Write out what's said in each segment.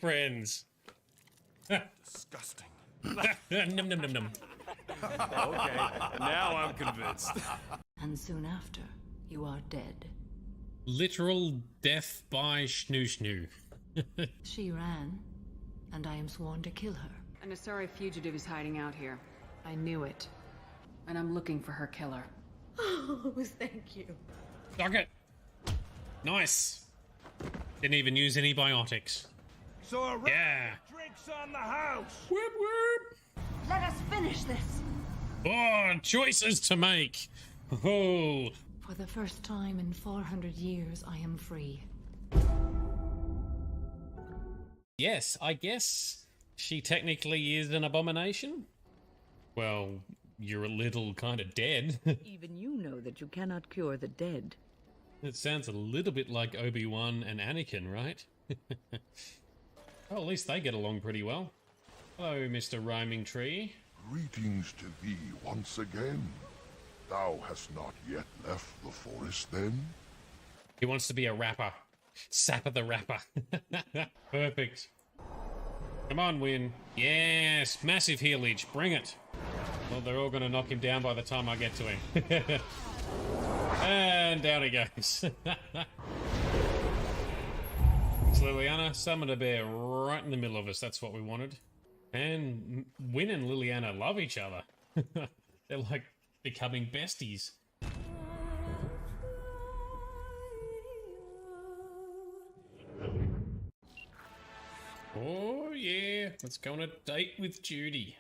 friends. Disgusting. Num num num num. Okay, now I'm convinced. And soon after, you are dead. Literal death by Schnoo Schnoo. She ran, and I am sworn to kill her. An Asari fugitive is hiding out here. I knew it. And I'm looking for her killer. Oh, thank you. Dug it. Nice. Didn't even use any biotics. So a Yeah. drinks on the house. Whoop whoop. Let us finish this. Oh, choices to make. Oh. For the first time in 400 years, I am free. Yes, I guess she technically is an abomination. Well, you're a little kind of dead. Even you know that you cannot cure the dead. It sounds a little bit like Obi-Wan and Anakin, right? Well, at least they get along pretty well. Hello, Mr. Rhyming Tree. Greetings to thee once again. Thou hast not yet left the forest, then? He wants to be a rapper. Sapper the rapper. Perfect. Come on, Win. Yes, massive healage. Bring it. Well, they're all going to knock him down by the time I get to him. And down he goes. It's Liliana. Summoned a bear right in the middle of us. That's what we wanted. And Win and Liliana love each other. They're like becoming besties. Oh yeah, let's go on a date with Judy.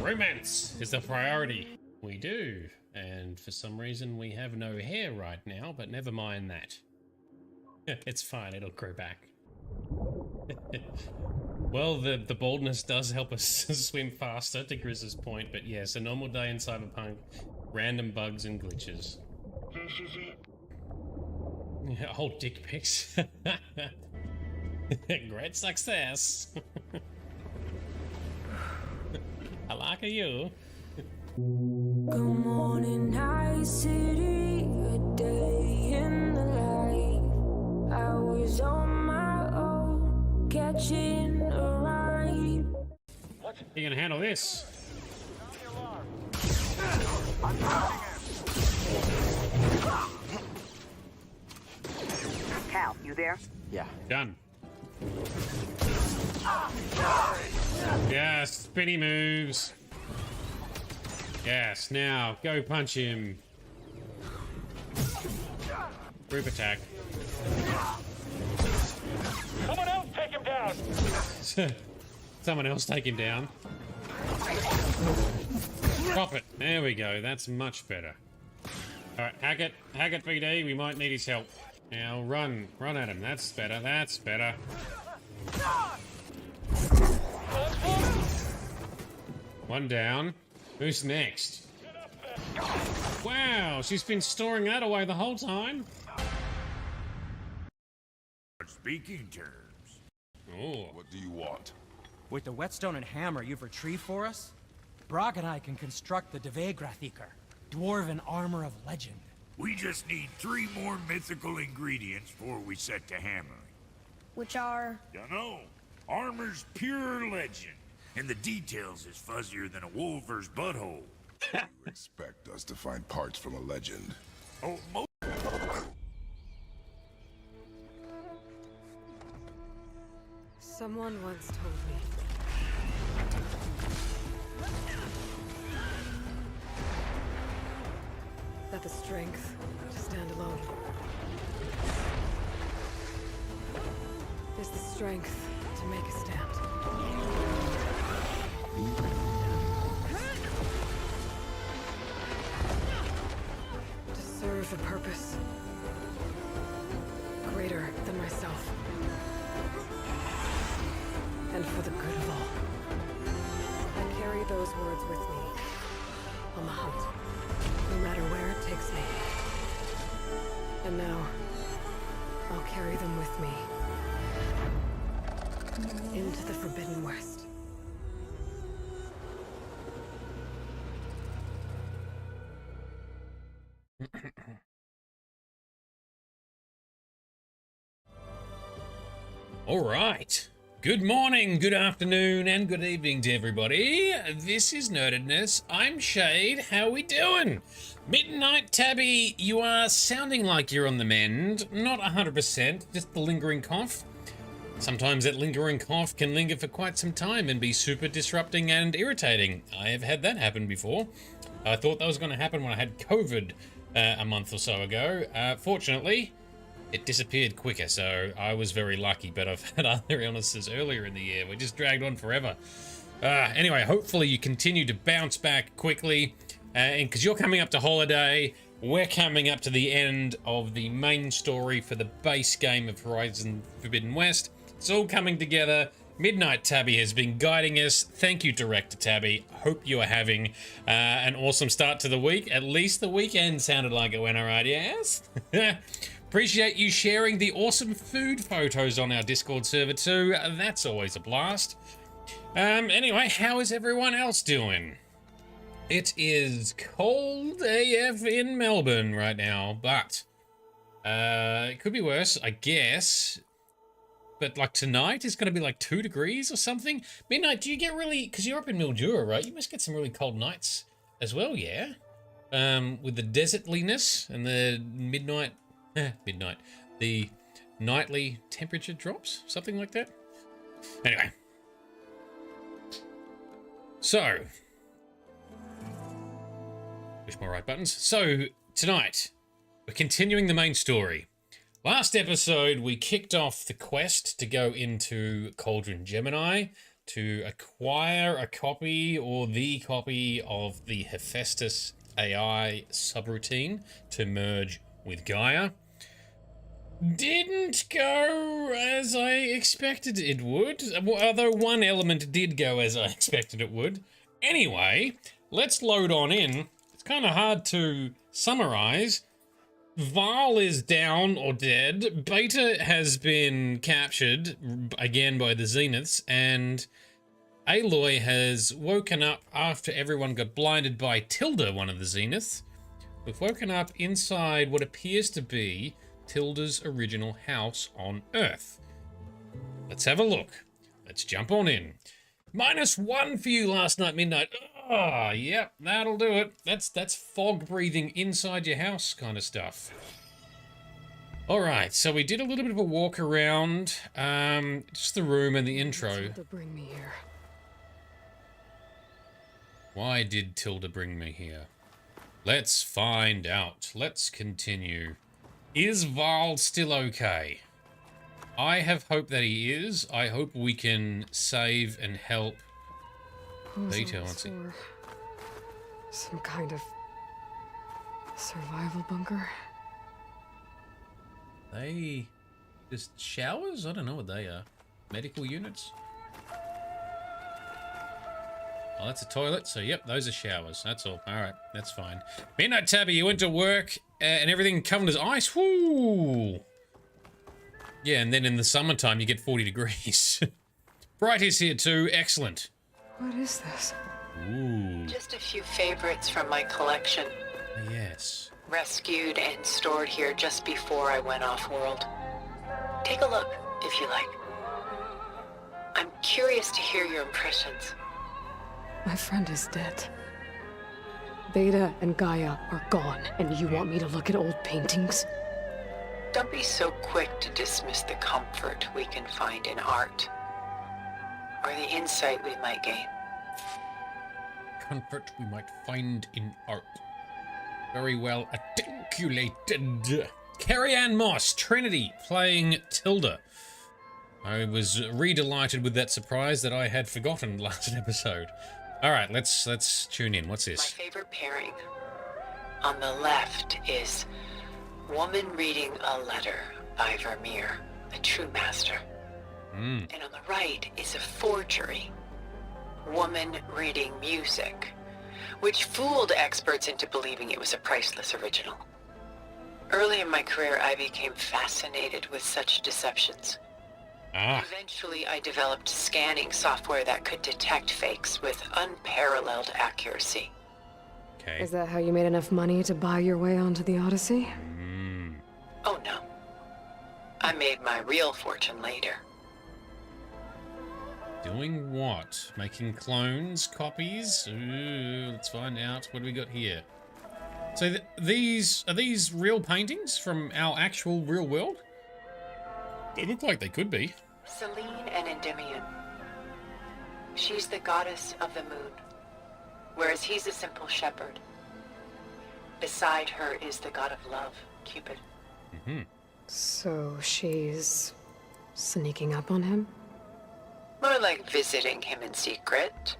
Romance is the priority. We do, and for some reason we have no hair right now, but never mind that. It's fine, it'll grow back. Well, the baldness does help us swim faster, to Grizz's point, but yes, a normal day in Cyberpunk, random bugs and glitches. This is it. Yeah, oh, dick pics. Great success. I like you. Good morning, night city, a day in the life. I was on my own, catching a ride. What? You gonna handle this? Cal, you there? Yeah. Done. Yes, spinny moves. Yes, now go punch him. Group attack. Someone else take him down. Someone else take him down. Drop it. There we go. That's much better. Alright, Hackett PD, we might need his help. Now run at him. That's better. That's better. One down. Who's next? Wow, she's been storing that away the whole time. Speaking terms. Oh. What do you want? With the whetstone and hammer you've retrieved for us, Brog and I can construct the Dvegrathikar, dwarven armor of legend. We just need 3 more mythical ingredients before we set to hammering. Which are? Dunno. Armor's pure legend, and the details is fuzzier than a wolver's butthole. You expect us to find parts from a legend? Oh, Someone once told me. That the strength to stand alone is the strength to make a stand. To serve a purpose greater than myself. And for the good of all. I carry those words with me on the hunt, no matter where it takes me. And now, I'll carry them with me into the Forbidden West. All right. Good morning, good afternoon, and good evening to everybody. This is Nerdedness. I'm Shade. How we doing? Midnight Tabby, you are sounding like you're on the mend. Not 100%, just the lingering cough. Sometimes that lingering cough can linger for quite some time and be super disrupting and irritating. I have had that happen before. I thought that was going to happen when I had COVID a month or so ago. Fortunately, it disappeared quicker, so I was very lucky, but I've had other illnesses earlier in the year. We just dragged on forever. Anyway, hopefully you continue to bounce back quickly, and because you're coming up to holiday, we're coming up to the end of the main story for the base game of Horizon Forbidden West. It's all coming together. Midnight Tabby has been guiding us. Thank you, Director Tabby. Hope you are having an awesome start to the week. At least the weekend sounded like it went all right, yes? Appreciate you sharing the awesome food photos on our Discord server too. That's always a blast. Anyway, how is everyone else doing? It is cold AF in Melbourne right now, but it could be worse, I guess. But like tonight is going to be like 2 degrees or something. Midnight, do you get really, because you're up in Mildura, right? You must get some really cold nights as well, yeah? With the desertliness and the the nightly temperature drops, something like that. Anyway. So, push my right buttons. So, tonight, we're continuing the main story. Last episode, we kicked off the quest to go into Cauldron Gemini to acquire a copy or the copy of the Hephaestus AI subroutine to merge with Gaia. Didn't go as I expected it would, although one element did go as I expected it would. Anyway, let's load on in. It's kind of hard to summarize. Val is down or dead. Beta has been captured again by the Zeniths, and Aloy has woken up after everyone got blinded by Tilda, one of the Zeniths. We've woken up inside what appears to be Tilda's original house on Earth. Let's have a look. Let's jump on in. -1 for you last night, Midnight. Ah, yep, that'll do it. That's fog breathing inside your house kind of stuff. All right, so we did a little bit of a walk around, just the room and the intro. Tilda bring me here. Why did Tilda bring me here? Let's find out. Let's continue. Is Val still okay? I have hope that he is. I hope we can save and help Beta once again. Some kind of survival bunker. They just showers? I don't know what they are. Medical units? Oh, that's a toilet. So, yep, those are showers. That's all. All right, that's fine. Midnight Tabby, you went to work and everything covered as ice. Woo! Yeah, and then in the summertime, you get 40 degrees. Bright is here too. Excellent. What is this? Ooh. Just a few favorites from my collection. Yes. Rescued and stored here just before I went off-world. Take a look, if you like. I'm curious to hear your impressions. My friend is dead. Beta and Gaia are gone, and you want me to look at old paintings? Don't be so quick to dismiss the comfort we can find in art, or the insight we might gain. Comfort we might find in art. Very well articulated. Carrie-Anne Moss, Trinity, playing Tilda. I was re-delighted with that surprise that I had forgotten last episode. All right, let's tune in. What's this? My favorite pairing. On the left is Woman Reading a Letter by Vermeer, a true master. And on the right is a forgery. Woman Reading Music, which fooled experts into believing it was a priceless original. Early in my career, I became fascinated with such deceptions. Eventually, I developed scanning software that could detect fakes with unparalleled accuracy. Okay. Is that how you made enough money to buy your way onto the Odyssey? Oh no. I made my real fortune later. Doing what? Making clones, copies? Ooh, let's find out. What do we got here? So are these real paintings from our actual real world? They look like they could be. Selene and Endymion. She's the goddess of the moon, whereas he's a simple shepherd. Beside her is the god of love, Cupid. Mm-hmm. So she's sneaking up on him? More like visiting him in secret.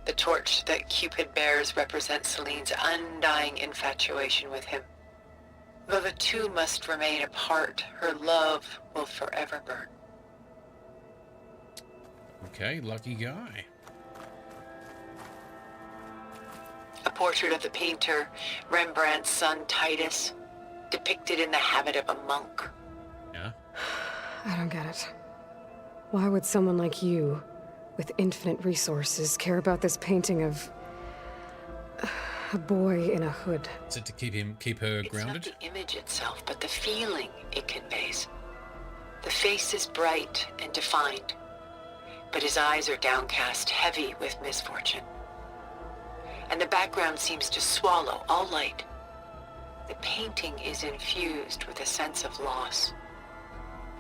The torch that Cupid bears represents Selene's undying infatuation with him. Though the two must remain apart, her love will forever burn. Okay, lucky guy. A portrait of the painter, Rembrandt's son Titus, depicted in the habit of a monk. Yeah? I don't get it. Why would someone like you, with infinite resources, care about this painting of a boy in a hood? Is it to keep her grounded? It's not the image itself, but the feeling it conveys. The face is bright and defined, but his eyes are downcast, heavy with misfortune. And the background seems to swallow all light. The painting is infused with a sense of loss.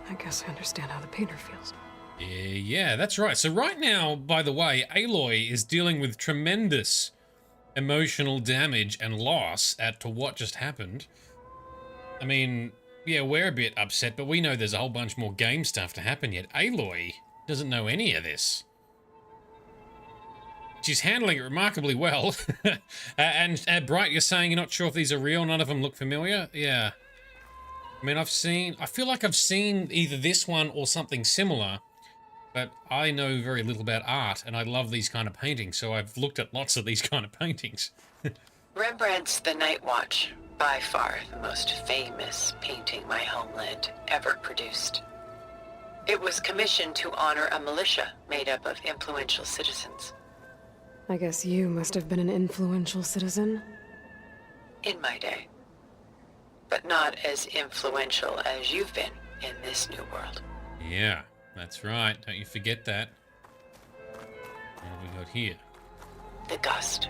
I guess I understand how the painter feels. Yeah, that's right. So right now, by the way, Aloy is dealing with tremendous emotional damage and loss to what just happened. I mean, yeah, we're a bit upset, but we know there's a whole bunch more game stuff to happen yet. Aloy doesn't know any of this. She's handling it remarkably well. And Bright, you're saying you're not sure if these are real? None of them look familiar? Yeah. I mean, I feel like I've seen either this one or something similar, but I know very little about art, and I love these kind of paintings, so I've looked at lots of these kind of paintings. Rembrandt's The Night Watch, by far the most famous painting my homeland ever produced. It was commissioned to honor a militia made up of influential citizens. I guess you must have been an influential citizen. In my day. But not as influential as you've been in this new world. Yeah, that's right. Don't you forget that. What have we got here? The Gust.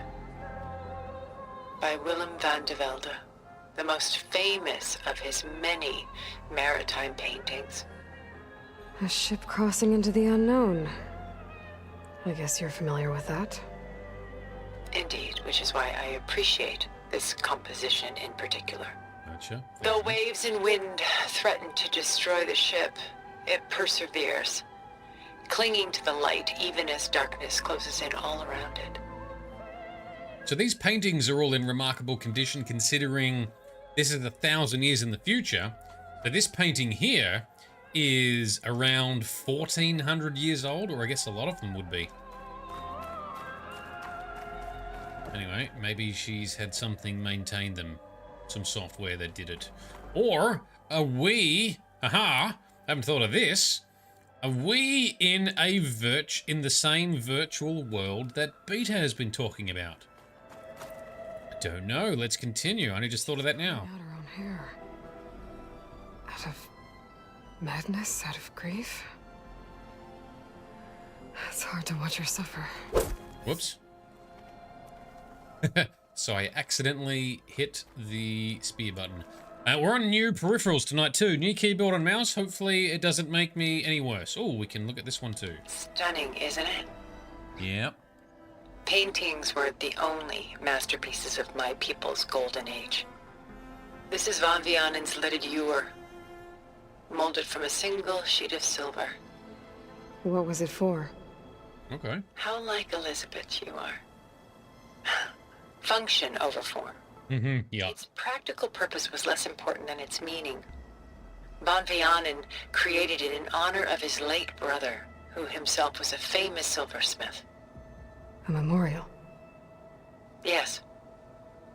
By Willem van de Velde, the most famous of his many maritime paintings. A ship crossing into the unknown. I guess you're familiar with that. Indeed, which is why I appreciate this composition in particular. Gotcha. Though waves and wind threaten to destroy the ship, it perseveres, clinging to the light even as darkness closes in all around it. So these paintings are all in remarkable condition considering this is 1,000 years in the future. So this painting here is around 1,400 years old, or I guess a lot of them would be. Anyway, maybe she's had something maintain them. Some software that did it. Or are we, I haven't thought of this, are we in the same virtual world that Beta has been talking about? I don't know. Let's continue. I only just thought of that now. Out her own hair. Out of madness, out of grief. It's hard to watch her suffer. Whoops. So I accidentally hit the spear button. We're on new peripherals tonight too. New keyboard and mouse. Hopefully it doesn't make me any worse. Oh, we can look at this one too. Stunning, isn't it? Yep. Paintings were the only masterpieces of my people's golden age. This is Van Vianen's lidded ewer, molded from a single sheet of silver. What was it for? Okay. How like Elizabeth you are. Function over form. Mm-hmm, yeah. Its practical purpose was less important than its meaning. Van Vianen created it in honor of his late brother, who himself was a famous silversmith. A memorial. Yes.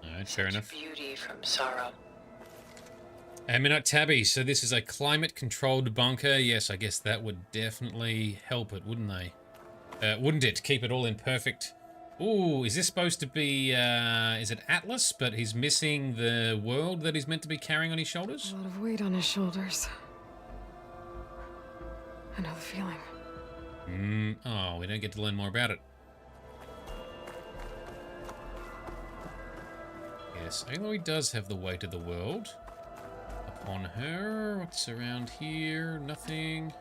Alright, fair enough. Beauty from sorrow. Aminat Tabby, so this is a climate-controlled bunker. Yes, I guess that would definitely help it, wouldn't they? Wouldn't it? Keep it all in perfect... Ooh, is this supposed to be, is it Atlas, but he's missing the world that he's meant to be carrying on his shoulders? A lot of weight on his shoulders. I know the feeling. Oh, we don't get to learn more about it. Yes, Aloy does have the weight of the world upon her. What's around here? Nothing.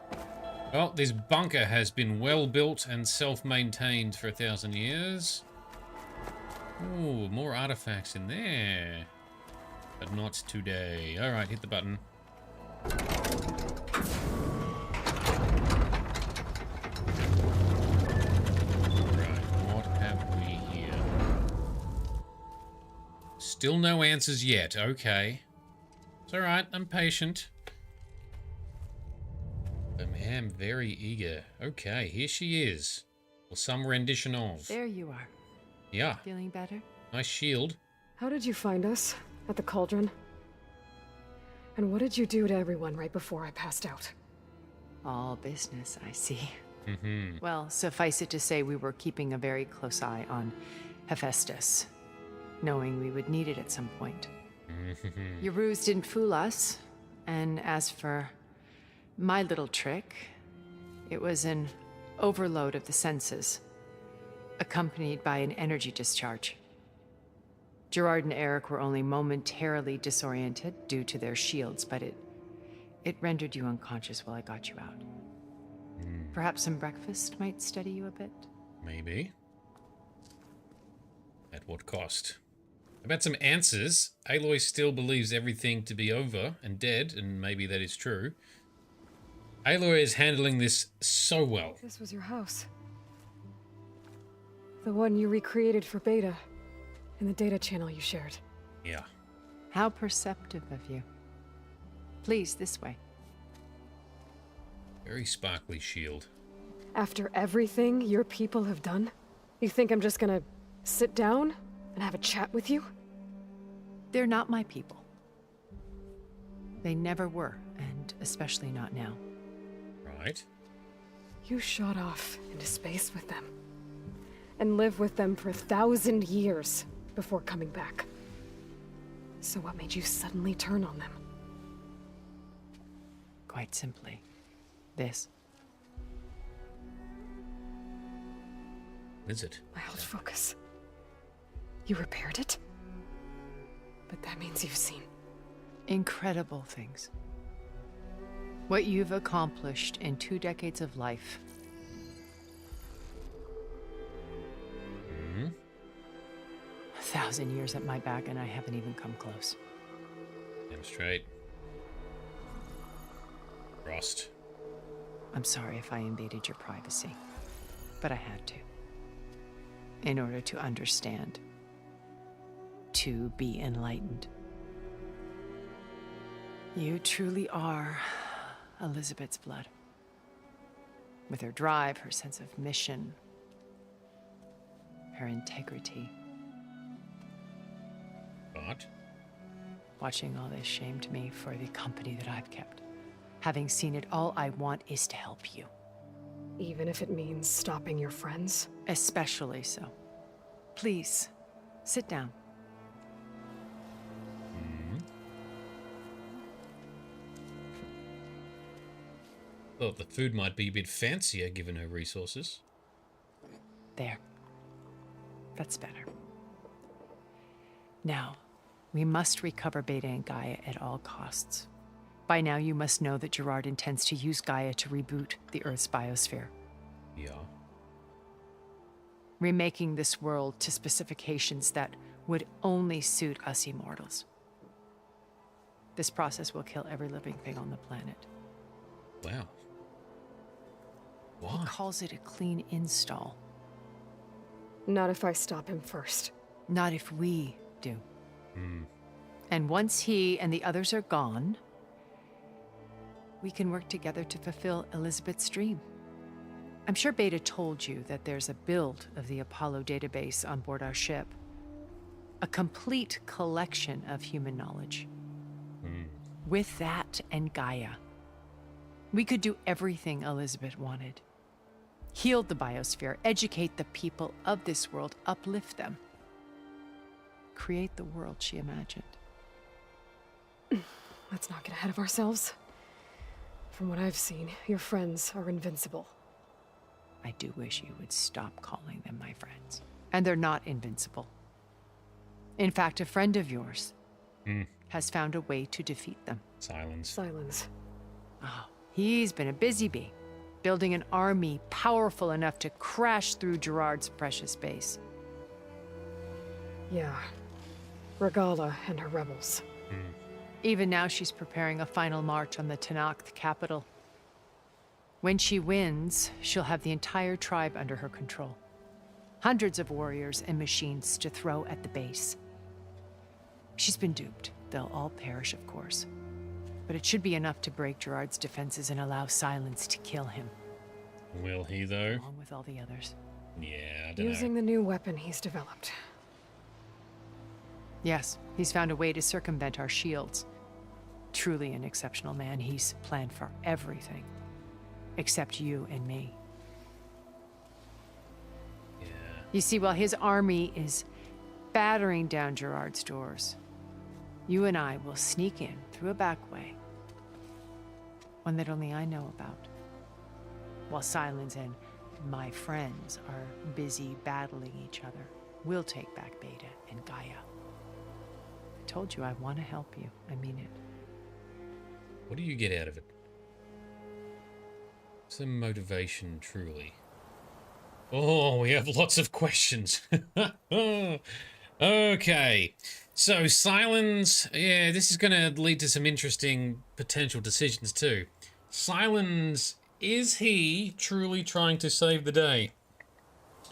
Well, this bunker has been well built and self-maintained for 1,000 years. Ooh, more artifacts in there. But not today. Alright, hit the button. Right, what have we here? Still no answers yet. Okay. It's alright, I'm patient. I am very eager. Okay, here she is. Or some rendition of. There you are. Yeah. Feeling better? Nice shield. How did you find us? At the cauldron? And what did you do to everyone right before I passed out? All business, I see. Mm-hmm. Well, suffice it to say we were keeping a very close eye on Hephaestus, knowing we would need it at some point. Mm-hmm. Your ruse didn't fool us, and as for my little trick, it was an overload of the senses, accompanied by an energy discharge. Gerard and Eric were only momentarily disoriented due to their shields, but it rendered you unconscious while I got you out. Perhaps some breakfast might steady you a bit? Maybe. At what cost? About some answers. Aloy still believes everything to be over and dead, and maybe that is true. Aloy is handling this so well. This was your house. The one you recreated for Beta. In the data channel you shared. Yeah. How perceptive of you. Please, this way. Very sparkly shield. After everything your people have done, you think I'm just gonna sit down and have a chat with you? They're not my people. They never were, and especially not now. Right. You shot off into space with them. And lived with them for 1,000 years before coming back. So what made you suddenly turn on them? Quite simply, this. What is it? My old focus. You repaired it? But that means you've seen incredible things. What you've accomplished in 2 decades of life. 1,000 years at my back, and I haven't even come close. Damn straight. Frost. I'm sorry if I invaded your privacy, but I had to. In order to understand. To be enlightened. You truly are Elizabeth's blood. With her drive, her sense of mission, her integrity. But? Watching all this shamed me for the company that I've kept. Having seen it, all I want is to help you. Even if it means stopping your friends? Especially so. Please, sit down. Thought the food might be a bit fancier given her resources. There. That's better. Now, we must recover Beta and Gaia at all costs. By now, you must know that Gerard intends to use Gaia to reboot the Earth's biosphere. Yeah. Remaking this world to specifications that would only suit us immortals. This process will kill every living thing on the planet. Wow. Why? He calls it a clean install. Not if I stop him first. Not if we do. And once he and the others are gone, we can work together to fulfill Elizabeth's dream. I'm sure Beta told you that there's a build of the Apollo database on board our ship. A complete collection of human knowledge. With that and Gaia, we could do everything Elizabeth wanted. Heal the biosphere, educate the people of this world, uplift them. Create the world she imagined. Let's not get ahead of ourselves. From what I've seen, your friends are invincible. I do wish you would stop calling them my friends. And they're not invincible. In fact, a friend of yours has found a way to defeat them. Silence. Oh, he's been a busy bee, building an army powerful enough to crash through Gerard's precious base. Yeah. Regala and her rebels. Even now, she's preparing a final march on the Tenakth capital. When she wins, she'll have the entire tribe under her control. Hundreds of warriors and machines to throw at the base. She's been duped. They'll all perish, of course. But it should be enough to break Gerard's defenses and allow Silence to kill him. Will he, though? Along with all the others. Yeah, I don't know. Using the new weapon he's developed. Yes, he's found a way to circumvent our shields. Truly an exceptional man. He's planned for everything. Except you and me. Yeah. You see, while his army is battering down Gerard's doors, you and I will sneak in through a back way. One that only I know about. While Silence and my friends are busy battling each other, we'll take back Beta and Gaia. I told you I want to help you. I mean it. What do you get out of it? Some motivation, truly. Oh, we have lots of questions. Okay. So, Silence... Yeah, this is going to lead to some interesting potential decisions, too. Silence, is he truly trying to save the day?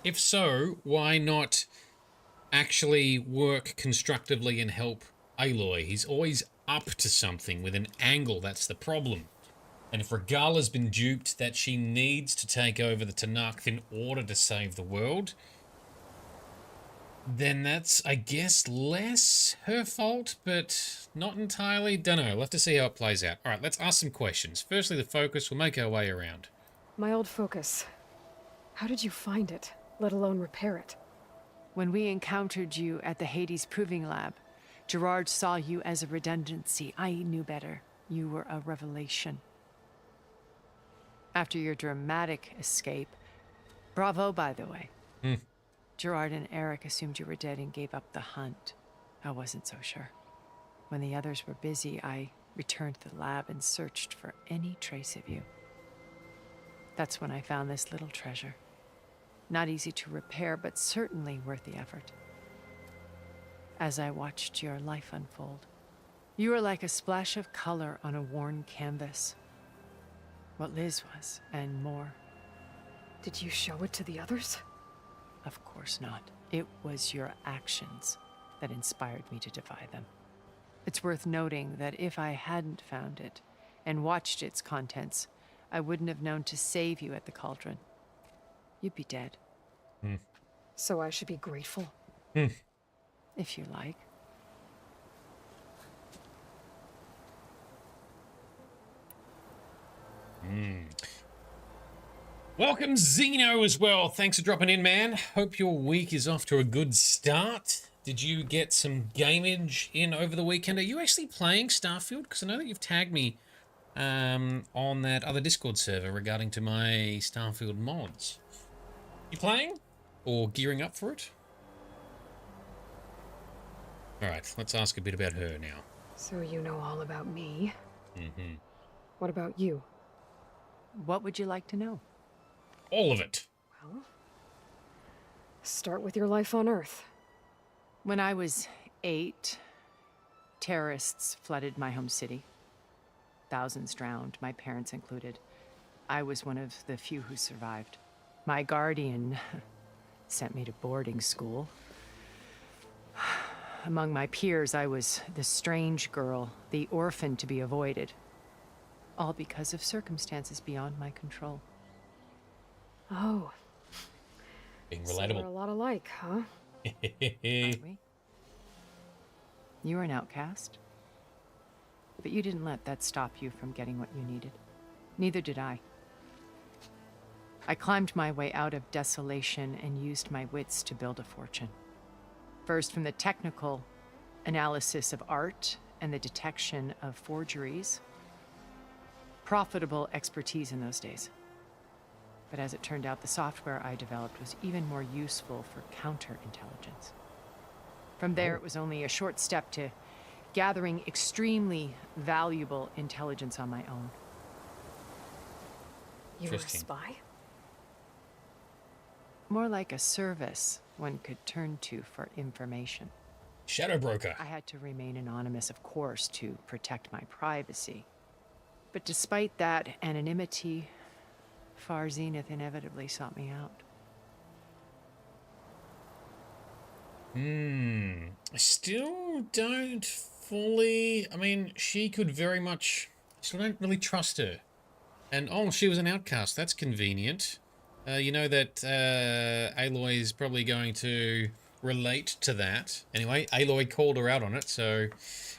If so, why not actually work constructively and help Aloy? He's always up to something with an angle, that's the problem. And if Regala's been duped that she needs to take over the Tenakth in order to save the world, then that's, I guess, less her fault, but not entirely. Dunno, we'll have to see how it plays out. Alright, let's ask some questions. Firstly, the focus, we'll make our way around. My old focus. How did you find it, let alone repair it? When we encountered you at the Hades Proving Lab, Gerard saw you as a redundancy. I knew better. You were a revelation. After your dramatic escape, bravo, by the way. Gerard and Eric assumed you were dead and gave up the hunt. I wasn't so sure. When the others were busy, I returned to the lab and searched for any trace of you. That's when I found this little treasure. Not easy to repair, but certainly worth the effort. As I watched your life unfold, you were like a splash of color on a worn canvas. What Liz was, and more. Did you show it to the others? Of course not. It was your actions that inspired me to defy them. It's worth noting that if I hadn't found it and watched its contents, I wouldn't have known to save you at the cauldron. You'd be dead. So I should be grateful? If you like. Welcome, Zeno, as well. Thanks for dropping in, man. Hope your week is off to a good start. Did you get some gameage in over the weekend? Are you actually playing Starfield? Because I know that you've tagged me on that other Discord server regarding to my Starfield mods. You playing? Or gearing up for it? Alright, let's ask a bit about her now. So you know all about me. What about you? What would you like to know? All of it. Well, start with your life on Earth. When I was 8, terrorists flooded my home city. Thousands drowned, my parents included. I was one of the few who survived. My guardian sent me to boarding school. Among my peers, I was the strange girl, the orphan to be avoided. All because of circumstances beyond my control. Oh. Being So relatable. we're a lot alike, huh? Aren't we? You were an outcast. But you didn't let that stop you from getting what you needed. Neither did I. I climbed my way out of desolation and used my wits to build a fortune. First, from the technical analysis of art and the detection of forgeries. Profitable expertise in those days. But as it turned out, the software I developed was even more useful for counterintelligence. From there, it was only a short step to gathering extremely valuable intelligence on my own. You were a spy? More like a service one could turn to for information. Shadow broker. I had to remain anonymous, of course, to protect my privacy. But despite that anonymity, Far Zenith inevitably sought me out. I still don't fully... I mean, she could very much... I still don't really trust her. And, oh, she was an outcast. That's convenient. You know that Aloy is probably going to relate to that. Anyway, Aloy called her out on it, so...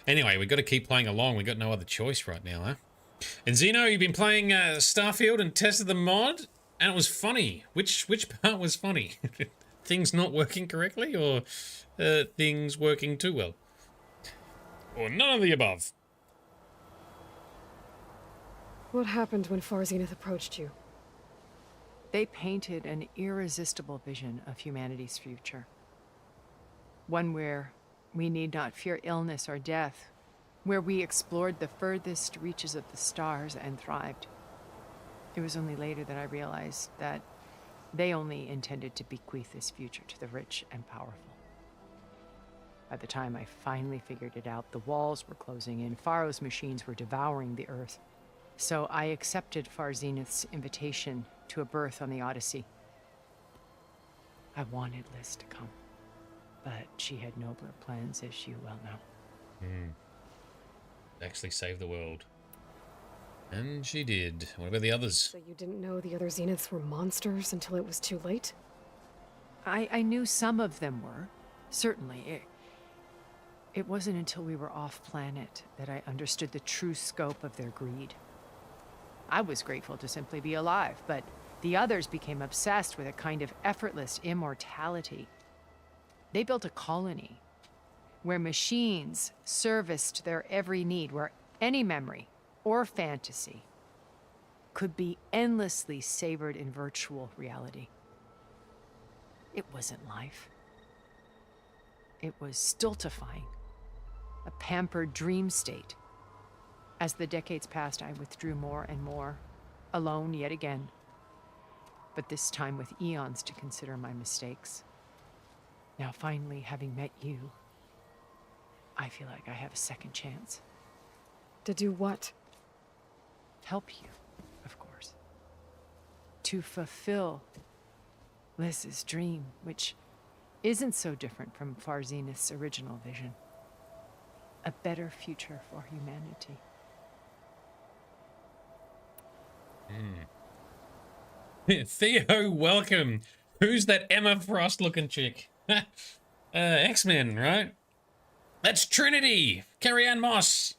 Anyway, we've got to keep playing along. We've got no other choice right now, huh? And Zeno, you've been playing Starfield and tested the mod, and it was funny. Which part was funny? Things not working correctly, or things working too well? Or none of the above? What happened when Far Zenith approached you? They painted an irresistible vision of humanity's future. One where we need not fear illness or death, where we explored the furthest reaches of the stars and thrived. It was only later that I realized that they only intended to bequeath this future to the rich and powerful. By the time I finally figured it out, the walls were closing in, Pharaoh's machines were devouring the earth. So I accepted Far Zenith's invitation to a berth on the Odyssey. I wanted Liz to come, but she had nobler plans, as you well know. Actually save the world. And she did. What about the others? So you didn't know the other Zeniths were monsters until it was too late? I knew some of them were, certainly. It wasn't until we were off-planet that I understood the true scope of their greed. I was grateful to simply be alive, but the others became obsessed with a kind of effortless immortality. They built a colony where machines serviced their every need, where any memory or fantasy could be endlessly savored in virtual reality. It wasn't life. It was stultifying, a pampered dream state. As the decades passed, I withdrew more and more, alone yet again, but this time with eons to consider my mistakes. Now finally, having met you, I feel like I have a second chance. To do what? Help you, of course. To fulfill Liz's dream, which isn't so different from Far Zenith's original vision. A better future for humanity. Theo, welcome. Who's that Emma Frost looking chick? X-Men, right? That's Trinity! Carrie-Anne Moss!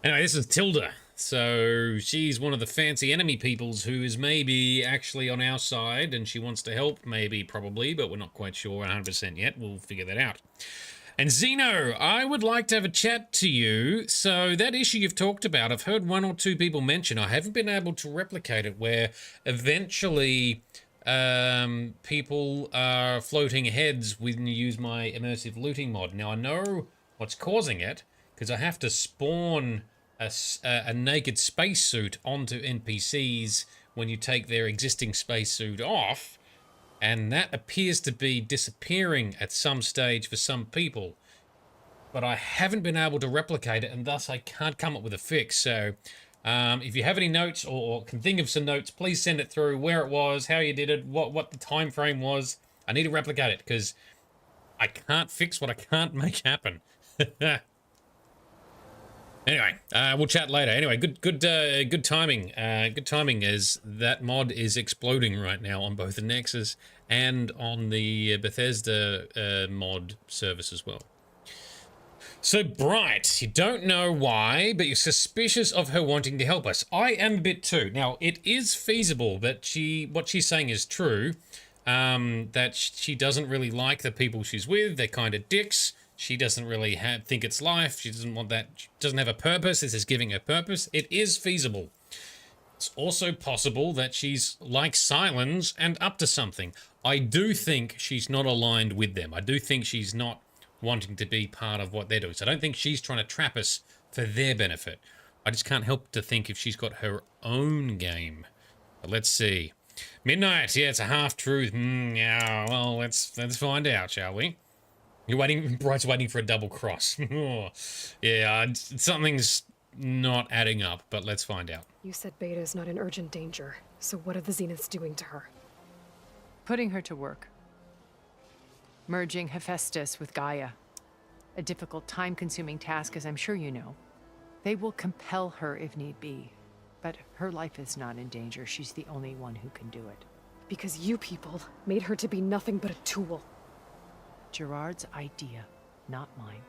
Anyway, this is Tilda. So she's one of the fancy enemy peoples who is maybe actually on our side, and she wants to help, maybe, probably, but we're not quite sure 100% yet. We'll figure that out. And Zeno, I would like to have a chat to you. So that issue you've talked about, I've heard one or two people mention. I haven't been able to replicate it, where eventually people are floating heads when you use my immersive looting mod. Now, I know what's causing it, because I have to spawn a naked spacesuit onto NPCs when you take their existing spacesuit off. And that appears to be disappearing at some stage for some people. But I haven't been able to replicate it, and thus I can't come up with a fix. So if you have any notes or can think of some notes, please send it through, where it was, how you did it, what the time frame was. I need to replicate it, because I can't fix what I can't make happen. Anyway, we'll chat later. Anyway, good timing. Good timing, as that mod is exploding right now on both the Nexus and on the Bethesda mod service as well. So, Bright, you don't know why, but you're suspicious of her wanting to help us. I am a bit too. Now, it is feasible that what she's saying is true, that she doesn't really like the people she's with. They're kind of dicks. She doesn't really think it's life. She doesn't want that. She doesn't have a purpose. This is giving her purpose. It is feasible. It's also possible that she's like Silence and up to something. I do think she's not aligned with them. I do think she's not wanting to be part of what they're doing. So I don't think she's trying to trap us for their benefit. I just can't help to think if she's got her own game. But let's see. Midnight, yeah, it's a half-truth. Yeah, well, let's find out, shall we? You're waiting, Bright's waiting for a double cross. Yeah, something's not adding up, but let's find out. You said Beta is not in urgent danger, so what are the Zeniths doing to her? Putting her to work. Merging Hephaestus with Gaia. A difficult, time-consuming task, as I'm sure you know. They will compel her if need be. But her life is not in danger. She's the only one who can do it. Because you people made her to be nothing but a tool. Gerard's idea, not mine.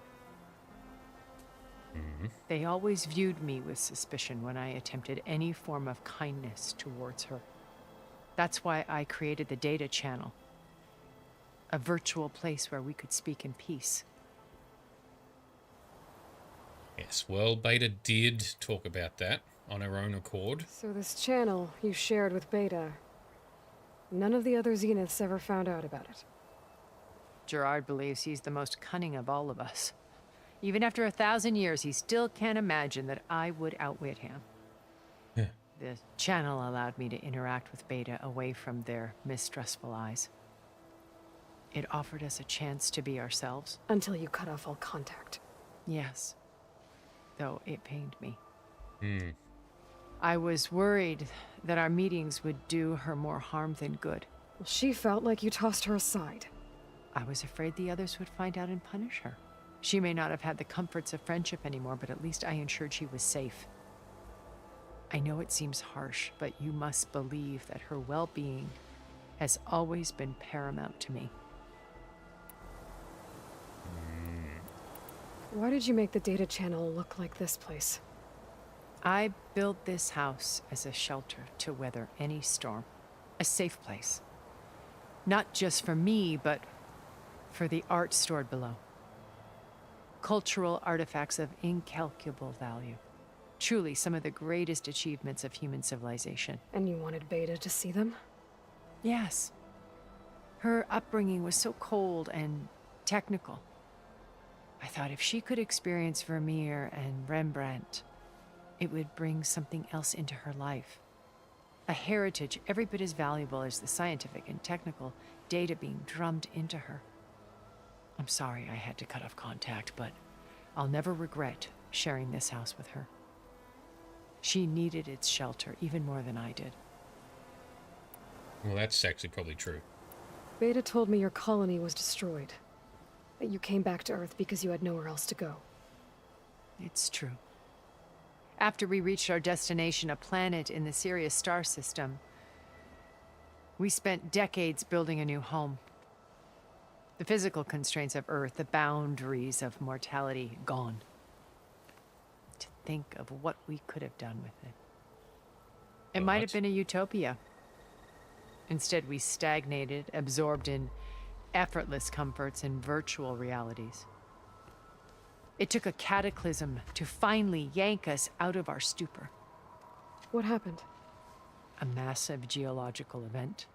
They always viewed me with suspicion when I attempted any form of kindness towards her. That's why I created the data channel. A virtual place where we could speak in peace. Yes, well, Beta did talk about that on her own accord. So this channel you shared with Beta, none of the other Zeniths ever found out about it. Gerard believes he's the most cunning of all of us. Even after 1,000 years, he still can't imagine that I would outwit him. Yeah. The channel allowed me to interact with Beta away from their mistrustful eyes. It offered us a chance to be ourselves. Until you cut off all contact. Yes. Though it pained me. I was worried that our meetings would do her more harm than good. Well, she felt like you tossed her aside. I was afraid the others would find out and punish her. She may not have had the comforts of friendship anymore, but at least I ensured she was safe. I know it seems harsh, but you must believe that her well-being has always been paramount to me. Why did you make the data channel look like this place? I built this house as a shelter to weather any storm. A safe place. Not just for me, but for the art stored below. Cultural artifacts of incalculable value. Truly some of the greatest achievements of human civilization. And you wanted Beta to see them? Yes. Her upbringing was so cold and technical. I thought if she could experience Vermeer and Rembrandt, it would bring something else into her life. A heritage every bit as valuable as the scientific and technical data being drummed into her. I'm sorry I had to cut off contact, but I'll never regret sharing this house with her. She needed its shelter even more than I did. Well, that's actually probably true. Beta told me your colony was destroyed. That you came back to Earth because you had nowhere else to go. It's true. After we reached our destination, a planet in the Sirius star system, we spent decades building a new home. The physical constraints of Earth, the boundaries of mortality, gone. To think of what we could have done with it. It might have been a utopia. Instead, we stagnated, absorbed in effortless comforts and virtual realities. It took a cataclysm to finally yank us out of our stupor. What happened? A massive geological event.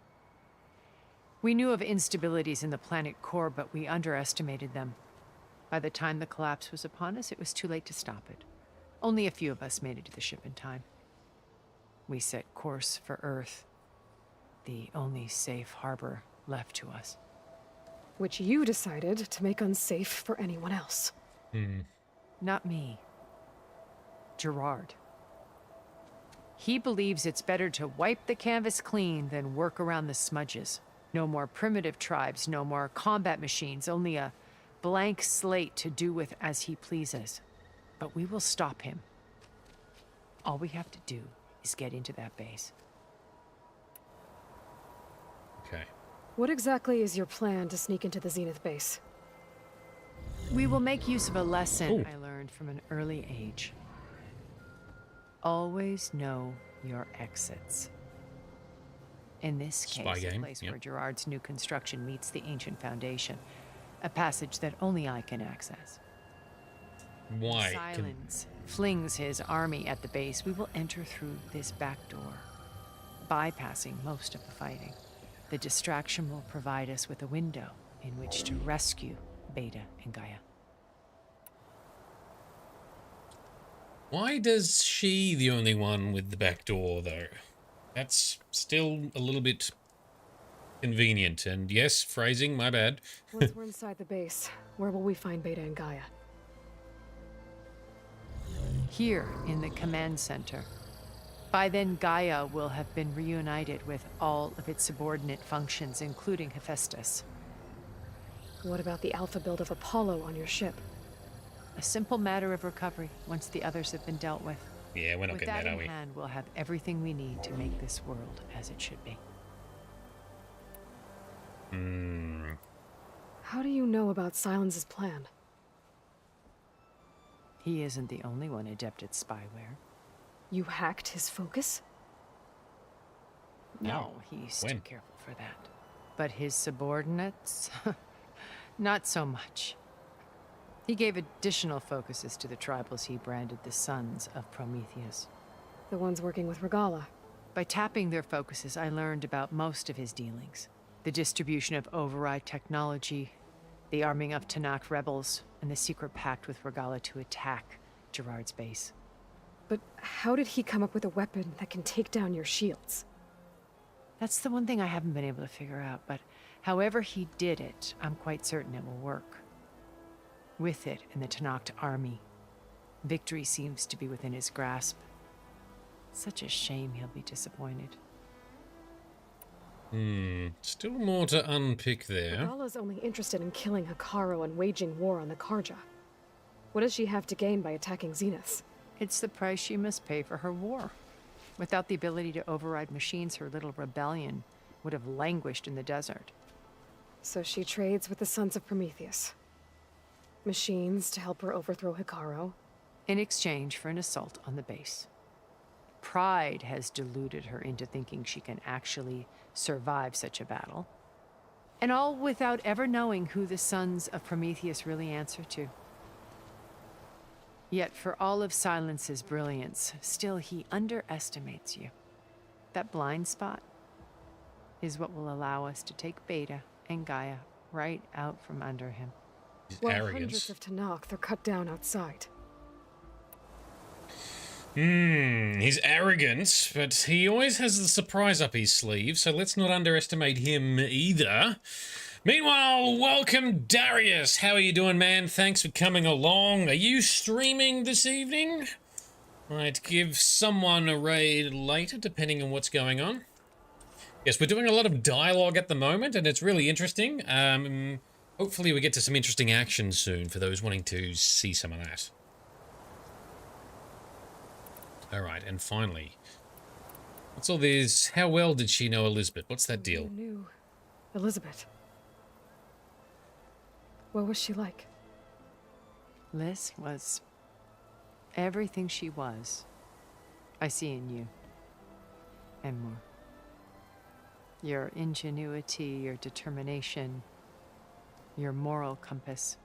We knew of instabilities in the planet core, but we underestimated them. By the time the collapse was upon us, it was too late to stop it. Only a few of us made it to the ship in time. We set course for Earth, the only safe harbor left to us. Which you decided to make unsafe for anyone else. Not me. Gerard. He believes it's better to wipe the canvas clean than work around the smudges. No more primitive tribes, no more combat machines, only a blank slate to do with as he pleases. But we will stop him. All we have to do is get into that base. Okay. What exactly is your plan to sneak into the Zenith base? We will make use of a lesson I learned from an early age. Always know your exits. In this case, a place where Gerard's new construction meets the ancient foundation. A passage that only I can access. Why? Silence flings his army at the base, we will enter through this back door, bypassing most of the fighting. The distraction will provide us with a window in which to rescue Beta and Gaia. Why does she the only one with the back door, though? That's still a little bit convenient. And yes, phrasing, my bad. Once we're inside the base, where will we find Beta and Gaia? Here in the command center. By then, Gaia will have been reunited with all of its subordinate functions, including Hephaestus. What about the alpha build of Apollo on your ship? A simple matter of recovery once the others have been dealt with. Yeah, we're not with getting that, that are in we? hand, we'll have everything we need to make this world as it should be. How do you know about Silence's plan? He isn't the only one adept at spyware. You hacked his focus? No, he's too careful for that. But his subordinates? Not so much. He gave additional focuses to the tribals he branded the Sons of Prometheus. The ones working with Regala. By tapping their focuses, I learned about most of his dealings. The distribution of override technology, the arming of Tanakh rebels, and the secret pact with Regala to attack Gerard's base. But how did he come up with a weapon that can take down your shields? That's the one thing I haven't been able to figure out, but however he did it, I'm quite certain it will work. With it and the Tanakh army, victory seems to be within his grasp. Such a shame he'll be disappointed. Still more to unpick there. Regala's only interested in killing Hikaru and waging war on the Karja. What does she have to gain by attacking Zenith? It's the price she must pay for her war. Without the ability to override machines, her little rebellion would have languished in the desert. So she trades with the Sons of Prometheus. Machines to help her overthrow Hikaru. In exchange for an assault on the base. Pride has deluded her into thinking she can actually survive such a battle. And all without ever knowing who the Sons of Prometheus really answer to. Yet for all of Silence's brilliance, still he underestimates you. That blind spot is what will allow us to take Beta and Gaia right out from under him. While hundreds of Tanakh are cut down outside. He's arrogant, but he always has the surprise up his sleeve, so let's not underestimate him either. Meanwhile, welcome Darius. How are you doing, man? Thanks for coming along. Are you streaming this evening? Might give someone a raid later, depending on what's going on. Yes, we're doing a lot of dialogue at the moment, and it's really interesting. Hopefully we get to some interesting action soon for those wanting to see some of that. Alright, and finally, what's all this? How well did she know Elizabeth? What's that deal? You knew Elizabeth. What was she like? Liz was everything she was. I see in you. And more. Your ingenuity, your determination, your moral compass.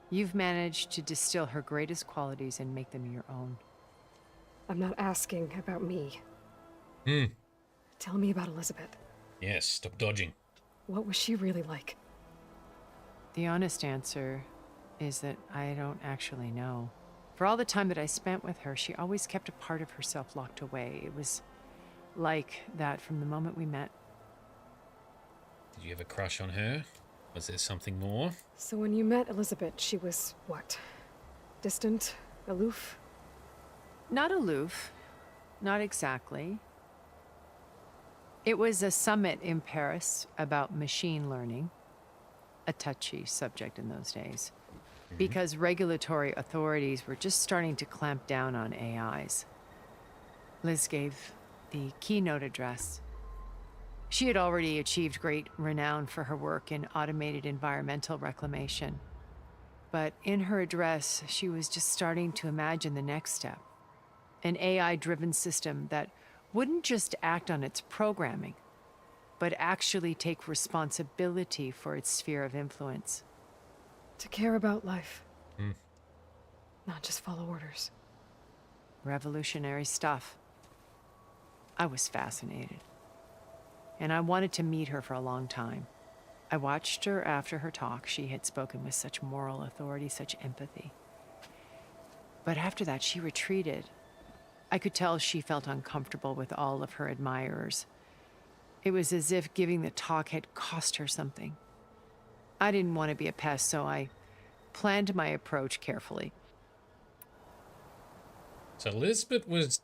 You've managed to distill her greatest qualities and make them your own. I'm not asking about me. Tell me about Elizabeth. Yes, stop dodging. What was she really like? The honest answer is that I don't actually know. For all the time that I spent with her, she always kept a part of herself locked away. It was like that from the moment we met. Did you have a crush on her? Was there something more? So when you met Elizabeth, she was what? Distant? Aloof? Not aloof. Not exactly. It was a summit in Paris about machine learning. A touchy subject in those days. Because regulatory authorities were just starting to clamp down on AIs. Liz gave the keynote address. She had already achieved great renown for her work in automated environmental reclamation. But in her address, she was just starting to imagine the next step. An AI-driven system that wouldn't just act on its programming, but actually take responsibility for its sphere of influence. To care about life. Not just follow orders. Revolutionary stuff. I was fascinated. And I wanted to meet her for a long time. I watched her after her talk. She had spoken with such moral authority, such empathy. But after that, she retreated. I could tell she felt uncomfortable with all of her admirers. It was as if giving the talk had cost her something. I didn't want to be a pest, so I planned my approach carefully. So Elizabeth was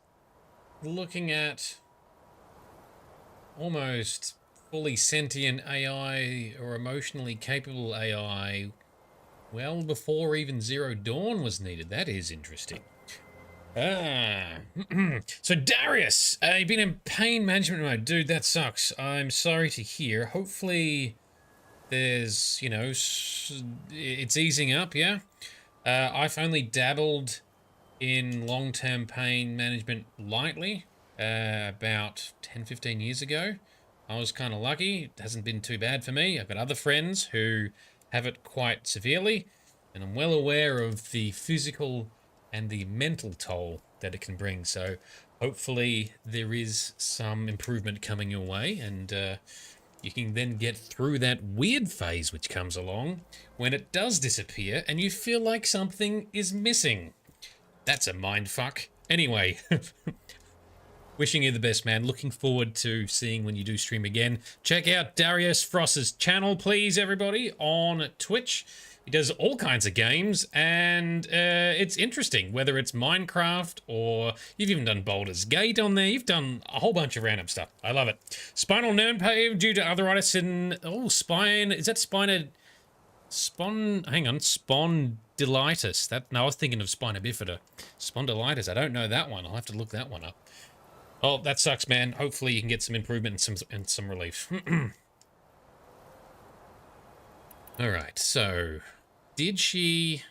looking at almost fully sentient AI or emotionally capable AI well before even Zero Dawn was needed. That is interesting. So Darius, you've been in pain management mode. Dude, that sucks. I'm sorry to hear. Hopefully there's, you know, it's easing up, yeah? I've only dabbled in long-term pain management lightly about 10-15 years ago. I was kind of lucky. It hasn't been too bad for me. I've got other friends who have it quite severely, and I'm well aware of the physical and the mental toll that it can bring. So hopefully there is some improvement coming your way, and you can then get through that weird phase which comes along when it does disappear and you feel like something is missing. That's a mindfuck. Anyway, wishing you the best, man. Looking forward to seeing when you do stream again. Check out Darius Frost's channel, please, everybody, on Twitch. He does all kinds of games, and it's interesting, whether it's Minecraft or you've even done Baldur's Gate on there. You've done a whole bunch of random stuff. I love it. Spinal nerve pain due to arthritis and, spine. Is that spondylitis. No, I was thinking of spina bifida. Spondylitis. I don't know that one. I'll have to look that one up. Oh, that sucks, man. Hopefully you can get some improvement and some relief. All right, so did she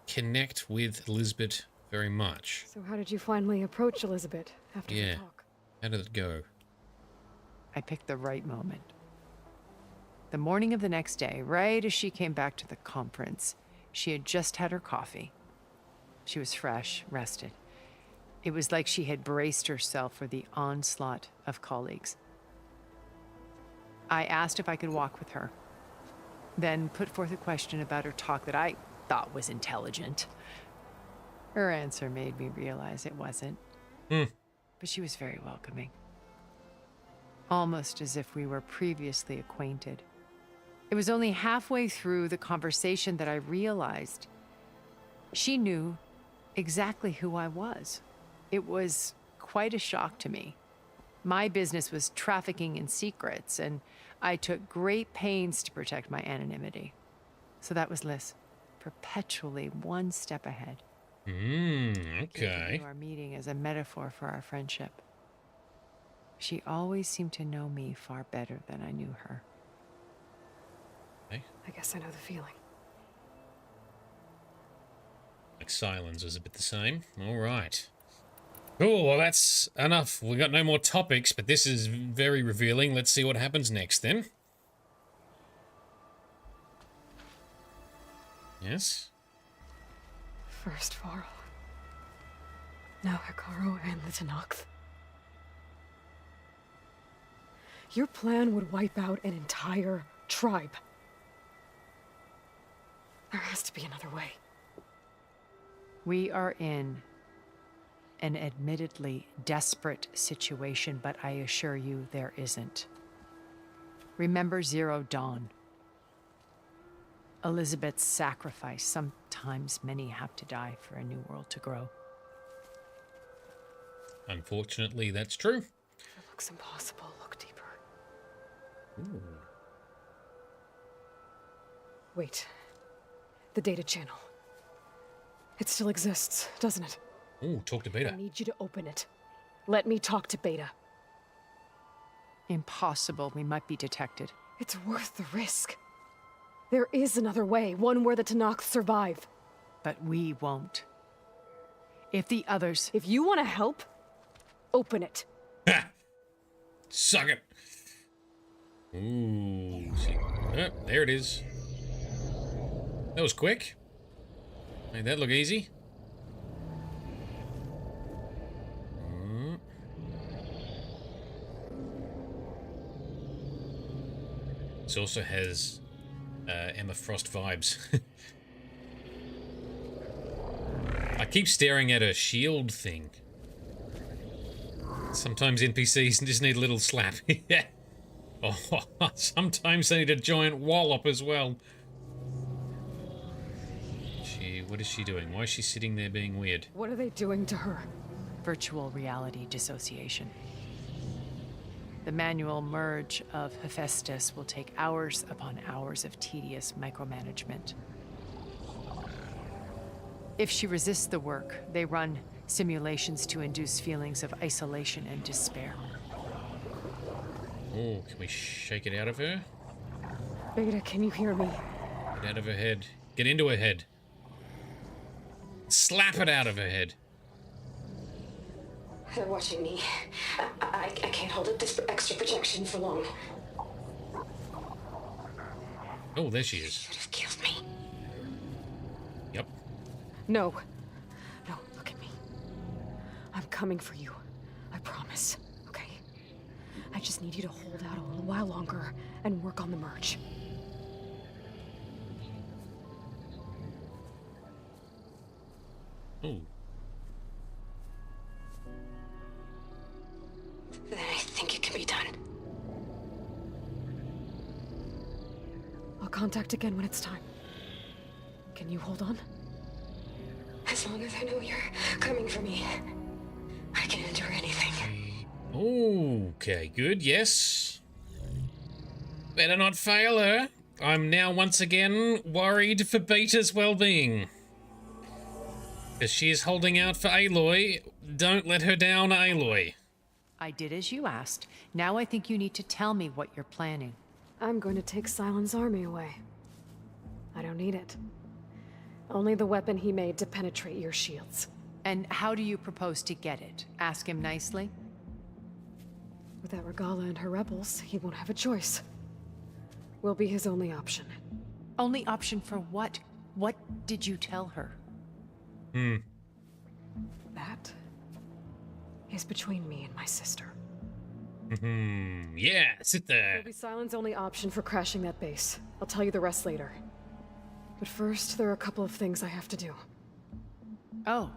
connect with Elizabeth very much? So how did you finally approach Elizabeth after the talk? How did it go? I picked the right moment. The morning of the next day, right as she came back to the conference, she had just had her coffee. She was fresh, rested. It was like she had braced herself for the onslaught of colleagues. I asked if I could walk with her, then put forth a question about her talk that I thought was intelligent. Her answer made me realize it wasn't. But she was very welcoming. Almost as if we were previously acquainted. It was only halfway through the conversation that I realized she knew exactly who I was. It was quite a shock to me. My business was trafficking in secrets, and I took great pains to protect my anonymity. So that was Liz, perpetually one step ahead. Okay. Our meeting as a metaphor for our friendship. She always seemed to know me far better than I knew her. Okay. I guess I know the feeling. Like silence was a bit the same. All right. Cool, well that's enough. We got no more topics, but this is very revealing. Let's see what happens next then. Yes? First Varl. Now Hikaru and the Tenakth. Your plan would wipe out an entire tribe. There has to be another way. We are in an admittedly desperate situation, but I assure you there isn't. Remember Zero Dawn. Elizabeth's sacrifice. Sometimes many have to die for a new world to grow. Unfortunately, that's true. If it looks impossible, look deeper. Ooh. Wait. The data channel. It still exists, doesn't it? Ooh, talk to Beta. I need you to open it. Let me talk to Beta. Impossible. We might be detected. It's worth the risk. There is another way, one where the Tenakth survive. But we won't. If the others... If you want to help, open it. Ha! Suck it. Ooh. See. Oh, there it is. That was quick. Made that look easy. This also has Emma Frost vibes. I keep staring at a shield thing. Sometimes NPCs just need a little slap. Yeah. Oh, sometimes they need a giant wallop as well. What is she doing? Why is she sitting there being weird? What are they doing to her? Virtual reality dissociation. The manual merge of Hephaestus will take hours upon hours of tedious micromanagement. If she resists the work, they run simulations to induce feelings of isolation and despair. Oh, can we shake it out of her? Beta, can you hear me? Get out of her head. Get into her head. Slap it out of her head. They're watching me. I can't hold up this extra projection for long. Oh, there she is. Should have killed me. Yep. No. No, look at me. I'm coming for you. I promise. Okay? I just need you to hold out a little while longer and work on the merge. Oh. Then I think it can be done. I'll contact again when it's time. Can you hold on? As long as I know you're coming for me, I can endure anything. Okay, good, yes. Better not fail her. I'm now once again worried for Beta's well-being. Because she is holding out for Aloy. Don't let her down, Aloy. I did as you asked. Now I think you need to tell me what you're planning. I'm going to take Silent's army away. I don't need it. Only the weapon he made to penetrate your shields. And how do you propose to get it? Ask him nicely? Without Regala and her rebels, he won't have a choice. We'll be his only option. Only option for what? What did you tell her? That is between me and my sister. Yeah, sit there. It'll be Silent's only option for crashing that base. I'll tell you the rest later. But first, there are a couple of things I have to do. Oh.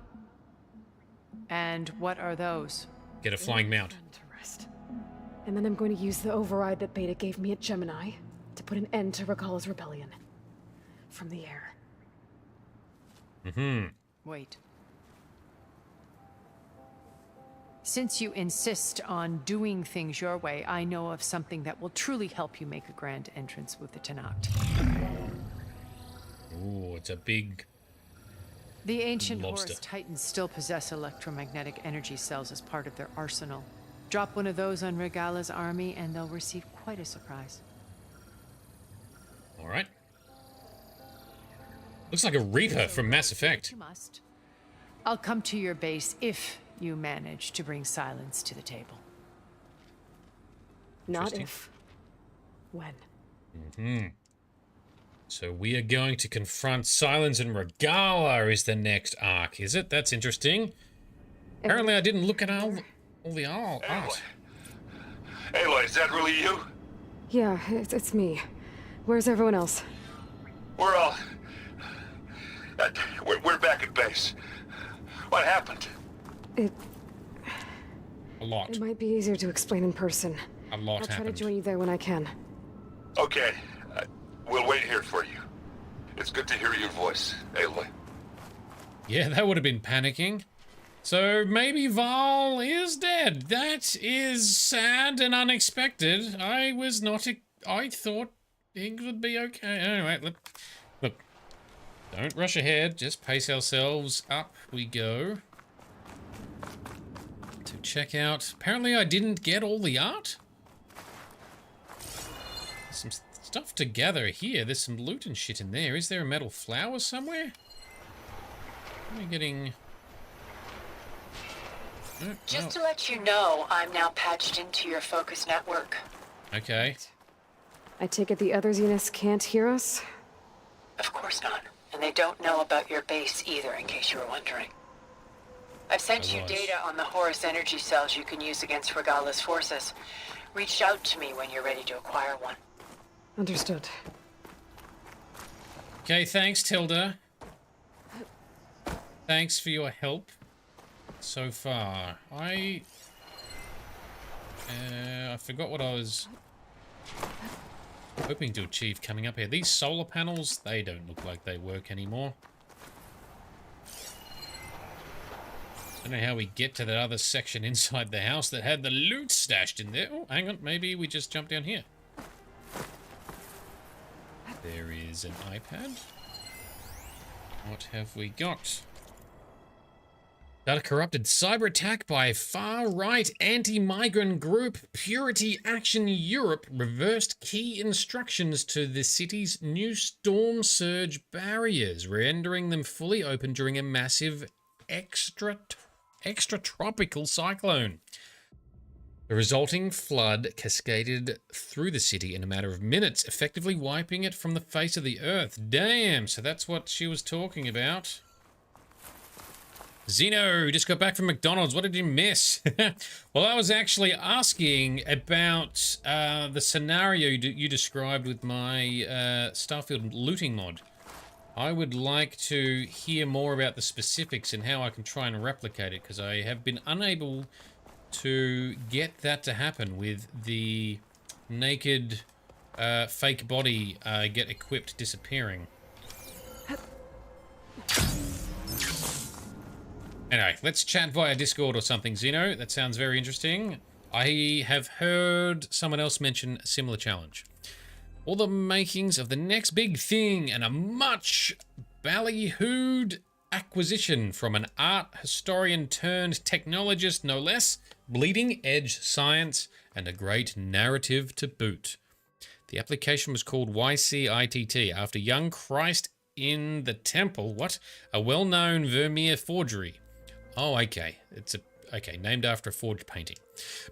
And what are those? Get a flying mount. To rest. And then I'm going to use the override that Beta gave me at Gemini to put an end to Regala's rebellion. From the air. Wait. Since you insist on doing things your way, I know of something that will truly help you make a grand entrance with the Tenakt. Ooh, it's a big The ancient lobster. Horus Titans still possess electromagnetic energy cells as part of their arsenal. Drop one of those on Regala's army and they'll receive quite a surprise. All right. Looks like a Reaper from Mass Effect. You must. I'll come to your base if you manage to bring silence to the table. Not if. When. So we are going to confront Silence and Regala is the next arc, is it? That's interesting. Apparently I didn't look at all the art. Aloy, is that really you? Yeah, it's me. Where's everyone else? We're all... we're back at base. What happened? A lot. It might be easier to explain in person. A lot I'll try happened. to join you there when I can. Okay. We'll wait here for you. It's good to hear your voice, Aloy. Yeah, that would have been panicking. So maybe Val is dead. That is sad and unexpected. I thought he would be okay. Anyway, look. Don't rush ahead. Just pace ourselves. Up we go. To check out... Apparently I didn't get all the art. Some stuff to gather here. There's some loot and shit in there. Is there a metal flower somewhere? Am I getting... Just to let you know, I'm now patched into your focus network. Okay. I take it the other Zeniths can't hear us? Of course not. And they don't know about your base either, in case you were wondering. I've sent you data on the Horus energy cells you can use against Regala's forces. Reach out to me when you're ready to acquire one. Understood. Okay, thanks, Tilda. Thanks for your help so far. I forgot what I was hoping to achieve coming up here. These solar panels, they don't look like they work anymore. I don't know how we get to that other section inside the house that had the loot stashed in there. Oh, hang on, maybe we just jump down here. There is an iPad. What have we got? Data corrupted. Cyber attack by far-right anti-migrant group Purity Action Europe reversed key instructions to the city's new storm surge barriers, rendering them fully open during a massive extratropical cyclone. The resulting flood cascaded through the city in a matter of minutes, effectively wiping it from the face of the earth. Damn, so that's what she was talking about. Zeno, just got back from McDonald's. What did you miss? Well, I was actually asking about the scenario you described with my Starfield looting mod. I would like to hear more about the specifics and how I can try and replicate it, because I have been unable to get that to happen with the naked fake body get equipped disappearing. Anyway, let's chat via Discord or something, Zeno. That sounds very interesting. I have heard someone else mention a similar challenge. All the makings of the next big thing and a much ballyhooed acquisition from an art historian turned technologist, no less, bleeding edge science, and a great narrative to boot. The application was called YCITT after young Christ in the Temple, a well-known Vermeer forgery. Oh, okay. Named after a forged painting.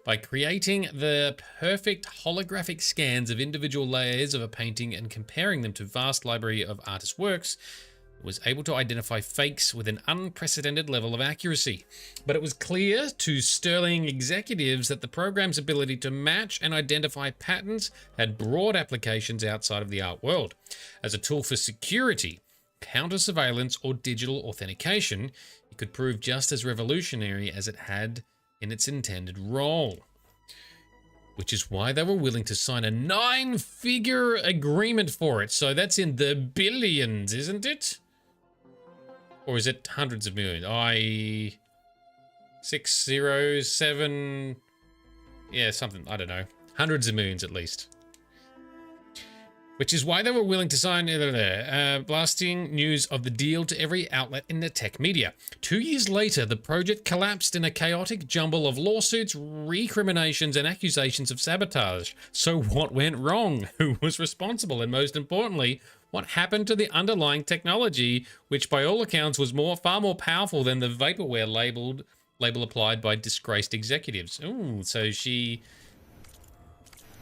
By creating the perfect holographic scans of individual layers of a painting and comparing them to a vast library of artist works, it was able to identify fakes with an unprecedented level of accuracy. But it was clear to Sterling executives that the program's ability to match and identify patterns had broad applications outside of the art world. As a tool for security, counter-surveillance, or digital authentication, it could prove just as revolutionary as it had in its intended role. Which is why they were willing to sign a 9-figure agreement for it. So that's in the billions, isn't it? Or is it hundreds of millions? 607... Yeah, something, I don't know. Hundreds of millions at least. Which is why they were willing to sign blasting news of the deal to every outlet in the tech media. 2 years later, the project collapsed in a chaotic jumble of lawsuits, recriminations, and accusations of sabotage. So what went wrong? Who was responsible? And most importantly, what happened to the underlying technology, which by all accounts was far more powerful than the vaporware label applied by disgraced executives? Ooh, so she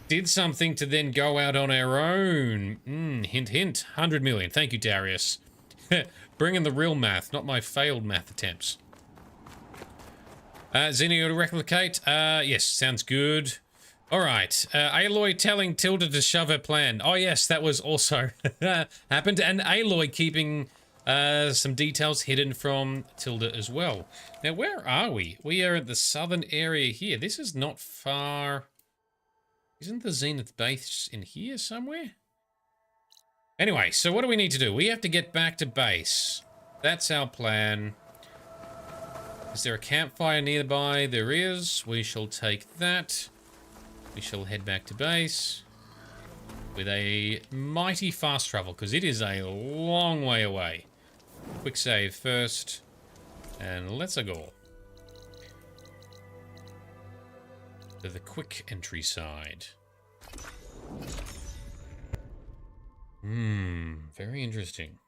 did something to then go out on our own. Hint, hint. 100 million. Thank you, Darius. Bring in the real math, not my failed math attempts. Zenio to replicate? Yes, sounds good. All right. Aloy telling Tilda to shove her plan. Oh, yes, that was also happened. And Aloy keeping some details hidden from Tilda as well. Now, where are we? We are at the southern area here. This is not far. Isn't the Zenith base in here somewhere? Anyway, so what do we need to do? We have to get back to base. That's our plan. Is there a campfire nearby? There is. We shall take that. We shall head back to base with a mighty fast travel, because it is a long way away. Quick save first, and let's go. To the quick entry side. Very interesting.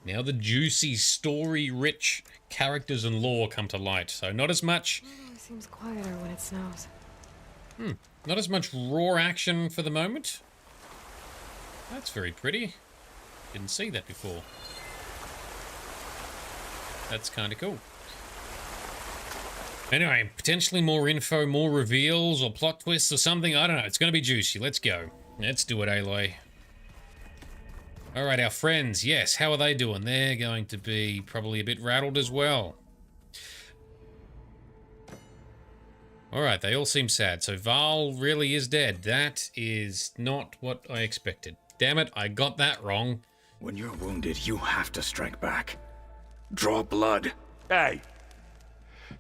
Now the juicy, story-rich characters and lore come to light. So not as much... It seems quieter when it snows. Not as much raw action for the moment. That's very pretty. Didn't see that before. That's kind of cool. Anyway, potentially more info, more reveals, or plot twists or something. I don't know. It's going to be juicy. Let's go. Let's do it, Aloy. All right, our friends. Yes, how are they doing? They're going to be probably a bit rattled as well. All right, they all seem sad. So Val really is dead. That is not what I expected. Damn it, I got that wrong. When you're wounded, you have to strike back. Draw blood. Hey,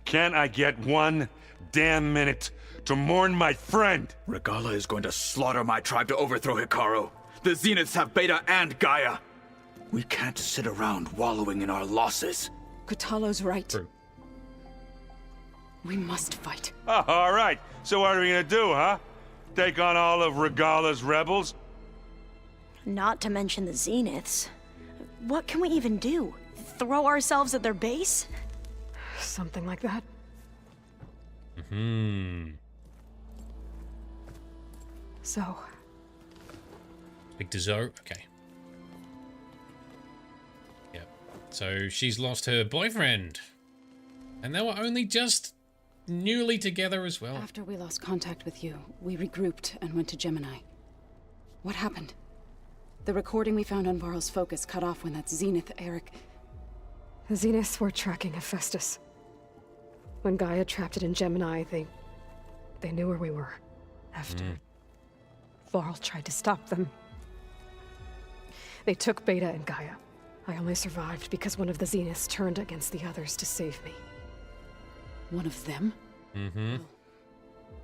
can't I get one damn minute to mourn my friend? Regala is going to slaughter my tribe to overthrow Hikaru. The Zeniths have Beta and Gaia. We can't sit around wallowing in our losses. Kutalo's right. True. We must fight. Oh, all right. So what are we gonna do, huh? Take on all of Regala's rebels? Not to mention the Zeniths. What can we even do? Throw ourselves at their base? Something like that. So. Big to Zoe. Okay. Yep. So she's lost her boyfriend. And they were only just newly together as well. After we lost contact with you, we regrouped and went to Gemini. What happened? The recording we found on Varl's focus cut off when that Zenith, Eric... The Zeniths were tracking Hephaestus. When Gaia trapped it in Gemini, they knew where we were. After Varl tried to stop them. They took Beta and Gaia. I only survived because one of the Zeniths turned against the others to save me. One of them? Mm-hmm. Oh.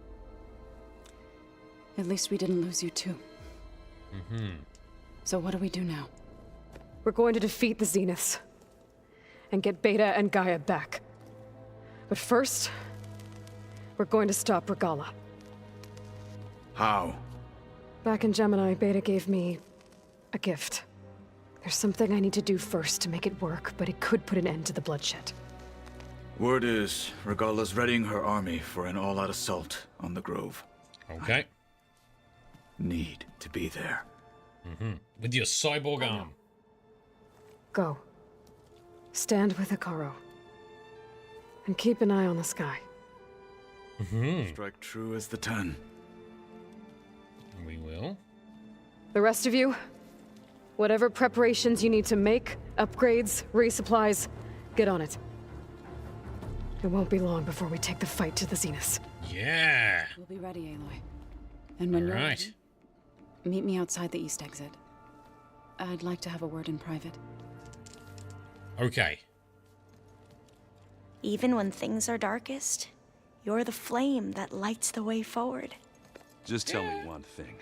At least we didn't lose you too. Mm-hmm. So what do we do now? We're going to defeat the Zeniths. And get Beta and Gaia back. But first, we're going to stop Regala. How? Back in Gemini, Beta gave me a gift. There's something I need to do first to make it work, but it could put an end to the bloodshed. Word is, Regala's readying her army for an all-out assault on the Grove. Okay. Need to be there. With your cyborg arm. Go. Stand with Hikaru. And keep an eye on the sky. Strike true as the 10. We will. The rest of you, whatever preparations you need to make, upgrades, resupplies, get on it. It won't be long before we take the fight to the Zeniths. Yeah. We'll be ready, Aloy. And when you're ready, meet me outside the east exit. I'd like to have a word in private. Okay. Even when things are darkest, you're the flame that lights the way forward. Just tell me one thing.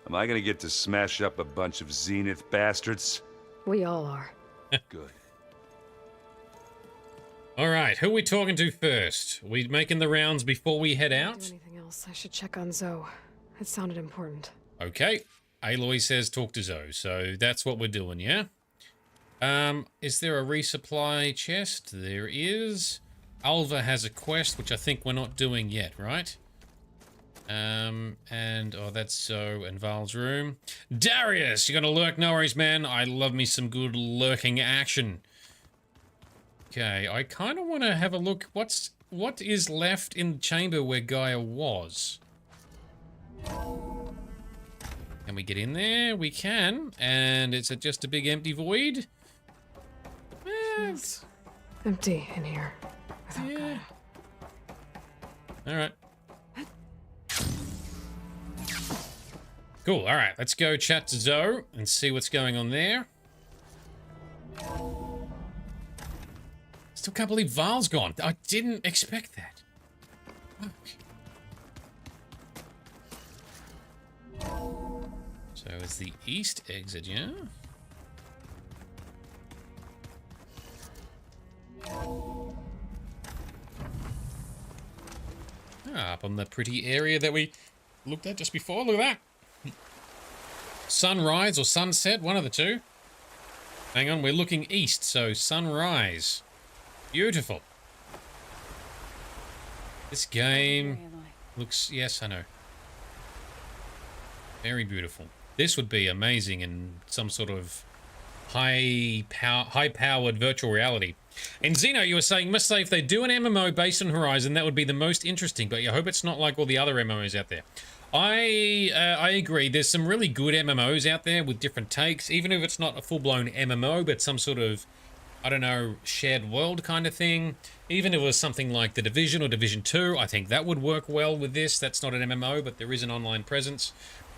Am I gonna get to smash up a bunch of Zenith bastards? We all are. Good. All right, who are we talking to first? We making the rounds before we head out? Do anything else? I should check on Zoe. It sounded important. Okay. Aloy says talk to Zoe, so that's what we're doing, yeah? Is there a resupply chest? There is. Alva has a quest, which I think we're not doing yet, right? Oh, that's Zoe and Val's room. Darius, you gonna lurk? No worries, man. I love me some good lurking action. Okay, I kind of want to have a look. What is left in the chamber where Gaia was? Can we get in there? We can. And is it just a big empty void? It's empty in here. Without Gaia. All right. Cool. All right. Let's go chat to Zoe and see what's going on there. Still can't believe Val's gone. I didn't expect that. So it's the east exit, yeah? Up on the pretty area that we looked at just before. Look at that. Sunrise or sunset, one of the two. Hang on, we're looking east, so sunrise. Beautiful. This game looks... Yes, I know. Very beautiful. This would be amazing in some sort of high-powered virtual reality. And Xeno, you were saying, must say, if they do an MMO based on Horizon, that would be the most interesting, but I hope it's not like all the other MMOs out there. I agree. There's some really good MMOs out there with different takes, even if it's not a full-blown MMO, but some sort of, I don't know, shared world kind of thing. Even if it was something like The Division or Division 2, I think that would work well with this. That's not an MMO, but there is an online presence.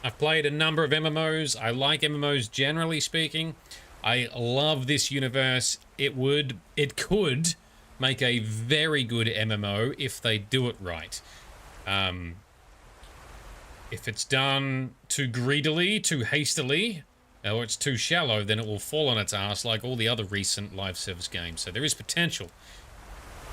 I've played a number of MMOs. I like MMOs generally speaking. I love this universe. It could make a very good MMO if they do it right. If it's done too greedily, too hastily, or it's too shallow, then it will fall on its ass like all the other recent live service games. So there is potential.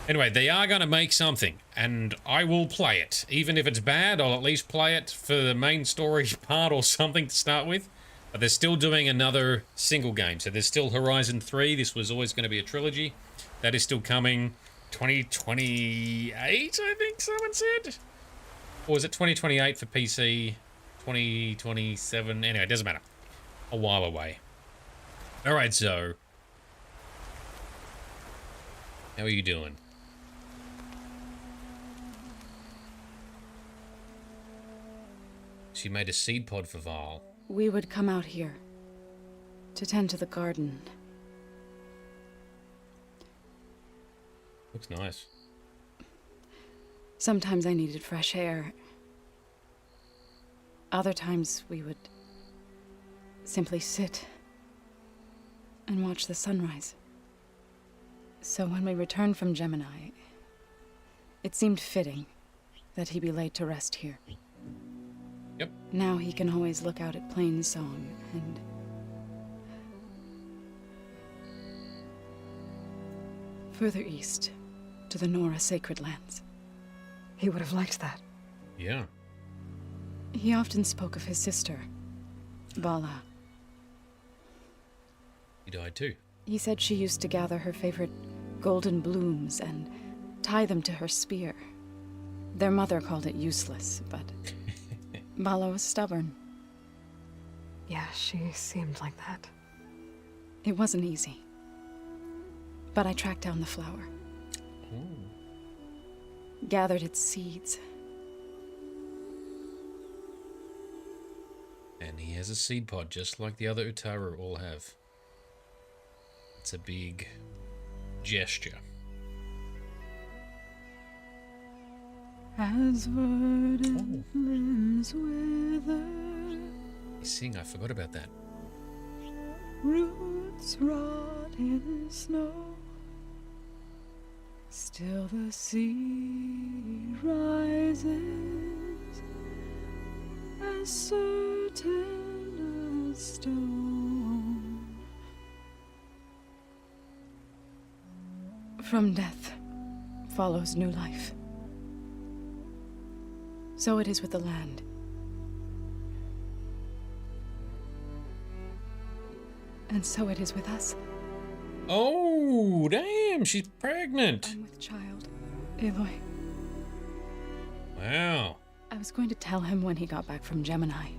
Anyway, they are going to make something, and I will play it. Even if it's bad, I'll at least play it for the main story part or something to start with. But they're still doing another single game. So there's still Horizon 3. This was always going to be a trilogy. That is still coming 2028, I think someone said. Or was it 2028 for PC? 2027? Anyway, it doesn't matter. A while away. Alright, so. How are you doing? She made a seed pod for Val. We would come out here to tend to the garden. Looks nice. Sometimes I needed fresh air. Other times we would simply sit and watch the sunrise. So when we returned from Gemini, it seemed fitting that he be laid to rest here. Yep. Now he can always look out at Plainsong and further east to the Nora Sacred Lands. He would have liked that. Yeah. He often spoke of his sister, Bala. He died too. He said she used to gather her favorite golden blooms and tie them to her spear. Their mother called it useless, but Bala was stubborn. Yeah, she seemed like that. It wasn't easy. But I tracked down the flower. Ooh. Gathered its seeds. And he has a seed pod, just like the other Utaru all have. It's a big gesture. As verdant limbs wither, You sing, I forgot about that. roots rot in snow, still the sea rises, as certain as stone. From death follows new life. So it is with the land. And so it is with us. Oh, damn, she's pregnant. I'm with child, Aloy. Wow. I was going to tell him when he got back from Gemini.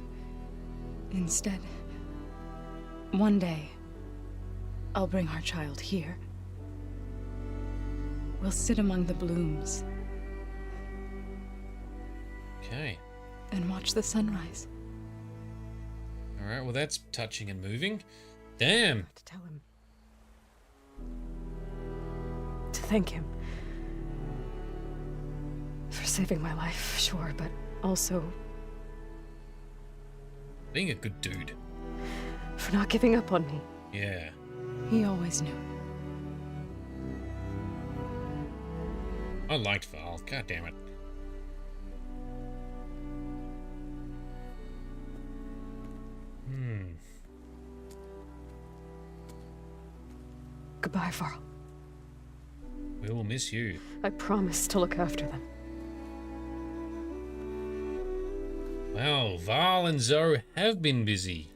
Instead, one day, I'll bring our child here. We'll sit among the blooms. Okay. And watch the sunrise. Alright, well that's touching and moving. Damn. To tell him. To thank him. For saving my life, sure, but also Being a good dude. for not giving up on me. Yeah. He always knew. I liked Val. God damn it. Goodbye, Varl. We will miss you. I promise to look after them. Well, Val and Zoe have been busy.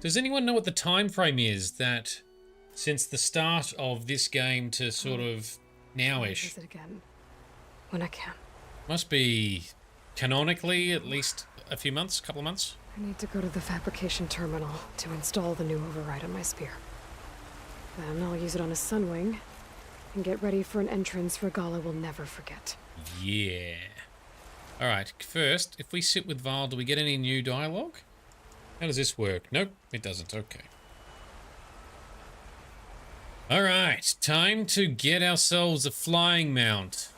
Does anyone know what the time frame is that since the start of this game to sort of now-ish? Visit again when I can. Must be canonically at least a few months, couple of months. I need to go to the fabrication terminal to install the new override on my spear. Then I'll use it on a sunwing and get ready for an entrance Regala will never forget. Yeah. Alright, first, if we sit with Val, do we get any new dialogue? How does this work? Nope, it doesn't. Okay. Alright, time to get ourselves a flying mount.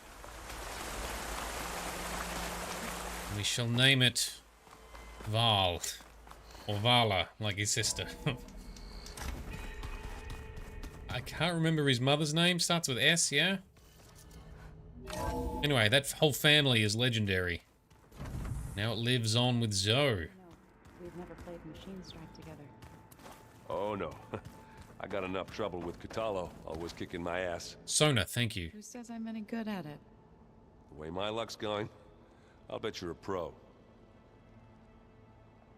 We shall name it Val. Or Vala, like his sister. I can't remember his mother's name. Starts with S, yeah? Anyway, that whole family is legendary. Now it lives on with Zoe. We've never played Machine Strike together. Oh no. I got enough trouble with Catalo, always kicking my ass. Sona, thank you. Who says I'm any good at it? The way my luck's going, I'll bet you're a pro.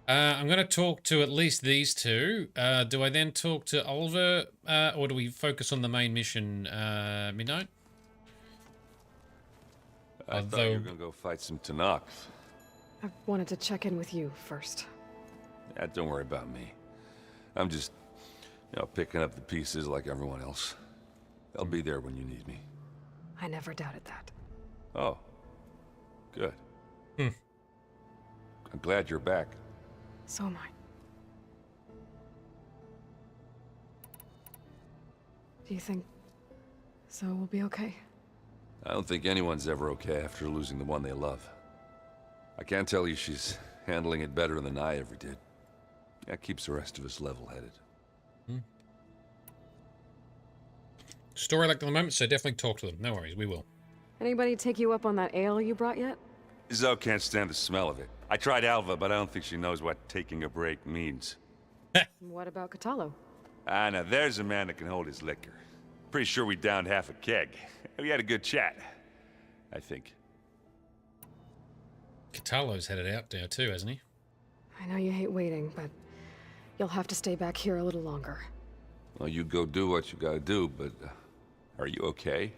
I'm going to talk to at least these two. Do I then talk to Oliver, or do we focus on the main mission, Midnight? I thought you were going to go fight some Tanaks. I wanted to check in with you first. Yeah, don't worry about me. I'm just, picking up the pieces like everyone else. I'll be there when you need me. I never doubted that. Oh. Good. I'm glad you're back. So am I. Do you think Zoe will be okay? I don't think anyone's ever okay after losing the one they love. I can't tell you she's handling it better than I ever did. That keeps the rest of us level-headed. Story like the moment, so definitely talk to them. No worries, we will. Anybody take you up on that ale you brought yet? Zoe can't stand the smell of it. I tried Alva, but I don't think she knows what taking a break means. What about Catalo? Ah, now there's a man that can hold his liquor. Pretty sure we downed half a keg. We had a good chat, I think. Catalo's headed out now too, hasn't he? I know you hate waiting, but you'll have to stay back here a little longer. Well, you go do what you gotta do, but are you okay?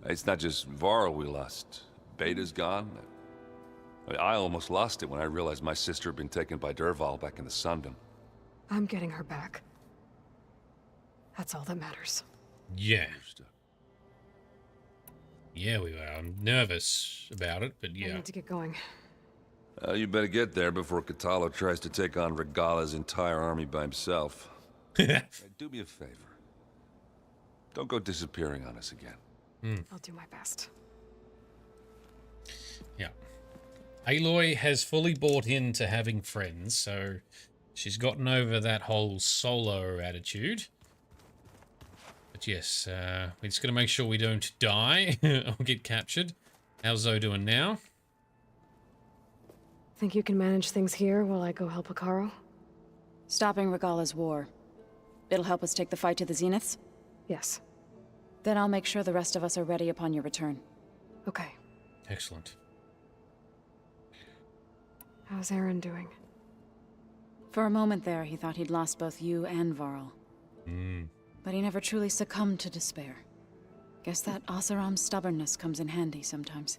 It's not just Varl we lost. Beta's gone. I almost lost it when I realized my sister had been taken by Dervahl back in the Sundom. I'm getting her back. That's all that matters. Yeah. Yeah, we were. I'm nervous about it, but yeah. I need to get going. You better get there before Catalo tries to take on Regala's entire army by himself. Do me a favor. Don't go disappearing on us again. I'll do my best. Yeah. Aloy has fully bought into having friends, so she's gotten over that whole solo attitude. But yes, we're just going to make sure we don't die or get captured. How's Zoe doing now? Think you can manage things here while I go help Hekarro? Stopping Regala's war. It'll help us take the fight to the Zeniths? Yes. Then I'll make sure the rest of us are ready upon your return. Okay. Excellent. How's Aaron doing? For a moment there, he thought he'd lost both you and Varl. But he never truly succumbed to despair. Guess that Oseram's stubbornness comes in handy sometimes.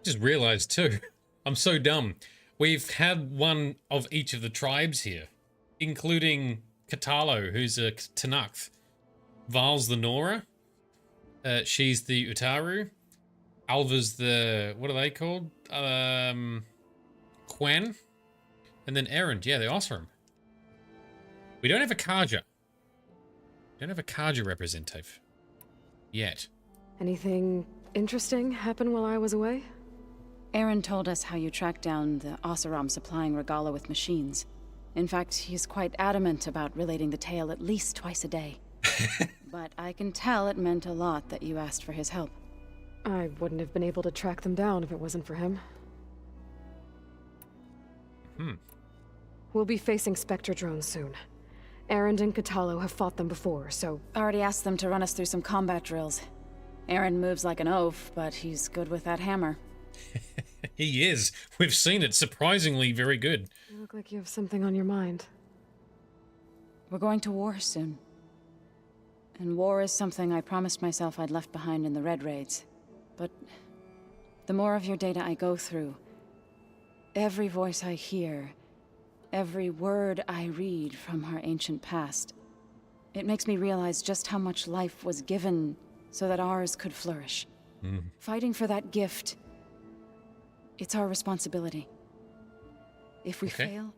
Just realized too, I'm so dumb. We've had one of each of the tribes here, including Catalo, who's a Tanakh. Val's the Nora. She's the Utaru. Alva's the, what are they called? Quen. And then Aaron, yeah, the Oseram. We don't have a Karja. Don't have a Karja representative. Yet. Anything interesting happen while I was away? Aaron told us how you tracked down the Oseram supplying Regala with machines. In fact, he's quite adamant about relating the tale at least twice a day. But I can tell it meant a lot that you asked for his help. I wouldn't have been able to track them down if it wasn't for him. We'll be facing Spectre drones soon. Aaron and Catalo have fought them before, so... Already asked them to run us through some combat drills. Aaron moves like an oaf, but he's good with that hammer. He is. We've seen it. Surprisingly very good. You look like you have something on your mind. We're going to war soon. And war is something I promised myself I'd left behind in the Red Raids. But the more of your data I go through, every voice I hear, every word I read from our ancient past, it makes me realize just how much life was given so that ours could flourish. Fighting for that gift, it's our responsibility. If we fail,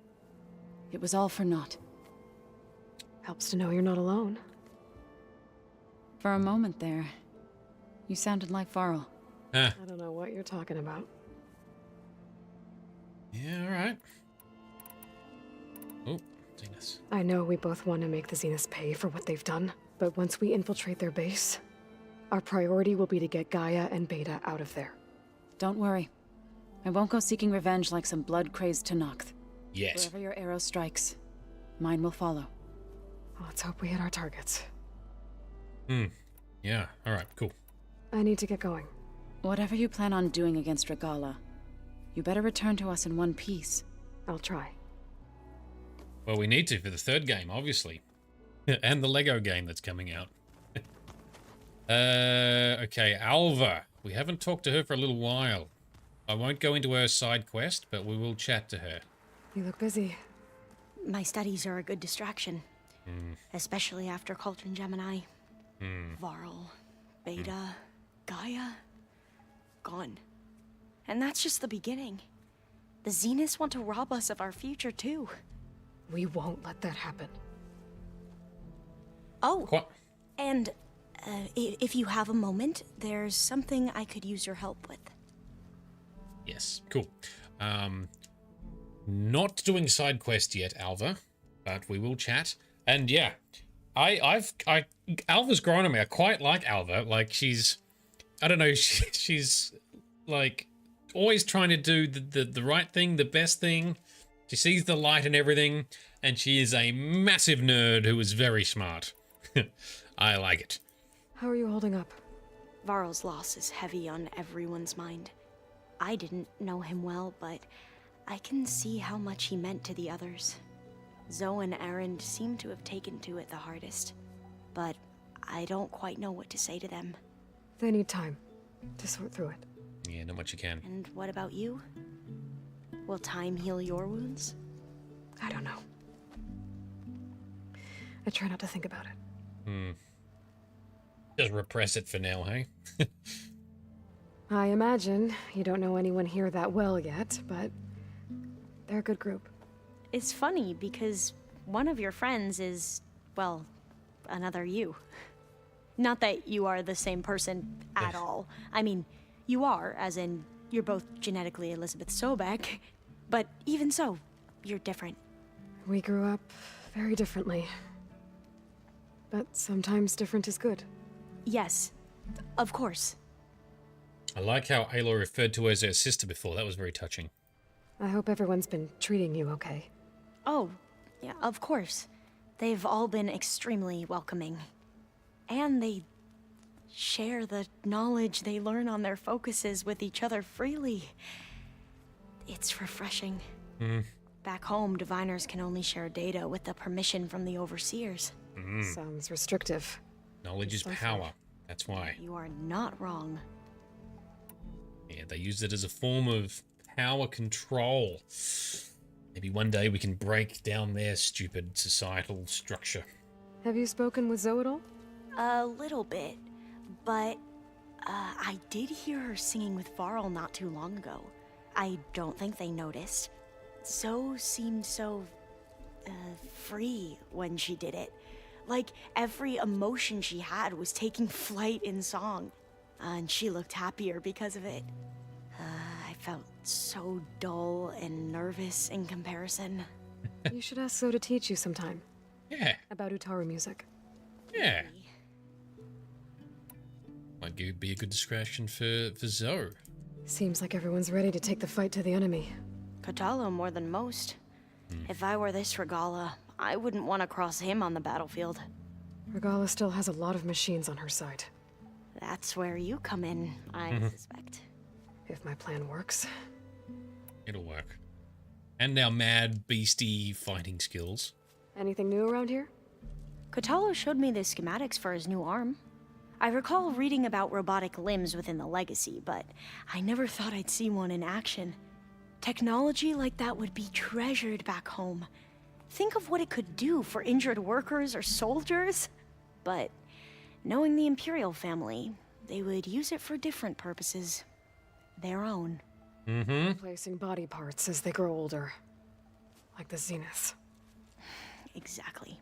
it was all for naught. Helps to know you're not alone. For a moment there, you sounded like Varl. I don't know what you're talking about. Yeah, alright. Oh, Zenith. I know we both want to make the Zeniths pay for what they've done, but once we infiltrate their base, our priority will be to get Gaia and Beta out of there. Don't worry. I won't go seeking revenge like some blood-crazed Tenakth. Yes. Wherever your arrow strikes, mine will follow. Let's hope we hit our targets. Yeah, alright, cool. I need to get going. Whatever you plan on doing against Regala, you better return to us in one piece. I'll try. Well, we need to for the third game, obviously. And the Lego game that's coming out. Okay, Alva. We haven't talked to her for a little while. I won't go into her side quest, but we will chat to her. You look busy. My studies are a good distraction. Mm. Especially after Cauldron Gemini. Mm. Varl, Beta, Gaia, gone. And that's just the beginning. The Zeniths want to rob us of our future, too. We won't let that happen. Oh, what? And if you have a moment, there's something I could use your help with. Yes, cool. Not doing side quest yet, Alva, but we will chat. And yeah, Alva's grown on me. I quite like Alva. Like I don't know, she's like always trying to do the right thing, the best thing. She sees the light in everything, and she is a massive nerd who is very smart. I like it. How are you holding up? Varl's loss is heavy on everyone's mind. I didn't know him well, but I can see how much he meant to the others. Zoe and Aaron seem to have taken to it the hardest, but I don't quite know what to say to them. They need time to sort through it. Yeah, not much you can. And what about you? Will time heal your wounds? I don't know. I try not to think about it. Just repress it for now, hey? I imagine you don't know anyone here that well yet, but they're a good group. It's funny because one of your friends is, well, another you. Not that you are the same person at all. I mean, you are, as in, you're both genetically Elizabeth Sobek, but even so, you're different. We grew up very differently. But sometimes different is good. Yes, of course. I like how Aloy referred to her as her sister before. That was very touching. I hope everyone's been treating you okay. Oh, yeah, of course. They've all been extremely welcoming. And they share the knowledge they learn on their focuses with each other freely. It's refreshing. Back home, diviners can only share data with the permission from the overseers. Sounds restrictive. Knowledge is power. That's why. You are not wrong. Yeah, they use it as a form of power control. Maybe one day we can break down their stupid societal structure. Have you spoken with Zoe at all? A little bit, but I did hear her singing with Varl not too long ago. I don't think they noticed. Zoe seemed so free when she did it. Like every emotion she had was taking flight in song. And she looked happier because of it. I felt so dull and nervous in comparison. You should ask Zoe to teach you sometime. Yeah. About Utaru music. Yeah. Might be a good distraction for Zoe. Seems like everyone's ready to take the fight to the enemy. Kotalo more than most. If I were this Regala, I wouldn't want to cross him on the battlefield. Regala still has a lot of machines on her side. That's where you come in, I suspect. If my plan works. It'll work. And our mad, beastie fighting skills. Anything new around here? Kotalo showed me the schematics for his new arm. I recall reading about robotic limbs within the Legacy, but I never thought I'd see one in action. Technology like that would be treasured back home. Think of what it could do for injured workers or soldiers. But knowing the Imperial family, they would use it for different purposes. Their own. Mm-hmm. Replacing body parts as they grow older. Like the Zeniths. Exactly.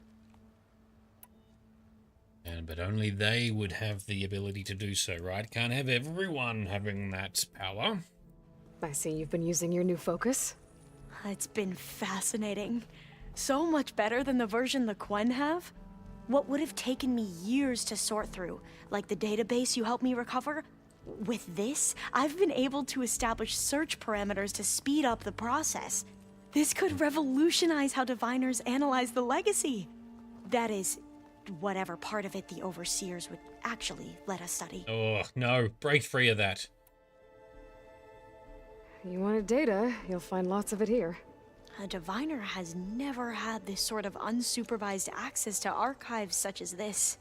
But only they would have the ability to do so, right? Can't have everyone having that power. I see you've been using your new focus. It's been fascinating. So much better than the version the Quen have. What would have taken me years to sort through, like the database you helped me recover, with this, I've been able to establish search parameters to speed up the process. This could revolutionize how diviners analyze the legacy. That is, whatever part of it the overseers would actually let us study. Oh, no. Break free of that. You wanted data, you'll find lots of it here. A diviner has never had this sort of unsupervised access to archives such as this.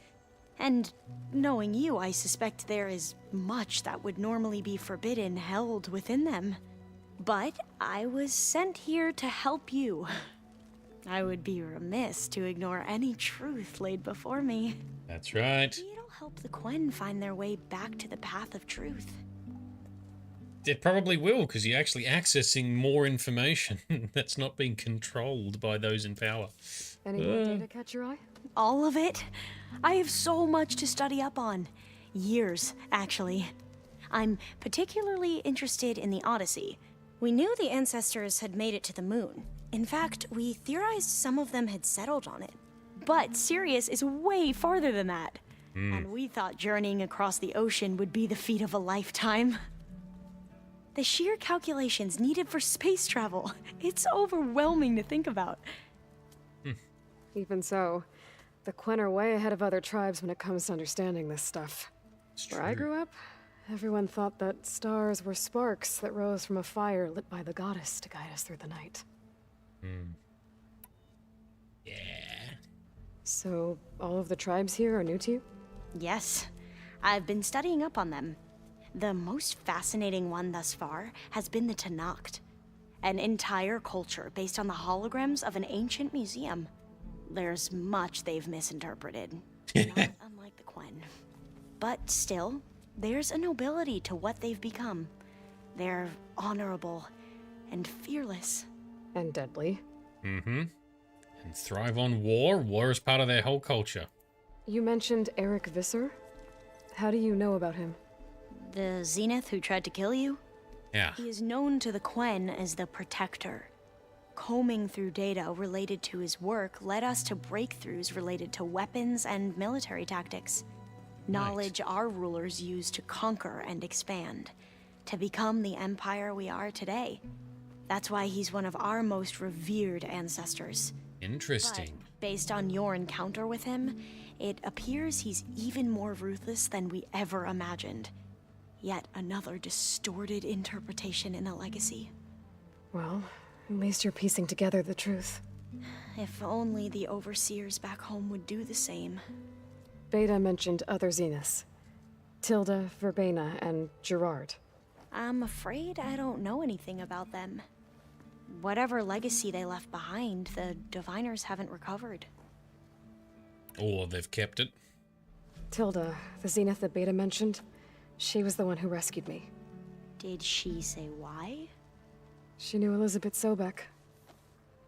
And knowing you, I suspect there is much that would normally be forbidden held within them. But I was sent here to help you. I would be remiss to ignore any truth laid before me. That's right. It'll help the Quen find their way back to the path of truth. It probably will, because you're actually accessing more information that's not being controlled by those in power. Any more data catch your eye? All of it? I have so much to study up on. Years, actually. I'm particularly interested in the Odyssey. We knew the ancestors had made it to the moon. In fact, we theorized some of them had settled on it. But Sirius is way farther than that. And we thought journeying across the ocean would be the feat of a lifetime. The sheer calculations needed for space travel, it's overwhelming to think about. Even so, the Quen are way ahead of other tribes when it comes to understanding this stuff. Where I grew up, everyone thought that stars were sparks that rose from a fire lit by the goddess to guide us through the night. Yeah. So, all of the tribes here are new to you? Yes, I've been studying up on them. The most fascinating one thus far has been the Tenakth, an entire culture based on the holograms of an ancient museum. There's much they've misinterpreted, not unlike the Quen. But still, there's a nobility to what they've become. They're honorable and fearless. And deadly. Mm-hmm. And thrive on war. War is part of their whole culture. You mentioned Eric Visser. How do you know about him? The Zenith who tried to kill you? Yeah. He is known to the Quen as the Protector. Combing through data related to his work led us to breakthroughs related to weapons and military tactics. Knowledge our rulers used to conquer and expand, to become the empire we are today. That's why he's one of our most revered ancestors. Interesting. But based on your encounter with him, it appears he's even more ruthless than we ever imagined. Yet another distorted interpretation in a legacy. Well, at least you're piecing together the truth. If only the overseers back home would do the same. Beta mentioned other Zeniths. Tilda, Verbena, and Gerard. I'm afraid I don't know anything about them. Whatever legacy they left behind, the diviners haven't recovered. Or they've kept it. Tilda, the Zenith that Beta mentioned, she was the one who rescued me. Did she say why? She knew Elizabeth Sobek.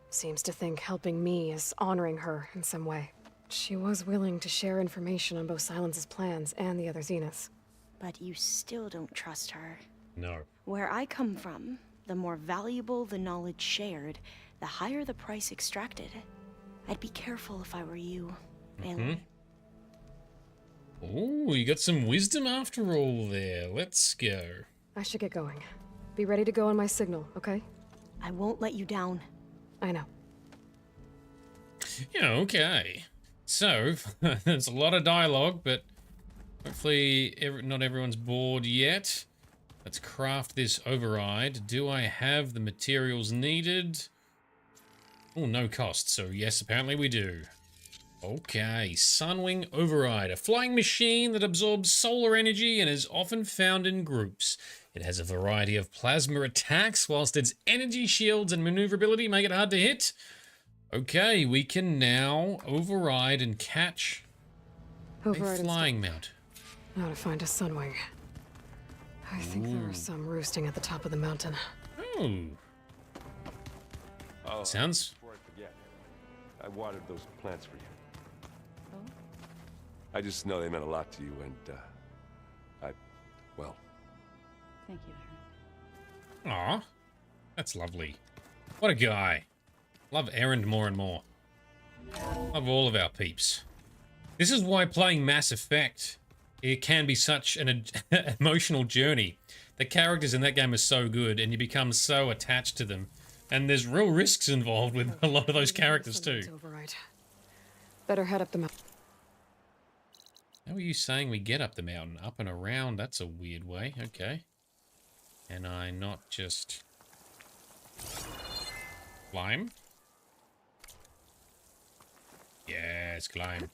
Seems to think helping me is honoring her in some way. She was willing to share information on both Silence's plans and the other Zeniths. But you still don't trust her. No. Where I come from, the more valuable the knowledge shared, the higher the price extracted. I'd be careful if I were you, Aloy. Oh, you got some wisdom after all there. Let's go. I should get going. Be ready to go on my signal, okay? I won't let you down. I know. Yeah, okay. So, there's a lot of dialogue, but hopefully not everyone's bored yet. Let's craft this override. Do I have the materials needed? Oh, no cost. So yes, apparently we do. Okay, Sunwing Override, a flying machine that absorbs solar energy and is often found in groups. It has a variety of plasma attacks, whilst its energy shields and maneuverability make it hard to hit. Okay, we can now override and catch a flying mount. Now to find a sunwing. I think there are some roosting at the top of the mountain. Oh. Sounds... Before I forget, I watered those plants for you. I just know they meant a lot to you, and, well... Thank you, Aaron. Aw. That's lovely. What a guy. Love Aaron more and more. Love all of our peeps. This is why playing Mass Effect, it can be such an emotional journey. The characters in that game are so good, and you become so attached to them. And there's real risks involved with a lot of those characters too. Override. Better head up the mountain. How are you saying we get up the mountain? Up and around? That's a weird way. Okay. Can I not just... climb? Yes, climb.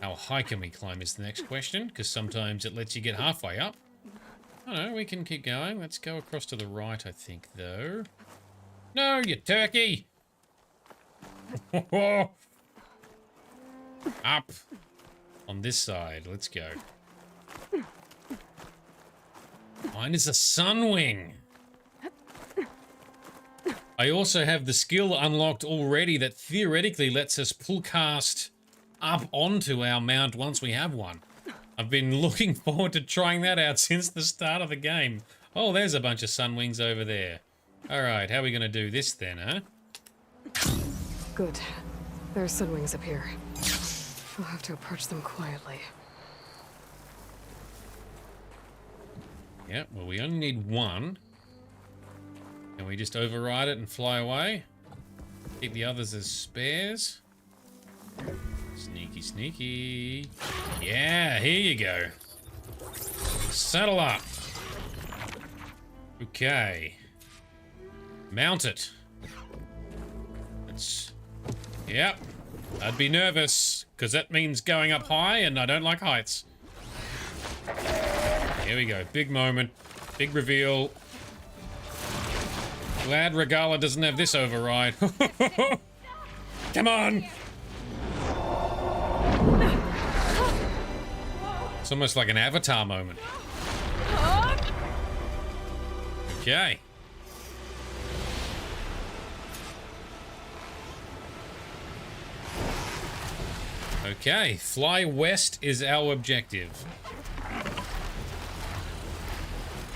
How high can we climb is the next question, because sometimes it lets you get halfway up. I don't know, we can keep going. Let's go across to the right, I think, though. No, you turkey! Up! On this side, let's go. Mine is a sunwing! I also have the skill unlocked already that theoretically lets us pull cast up onto our mount once we have one. I've been looking forward to trying that out since the start of the game. Oh, there's a bunch of sunwings over there. Alright, how are we going to do this then, huh? Good. There are sunwings up here. We'll have to approach them quietly. Yeah, well, we only need one. Can we just override it and fly away? Keep the others as spares. Sneaky, sneaky. Yeah, here you go. Saddle up. Okay. Mount it. Let's... Yep. I'd be nervous, because that means going up high, and I don't like heights. Here we go. Big moment. Big reveal. Glad Regala doesn't have this override. Come on! It's almost like an Avatar moment. Okay. Okay, fly west is our objective.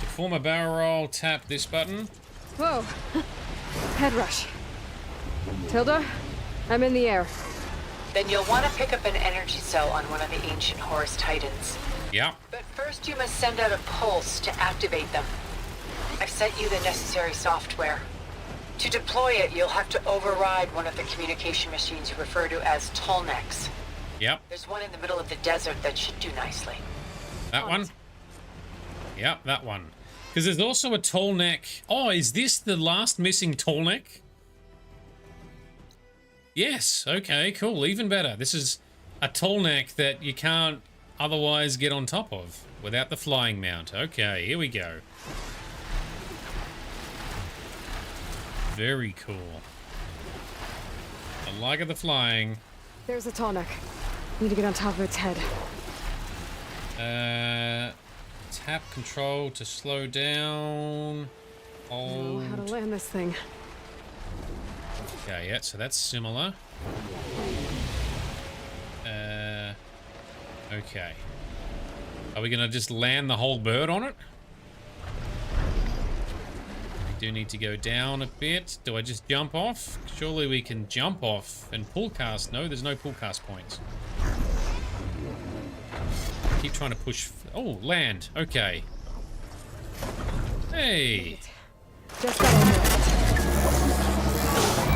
To form a barrel roll, tap this button. Whoa! Head rush. Tilda, I'm in the air. Then you'll want to pick up an energy cell on one of the ancient Horus Titans. Yeah. But first you must send out a pulse to activate them. I've sent you the necessary software. To deploy it, you'll have to override one of the communication machines you refer to as Tolnecs. Yep. There's one in the middle of the desert that should do nicely. That one? Yep, that one. Because there's also a Tolnec. Oh, is this the last missing Tolnec? Yes, okay, cool, even better. This is a Tolnec that you can't otherwise get on top of without the flying mount. Okay, here we go. Very cool. I like the flying. There's a Tolnec. Need to get on top of its head. Tap control to slow down. Hold. Know how to land this thing. Okay, yeah, so that's similar. Okay. Are we gonna just land the whole bird on it? We do need to go down a bit. Do I just jump off? Surely we can jump off and pull cast. No, there's no pull cast points. Keep trying to push. Oh, land. Okay. Hey.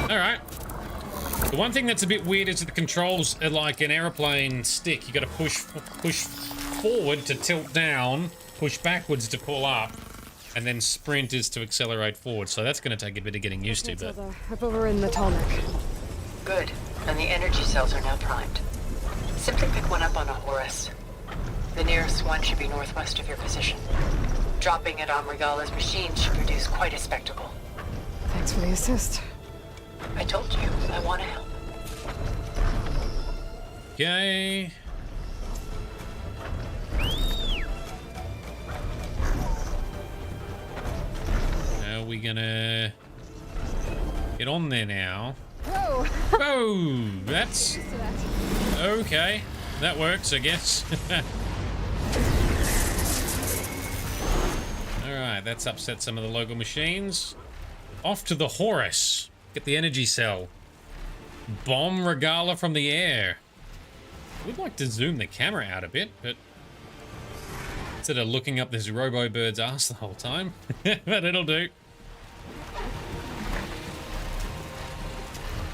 Alright. The one thing that's a bit weird is that the controls are like an aeroplane stick. You gotta push forward to tilt down, push backwards to pull up, and then sprint is to accelerate forward. So that's gonna take a bit of getting used to, but... I've overridden the Tolnec. Good. And the energy cells are now primed. Simply pick one up on a Horus. The nearest one should be northwest of your position. Dropping it on Regala's machine should produce quite a spectacle. Thanks for the assist. I told you, I want to help. Okay. How are we gonna get on there now? Whoa! Oh, that's okay. That works, I guess. Alright, that's upset some of the local machines. Off to the Horus. Get the energy cell. Bomb Regala from the air. We'd like to zoom the camera out a bit, but instead of looking up this robo-bird's ass the whole time. But it'll do.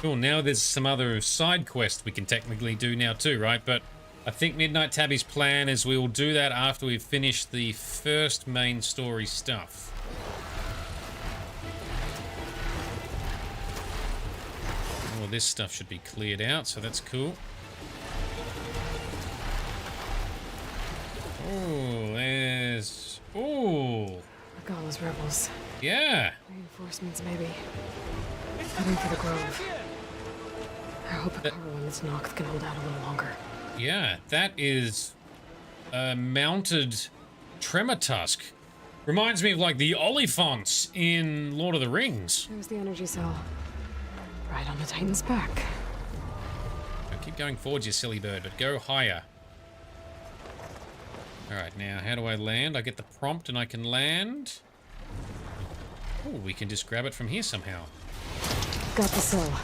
Cool, now there's some other side quests we can technically do now too, right? But I think Midnight Tabby's plan is we will do that after we've finished the first main story stuff. All this stuff should be cleared out, so that's cool. Oh, there's... Oh! Agala's rebels. Yeah! Reinforcements, maybe. Heading for the Grove. I hope Hikaru and Miss Noct can hold out a little longer. Yeah, that is a mounted Tremortusk. Reminds me of like the Oliphants in Lord of the Rings. There's the energy cell. Right on the Titan's back. Now keep going forward, you silly bird, but go higher. Alright, now how do I land? I get the prompt and I can land. Oh, we can just grab it from here somehow. Got the cell.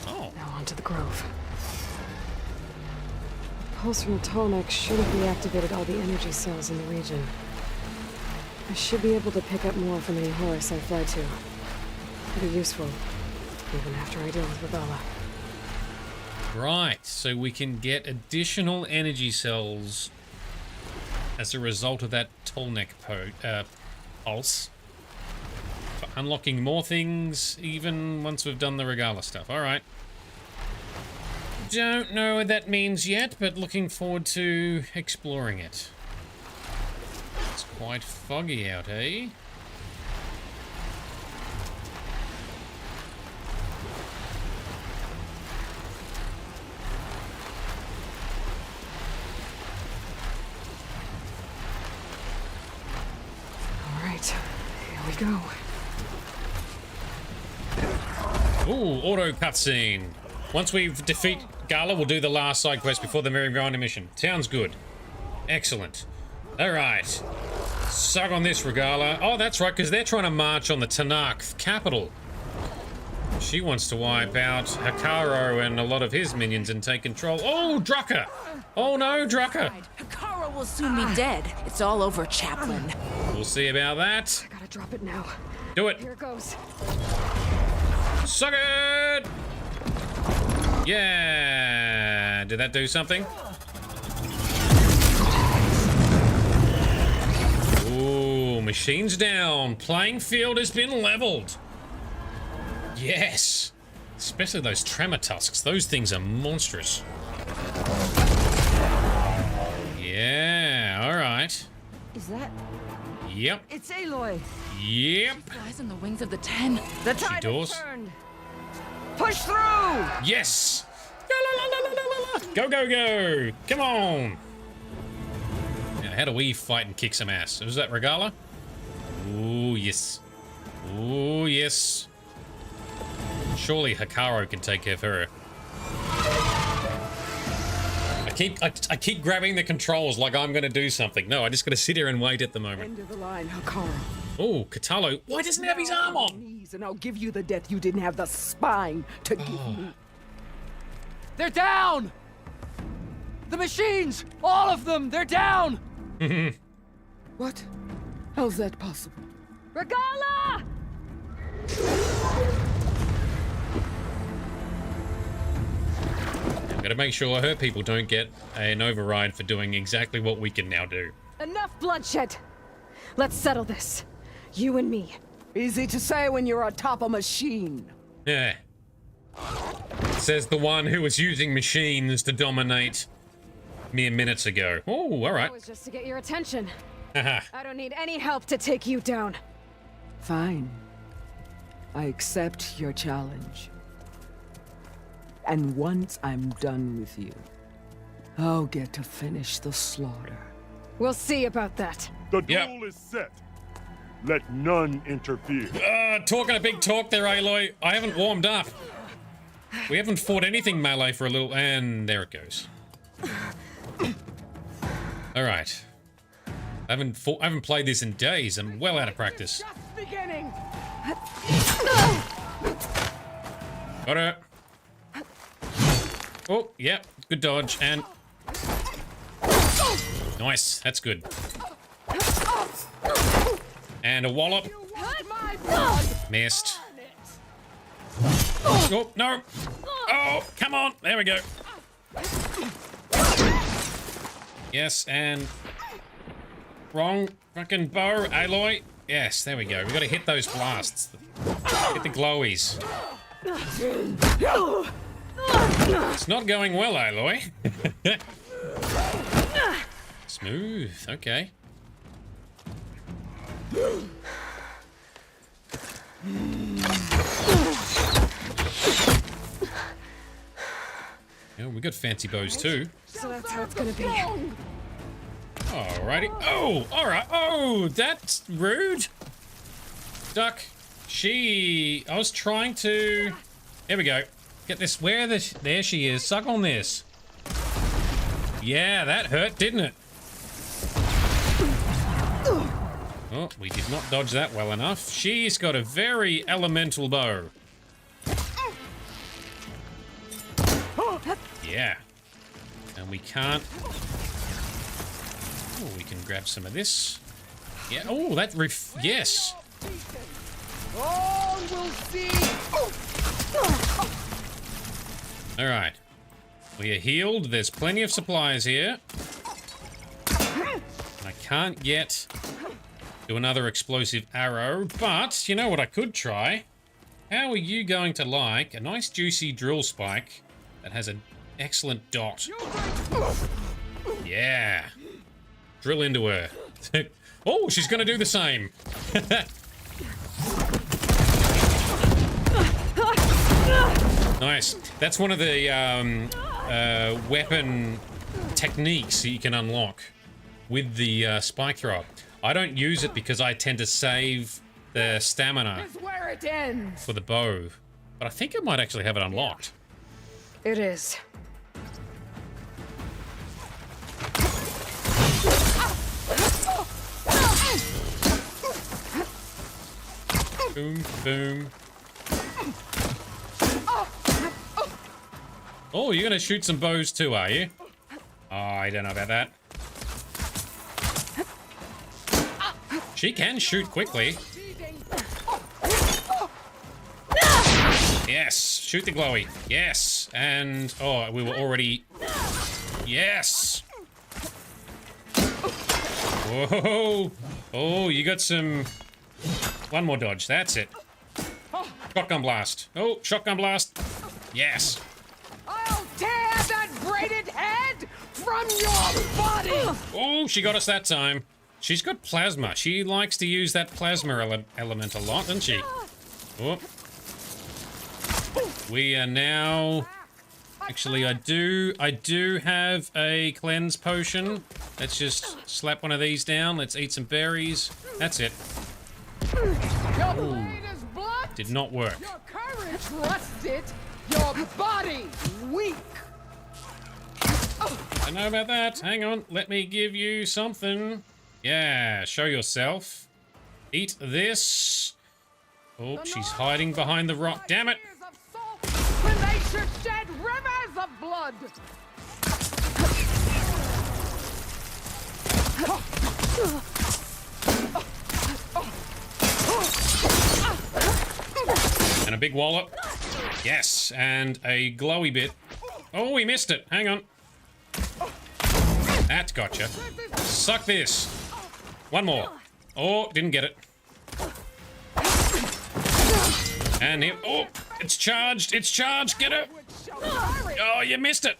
Oh. Now onto the Grove. The pulse from Tolnek should have reactivated all the energy cells in the region. I should be able to pick up more from any Horus I fly to. It'll be useful, even after I deal with Regala. Right, so we can get additional energy cells as a result of that Tolnek pulse. For unlocking more things, even once we've done the Regala stuff. Alright. Don't know what that means yet, but looking forward to exploring it. It's quite foggy out, eh? Alright, here we go. Ooh, auto cutscene. Once we defeat Gala, we'll do the last side quest before the Merry-Grinder mission. Sounds good. Excellent. Alright. Suck on this, Regala. Oh, that's right, because they're trying to march on the Tanakh capital. She wants to wipe out Hikaru and a lot of his minions and take control. Oh, Drucker! Oh no, Drucker! Hikaru will soon be dead. It's all over, Chaplain. We'll see about that. I gotta drop it now. Do it. Here it goes. Suck it! Yeah! Did that do something? Ooh, machines down. Playing field has been leveled. Yes! Especially those Tremortusks. Those things are monstrous. Yeah, alright. Is that? Yep. It's Aloy. Yep. She flies on the wings of the 10. The She tide does. has turned. Push through! Yes! Go, go, go! Come on! Now, how do we fight and kick some ass? Was that Regala? Ooh, yes. Ooh, yes. Surely Hikaru can take care of her. I keep grabbing the controls like I'm gonna do something. No, I just gotta sit here and wait at the moment. End of the line, Hikaru. Oh, Katalo. Why doesn't he have his arm on? Knees, and I'll give you the death you didn't have the spine to give me. They're down! The machines! All of them! They're down! What? How's that possible? Regala! Gotta make sure her people don't get an override for doing exactly what we can now do. Enough bloodshed! Let's settle this. You and me. Easy to say when you're atop a machine. Yeah. Says the one who was using machines to dominate mere minutes ago. Oh, alright. That was just to get your attention. Haha. I don't need any help to take you down. Fine. I accept your challenge. And once I'm done with you, I'll get to finish the slaughter. We'll see about that. The duel is set. Let none interfere. Talking a big talk there, Aloy. I haven't warmed up. We haven't fought anything melee for a little... And there it goes. Alright. I haven't played this in days. I'm well out of practice. Just beginning. Got her. Oh, yep. Good dodge. And... Nice. That's good. And a wallop. Missed. Oh, no. Oh, come on. There we go. Yes, and... Wrong fucking bow, Aloy. Yes, there we go. We gotta hit those blasts. Hit the glowies. It's not going well, Aloy. Smooth. Okay. Yeah, we got fancy bows too. So that's how it's gonna be. Alrighty. Oh, alright. Oh, that's rude. Duck. I was trying to... There we go. Get this. There she is. Suck on this. Yeah, that hurt, didn't it? Oh, we did not dodge that well enough. She's got a very elemental bow. Yeah. And we can't... Oh, we can grab some of this. Yeah. Oh, that yes. All will see. All right. We are healed. There's plenty of supplies here. I can't yet do another explosive arrow, but you know what I could try? How are you going to like a nice juicy drill spike that has an excellent dot? Yeah. Drill into her. Oh, she's gonna do the same. Nice. That's one of the weapon techniques that you can unlock with the spike thrower. I don't use it because I tend to save the stamina Where it ends. for the bow, but I think I might actually have it unlocked. It is. Boom, boom. Oh, you're gonna shoot some bows too, are you? Oh, I don't know about that. She can shoot quickly. Yes, shoot the glowy. Yes, and oh, we were already. Yes. Whoa! Oh, you got some. One more dodge. That's it. Shotgun blast. Oh, shotgun blast. Yes. I'll tear that braided head from your body. Oh, she got us that time. She's got plasma. She likes to use that plasma element a lot, doesn't she? Oh. We are now... Actually, I do have a cleanse potion. Let's just slap one of these down. Let's eat some berries. That's it. Ooh. Did not work. Your courage rusted. Your body weak. I know about that. Hang on. Let me give you something. Yeah, show yourself. Eat this. Oh, she's hiding behind the rock. Damn it. When they should shed rivers of blood. And a big wallop. Yes, and a glowy bit. Oh, we missed it. Hang on. That's gotcha. Suck this. One more. Oh, didn't get it. And here. Oh, it's charged. It's charged. Get it. Oh, you missed it.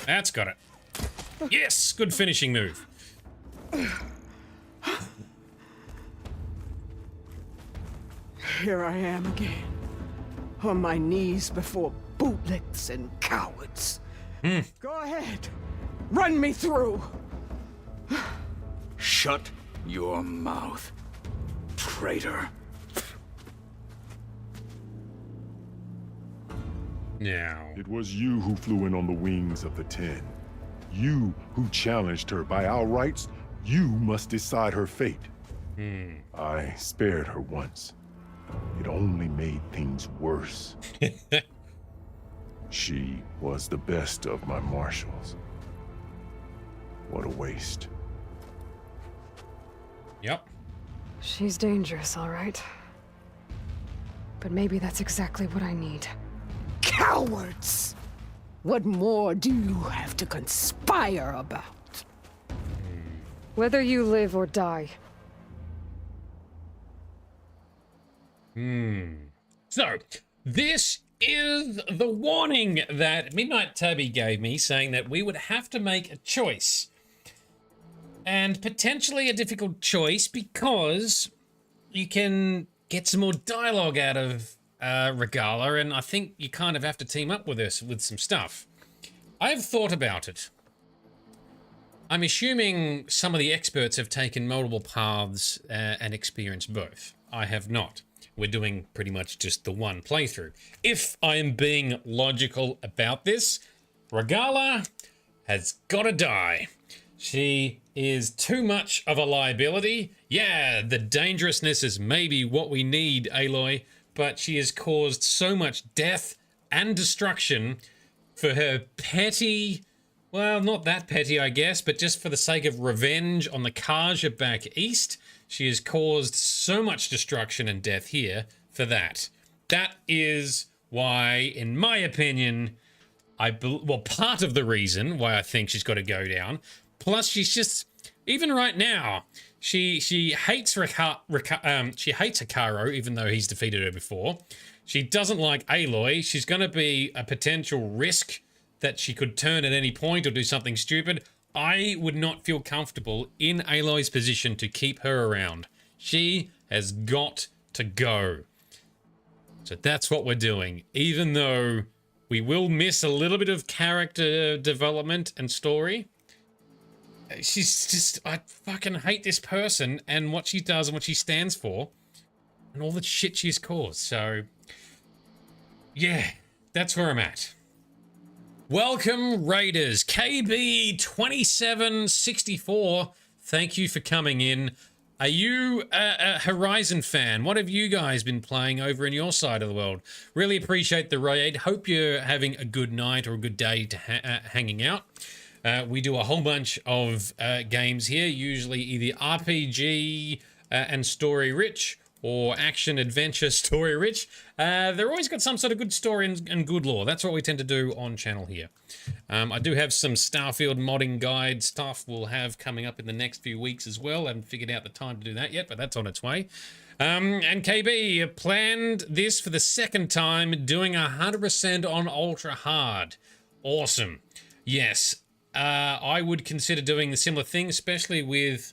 That's got it. Yes, good finishing move. Here I am again, on my knees before bootlicks and cowards. Go ahead. Run me through. Shut your mouth, traitor. Now. It was you who flew in on the wings of the 10. You who challenged her. By our rights, you must decide her fate. I spared her once. It only made things worse. She was the best of my marshals. What a waste. Yep. She's dangerous, all right. But maybe that's exactly what I need. Cowards! What more do you have to conspire about? Whether you live or die. So, this is the warning that Midnight Tabby gave me, saying that we would have to make a choice. And potentially a difficult choice because you can get some more dialogue out of Regala, and I think you kind of have to team up with us with some stuff. I've thought about it. I'm assuming some of the experts have taken multiple paths and experienced both. I have not. We're doing pretty much just the one playthrough. If I am being logical about this, Regala has got to die. She is too much of a liability. Yeah, the dangerousness is maybe what we need, Aloy, but she has caused so much death and destruction for her petty, well, not that petty, I guess, but just for the sake of revenge on the Kaja back east. She has caused so much destruction and death here for that. That is why, in my opinion, part of the reason why I think she's got to go down. Plus, she's just, even right now, she hates she hates Hikaru, even though he's defeated her before. She doesn't like Aloy. She's going to be a potential risk that she could turn at any point or do something stupid. I would not feel comfortable in Aloy's position to keep her around. She has got to go. So that's what we're doing. Even though we will miss a little bit of character development and story, she's just, I fucking hate this person and what she does and what she stands for and all the shit she's caused. So, yeah, that's where I'm at. Welcome, Raiders. KB2764, thank you for coming in. Are you a Horizon fan? What have you guys been playing over in your side of the world? Really appreciate the raid. Hope you're having a good night or a good day to hanging out. We do a whole bunch of games here, usually either RPG and story rich or action adventure story rich. They're always got some sort of good story and good lore. That's what we tend to do on channel here. I do have some Starfield modding guide stuff we'll have coming up in the next few weeks as well. I haven't figured out the time to do that yet, but that's on its way. And KB planned this for the second time, doing 100% on ultra hard. Awesome. Yes, I would consider doing the similar thing, especially with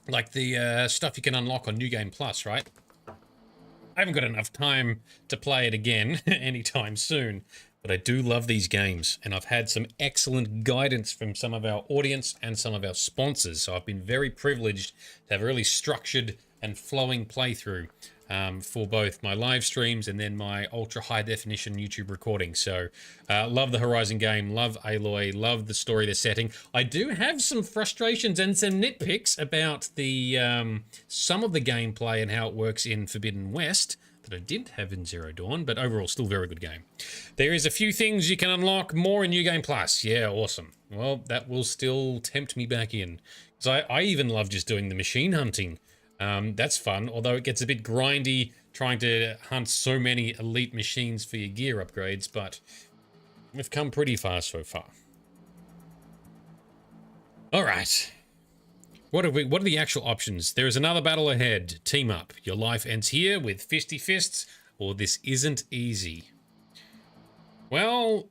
like the stuff you can unlock on New Game Plus, right? I haven't got enough time to play it again anytime soon, but I do love these games, and I've had some excellent guidance from some of our audience and some of our sponsors, so I've been very privileged to have a really structured and flowing playthrough for both my live streams and then my ultra high definition YouTube recording. So love the Horizon game, love Aloy, love the story they're setting. I do have some frustrations and some nitpicks about the some of the gameplay and how it works in Forbidden West that I didn't have in Zero Dawn, but overall still very good game. There is a few things you can unlock more in New Game Plus. Yeah, awesome. Well, that will still tempt me back in. So I even love just doing the machine hunting. That's fun, although it gets a bit grindy trying to hunt so many elite machines for your gear upgrades, but we've come pretty far so far. Alright. What are the actual options? There is another battle ahead. Team up. Your life ends here with fisty fists, or this isn't easy. Well,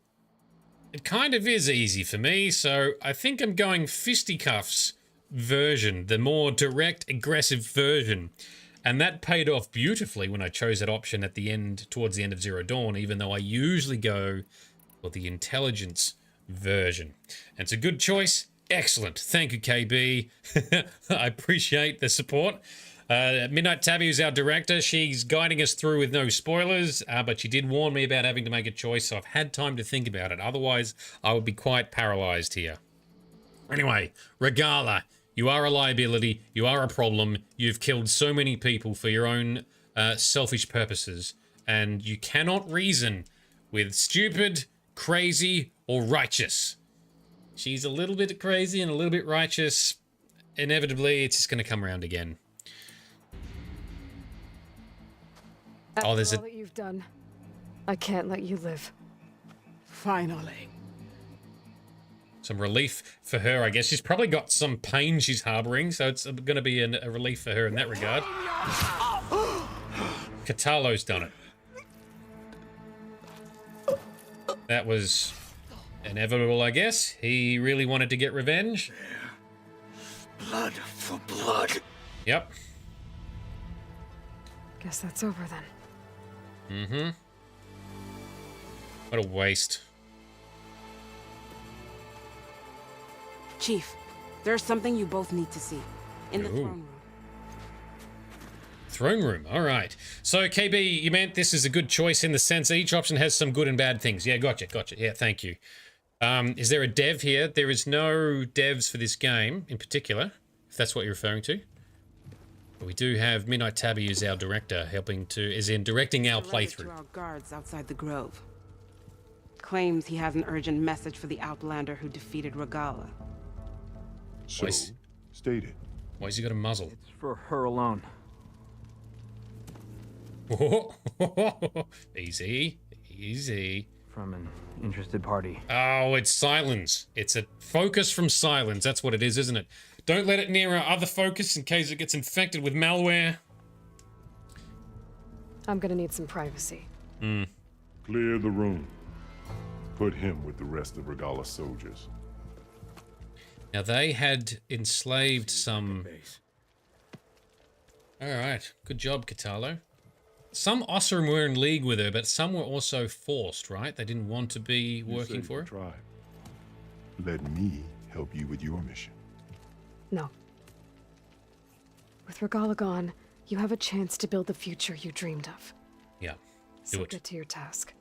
it kind of is easy for me, so I think I'm going fisticuffs version, the more direct, aggressive version. And that paid off beautifully when I chose that option at the end, towards the end of Zero Dawn, even though I usually go for the intelligence version. And it's a good choice. Excellent. Thank you, KB. I appreciate the support. Midnight Tabby, who's our director, she's guiding us through with no spoilers, but she did warn me about having to make a choice, so I've had time to think about it. Otherwise, I would be quite paralyzed here. Anyway, Regala, you are a liability, you are a problem, you've killed so many people for your own selfish purposes, and you cannot reason with stupid, crazy, or righteous. She's a little bit crazy and a little bit righteous. Inevitably, it's just going to come around again. After there's all that you've done, I can't let you live. Finally. Some relief for her, I guess. She's probably got some pain she's harboring, so it's going to be a relief for her in that regard. Katalo's done it. That was inevitable, I guess. He really wanted to get revenge. Blood for blood. Yep. Guess that's over then. Mm-hmm. What a waste. Chief, there's something you both need to see. In the throne room. Throne room, all right. So, KB, you meant this is a good choice in the sense each option has some good and bad things. Yeah, gotcha. Yeah, thank you. Is there a dev here? There is no devs for this game in particular, if that's what you're referring to. But we do have Midnight Tabby as our director, directing our playthrough. To our guards outside the grove. Claims he has an urgent message for the Outlander who defeated Regala. So, state it. Why's he got a muzzle? It's for her alone. Easy. From an interested party. Oh, it's Silence. It's a focus from Silence. That's what it is, isn't it? Don't let it near our other focus in case it gets infected with malware. I'm gonna need some privacy. Clear the room. Put him with the rest of Regala's soldiers. Now, they had enslaved some... Alright, good job, Katalo. Some Osram were in league with her, but some were also forced, right? They didn't want to be working for her? Tribe. Let me help you with your mission. No. With Regala gone, you have a chance to build the future you dreamed of. Yeah, So do it. get to your task.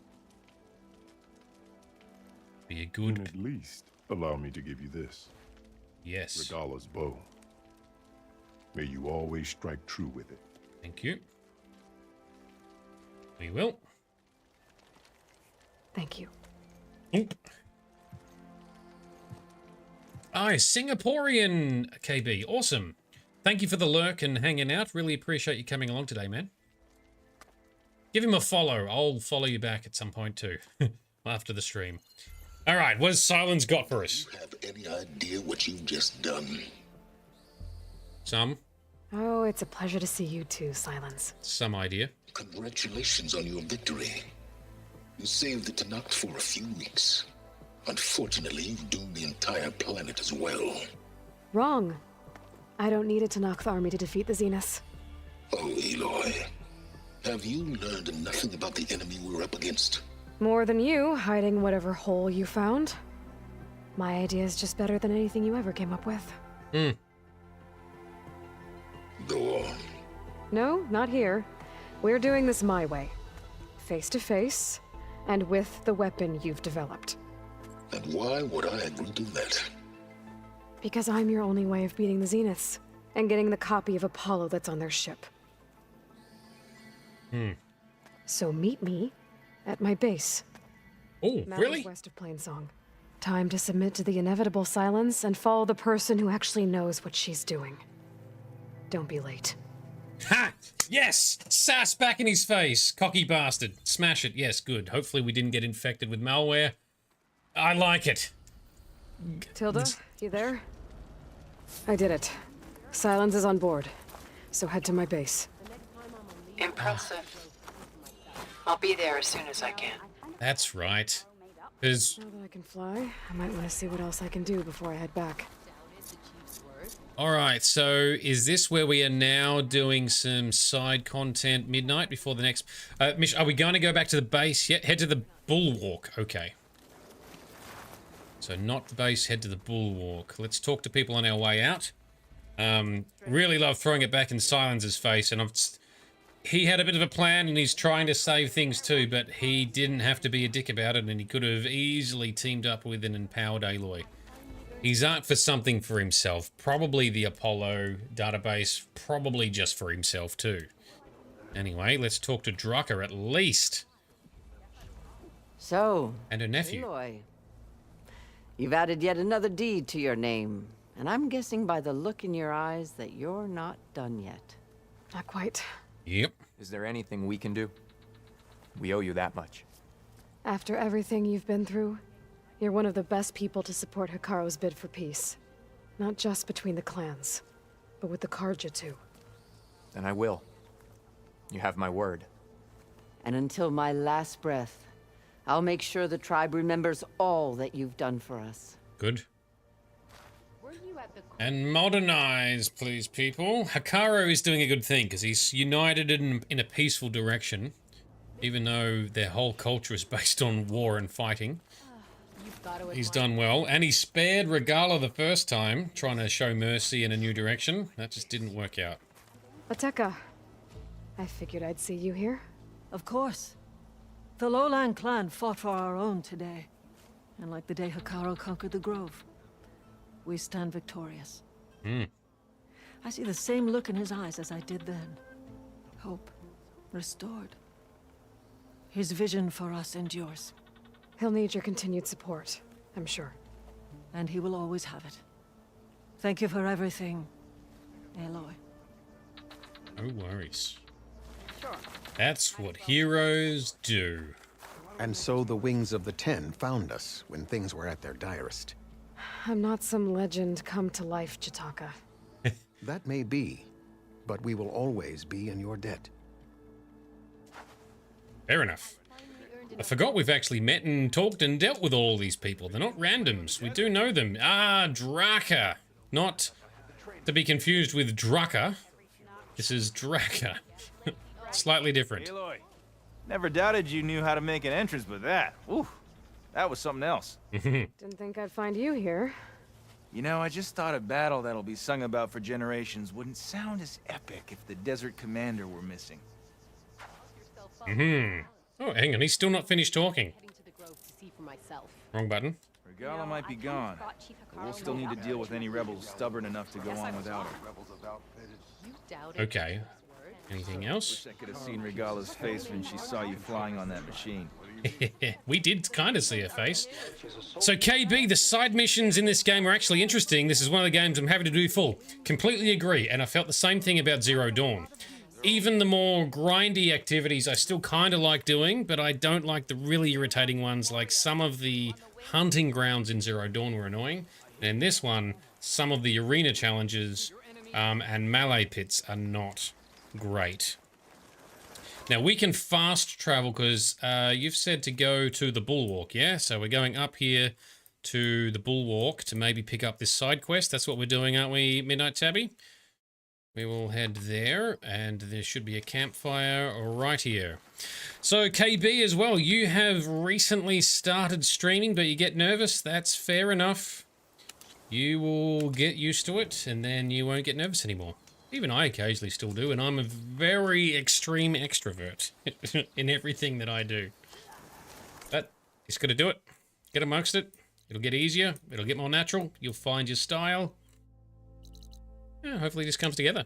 Be a good... And at least allow me to give you this. Yes. Regala's bow. May you always strike true with it. Thank you. We will. Thank you. Oop. Singaporean KB. Awesome. Thank you for the lurk and hanging out. Really appreciate you coming along today, man. Give him a follow. I'll follow you back at some point too. After the stream. All right, what has Silence got for us? Do you have any idea what you've just done? Some. Oh, it's a pleasure to see you too, Silence. Some idea. Congratulations on your victory. You saved the Tanakh for a few weeks. Unfortunately, you've doomed the entire planet as well. Wrong. I don't need a Tanakh army to defeat the Zeniths. Oh, Aloy. Have you learned nothing about the enemy we're up against? More than you, hiding whatever hole you found. My idea is just better than anything you ever came up with. Go on. No, not here. We're doing this my way. Face to face, and with the weapon you've developed. And why would I agree to that? Because I'm your only way of beating the Zeniths, and getting the copy of Apollo that's on their ship. So meet me at my base. Oh, really? West of Plainsong. Time to submit to the inevitable Silence and follow the person who actually knows what she's doing. Don't be late. Ha! Yes! Sass back in his face. Cocky bastard. Smash it. Yes, good. Hopefully we didn't get infected with malware. I like it. Tilda, you there? I did it. Silence is on board. So head to my base. Impressive. I'll be there as soon as I can. That's right. Because... Now that I can fly, I might want to see what else I can do before I head back. Alright, so is this where we are now doing some side content midnight before the next... mission? Are we going to go back to the base yet? Head to the bulwark. Okay. So not the base, head to the bulwark. Let's talk to people on our way out. Really love throwing it back in Silence's face, and he had a bit of a plan, and he's trying to save things too, but he didn't have to be a dick about it, and he could have easily teamed up with an empowered Aloy. He's out for something for himself. Probably the Apollo database, probably just for himself too. Anyway, let's talk to Drucker at least. So, and her nephew. Aloy, you've added yet another deed to your name, and I'm guessing by the look in your eyes that you're not done yet. Not quite. Yep. Is there anything we can do? We owe you that much. After everything you've been through, you're one of the best people to support Hikaru's bid for peace. Not just between the clans, but with the Karja too. Then I will. You have my word. And until my last breath, I'll make sure the tribe remembers all that you've done for us. Good. And modernize, please, people. Hikaru is doing a good thing, because he's united in a peaceful direction, even though their whole culture is based on war and fighting. He's done well, and he spared Regala the first time, trying to show mercy in a new direction. That just didn't work out. Ateka, I figured I'd see you here. Of course. The Lowland clan fought for our own today. And like the day Hikaru conquered the Grove, we stand victorious. I see the same look in his eyes as I did then. Hope restored. His vision for us endures. He'll need your continued support, I'm sure. And he will always have it. Thank you for everything, Aloy. No worries. That's what heroes do. And so the Wings of the Ten found us when things were at their direst. I'm not some legend come to life, Chitaka. That may be, but we will always be in your debt. Fair enough. I forgot we've actually met and talked and dealt with all these people. They're not randoms. We do know them. Ah, Draka. Not to be confused with Drucker. This is Draka. Slightly different. Aloy, never doubted you knew how to make an entrance, but that, ooh, that was something else. Didn't think I'd find you here. You know, I just thought a battle that'll be sung about for generations wouldn't sound as epic if the Desert Commander were missing. Oh, hang on, he's still not finished talking. Wrong button. Regala might be gone, but we'll still need to deal with any rebels stubborn enough to go on without her. Okay. Anything else? I could have seen Regala's face when she saw you flying on that machine. We did kind of see her face. So KB, the side missions in this game are actually interesting. This is one of the games I'm happy to do full. Completely agree, and I felt the same thing about Zero Dawn. Even the more grindy activities I still kind of like doing, but I don't like the really irritating ones, like some of the hunting grounds in Zero Dawn were annoying. And in this one, some of the arena challenges and melee pits are not great. Now we can fast travel because you've said to go to the bulwark, yeah? So we're going up here to the bulwark to maybe pick up this side quest. That's what we're doing, aren't we, Midnight Tabby? We will head there, and there should be a campfire right here. So KB as well, you have recently started streaming, but you get nervous. That's fair enough. You will get used to it, and then you won't get nervous anymore. Even I occasionally still do, and I'm a very extreme extrovert in everything that I do. But you just got to do it. Get amongst it. It'll get easier. It'll get more natural. You'll find your style. Yeah, hopefully this comes together.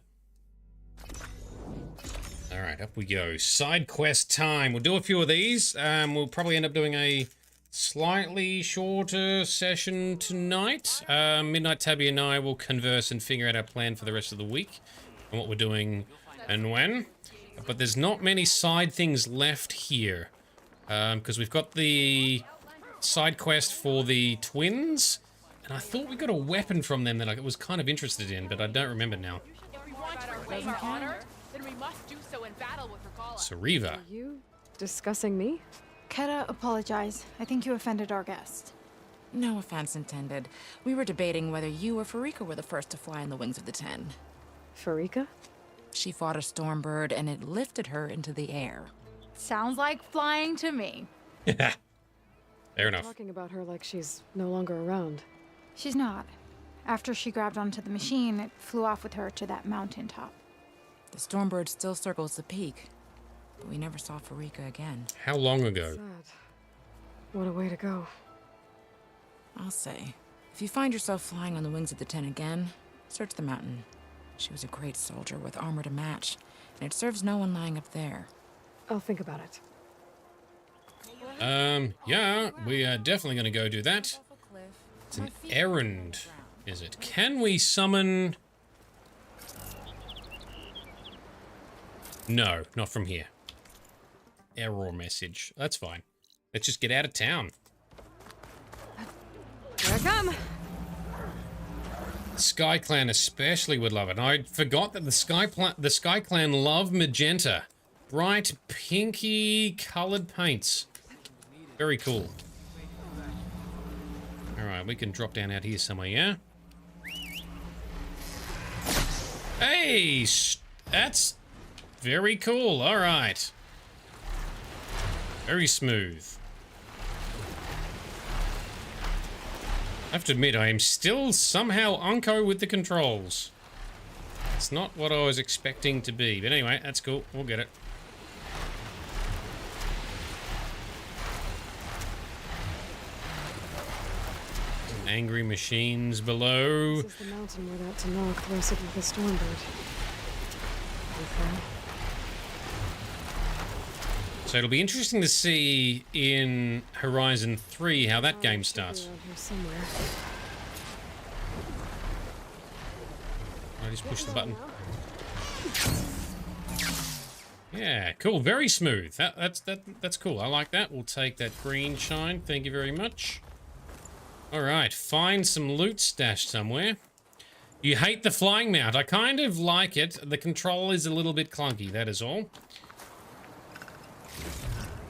All right, up we go. Side quest time. We'll do a few of these. We'll probably end up doing a slightly shorter session tonight. Midnight Tabby and I will converse and figure out our plan for the rest of the week and what we're doing and when. But there's not many side things left here because we've got the side quest for the twins. And I thought we got a weapon from them that I was kind of interested in, but I don't remember now. Sariva. Are you discussing me? Keta, apologize. I think you offended our guest. No offense intended. We were debating whether you or Farika were the first to fly on the Wings of the Ten. Farika? She fought a stormbird and it lifted her into the air. Sounds like flying to me. Fair enough. Talking about her like she's no longer around. She's not. After she grabbed onto the machine, it flew off with her to that mountaintop. The Stormbird still circles the peak, but we never saw Farika again. How long ago? Sad. What a way to go. I'll say, if you find yourself flying on the wings of the 10 again, search the mountain. She was a great soldier with armor to match, and it serves no one lying up there. I'll think about it. Yeah, we are definitely going to go do that. It's an errand, is it? Can we summon... No, not from here. Error message. That's fine. Let's just get out of town. Here I come. Sky Clan especially would love it. I forgot that the Sky Clan love magenta. Bright, pinky colored paints. Very cool. Alright, we can drop down out here somewhere, yeah? Hey! That's very cool. Alright. Very smooth. I have to admit, I am still somehow unco with the controls. It's not what I was expecting to be. But anyway, that's cool. We'll get it. Some angry machines below. This is the mountain where that Tanakh wrestled with the Stormbird. Okay. So it'll be interesting to see in Horizon 3 how that game starts. Around here somewhere. I just push the button. Yeah, cool. Very smooth. That's cool. I like that. We'll take that green shine. Thank you very much. All right, find some loot stashed somewhere. You hate the flying mount. I kind of like it. The control is a little bit clunky, that is all.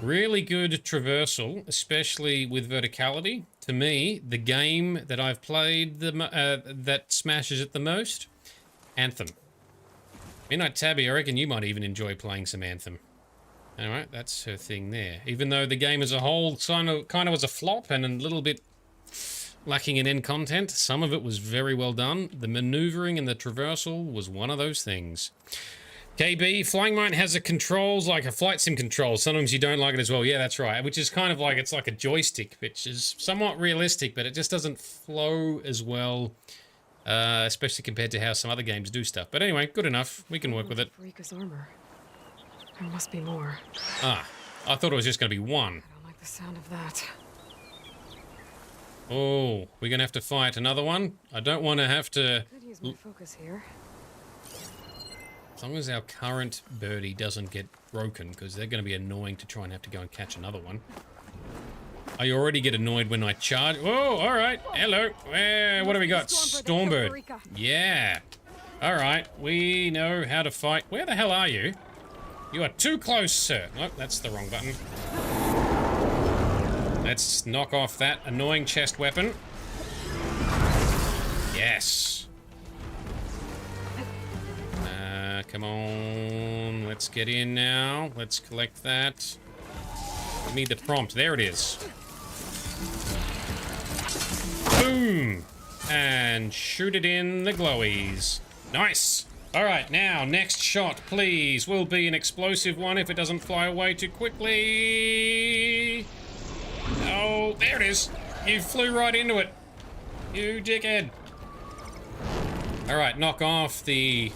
Really good traversal, especially with verticality. To me, the game that I've played that smashes it the most, Anthem. Midnight Tabby, I reckon you might even enjoy playing some Anthem. Alright, that's her thing there. Even though the game as a whole kind of was a flop and a little bit lacking in end content, some of it was very well done. The maneuvering and the traversal was one of those things. KB, Flying Mount has a controls like a flight sim control. Sometimes you don't like it as well. Yeah, that's right. Which is kind of like, it's like a joystick, which is somewhat realistic, but it just doesn't flow as well, especially compared to how some other games do stuff. But anyway, good enough. We can work with it. Farika's armor. There must be more. Ah, I thought it was just going to be one. I don't like the sound of that. Oh, we're going to have to fight another one? I don't want to have to... Could use my focus here. As long as our current birdie doesn't get broken, because they're going to be annoying to try and have to go and catch another one. I already get annoyed when I charge. Oh, all right. Hello. What do we got? Stormbird. Yeah. All right. We know how to fight. Where the hell are you? You are too close, sir. Oh, that's the wrong button. Let's knock off that annoying chest weapon. Yes. Come on, let's get in now. Let's collect that. Give me the prompt. There it is. Boom! And shoot it in the glowies. Nice! Alright, now, next shot, please, will be an explosive one if it doesn't fly away too quickly. Oh, there it is. You flew right into it. You dickhead. Alright, knock off the...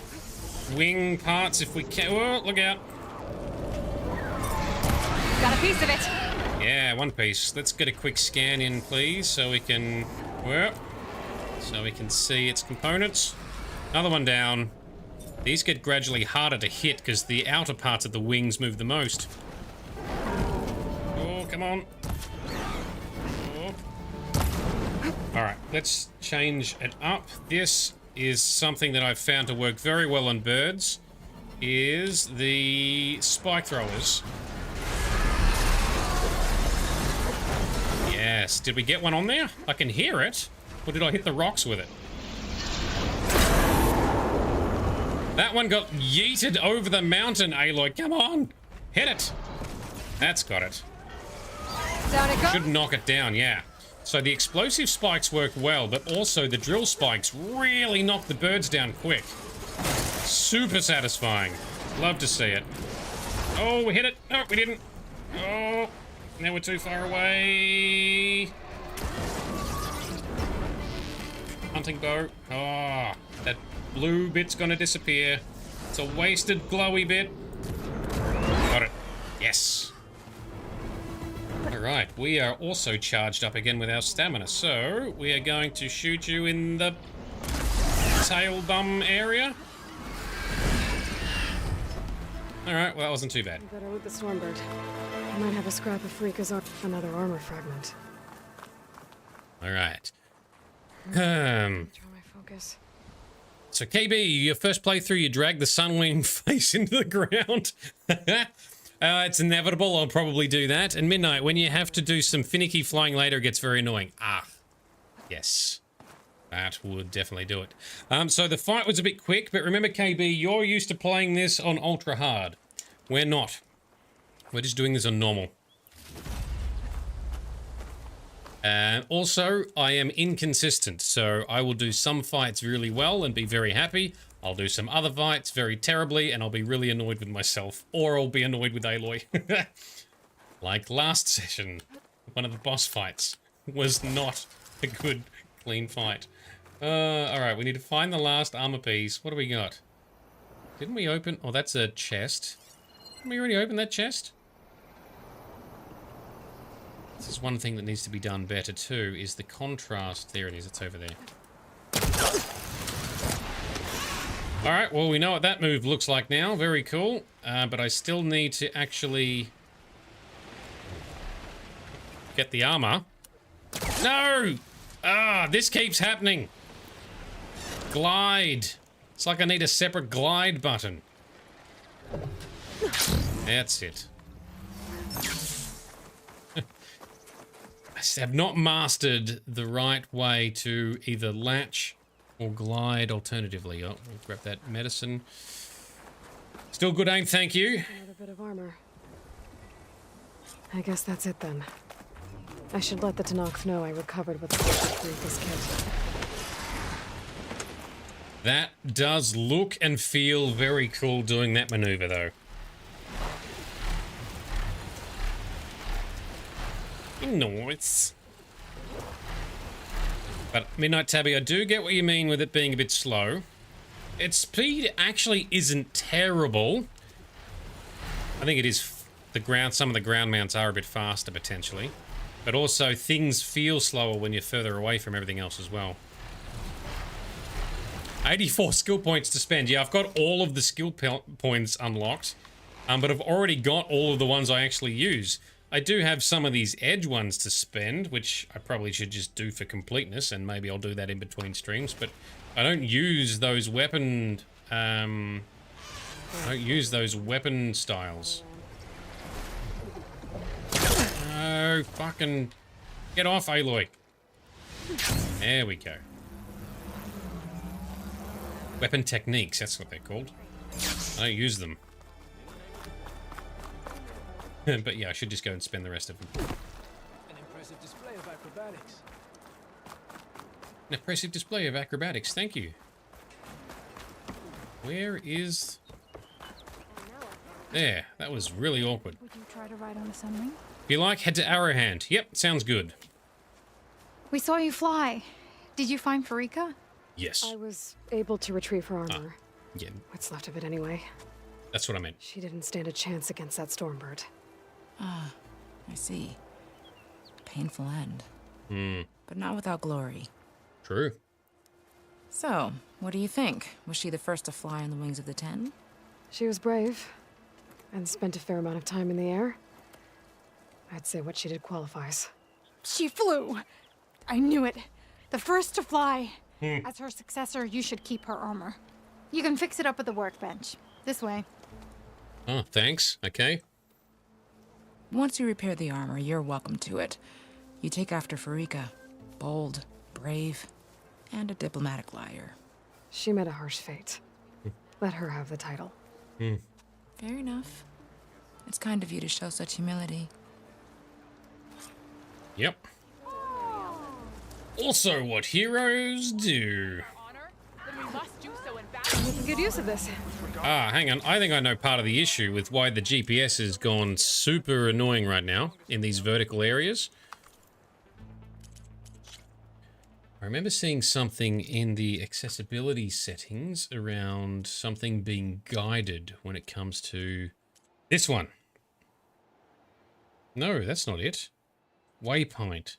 wing parts if we can. Oh, look out. Got a piece of it. Yeah, one piece. Let's get a quick scan in, please, so we can... well, so we can see its components. Another one down. These get gradually harder to hit because the outer parts of the wings move the most. Oh, come on. Oh. Alright, let's change it up. This is something that I've found to work very well on birds, is the spike throwers. Yes, did we get one on there? I can hear it. Or did I hit the rocks with it? That one got yeeted over the mountain, Aloy. Come on, hit it. That's got it. Down it goes. Should knock it down, yeah. So the explosive spikes work well, but also the drill spikes really knock the birds down quick. Super satisfying. Love to see it. Oh, we hit it. No, we didn't. Oh, now we're too far away. Hunting bow. Oh, that blue bit's gonna disappear. It's a wasted glowy bit. Got it. Yes. Alright, we are also charged up again with our stamina, so we are going to shoot you in the tail bum area. Alright, well that wasn't too bad. Better with the Stormbird. I might have a scrap of Freaka's another armor fragment. Alright. Draw my focus. So KB, your first playthrough, you drag the Sunwing face into the ground. It's inevitable, I'll probably do that. And Midnight, when you have to do some finicky flying later, it gets very annoying. Ah, yes. That would definitely do it. So the fight was a bit quick, but remember KB, you're used to playing this on ultra hard. We're not. We're just doing this on normal. Also, I am inconsistent, so I will do some fights really well and be very happy. I'll do some other fights very terribly, and I'll be really annoyed with myself. Or I'll be annoyed with Aloy. Like last session, one of the boss fights was not a good, clean fight. Alright, we need to find the last armor piece. What do we got? Didn't we open... Oh, that's a chest. Didn't we already open that chest? This is one thing that needs to be done better too, is the contrast. There it is, it's over there. Alright, well we know what that move looks like now. Very cool. But I still need to actually get the armor. No! Ah, this keeps happening. Glide. It's like I need a separate glide button. That's it. I have not mastered the right way to either latch or glide alternatively. Oh, we'll grab that medicine. Still good aim, thank you. Another bit of armor. I guess that's it then. I should let the Tanox know I recovered what's left of this kit. That does look and feel very cool doing that maneuver though. Nice. But Midnight Tabby, I do get what you mean with it being a bit slow. Its speed actually isn't terrible. I think it is the ground. Some of the ground mounts are a bit faster potentially, but also things feel slower when you're further away from everything else as well. 84 skill points to spend. Yeah, I've got all of the skill points unlocked, but I've already got all of the ones I actually use. I do have some of these edge ones to spend, which I probably should just do for completeness, and maybe I'll do that in between streams, but I don't use those weapon... I don't use those weapon styles. Oh, fucking... Get off, Aloy. There we go. Weapon techniques, that's what they're called. I don't use them. But yeah, I should just go and spend the rest of them. An impressive display of acrobatics. An impressive display of acrobatics, thank you. Where is... There, that was really awkward. Would you try to ride on the Sunwing? If you like, head to Arrowhand. Yep, sounds good. We saw you fly. Did you find Farika? Yes. I was able to retrieve her armor. Yeah. What's left of it anyway. That's what I meant. She didn't stand a chance against that Stormbird. Ah, I see. Painful end. Hmm. But not without glory. True. So, what do you think? Was she the first to fly on the wings of the 10? She was brave, and spent a fair amount of time in the air. I'd say what she did qualifies. She flew. I knew it. The first to fly. As her successor, you should keep her armor. You can fix it up at the workbench. This way. Oh, thanks. Okay. Once you repair the armor, you're welcome to it. You take after Farika. Bold, brave, and a diplomatic liar. She met a harsh fate. Let her have the title. Fair enough. It's kind of you to show such humility. Yep. Also what heroes do. Making good use of this. Ah, hang on. I think I know part of the issue with why the GPS has gone super annoying right now in these vertical areas. I remember seeing something in the accessibility settings around something being guided when it comes to this one. No, that's not it. Waypoint.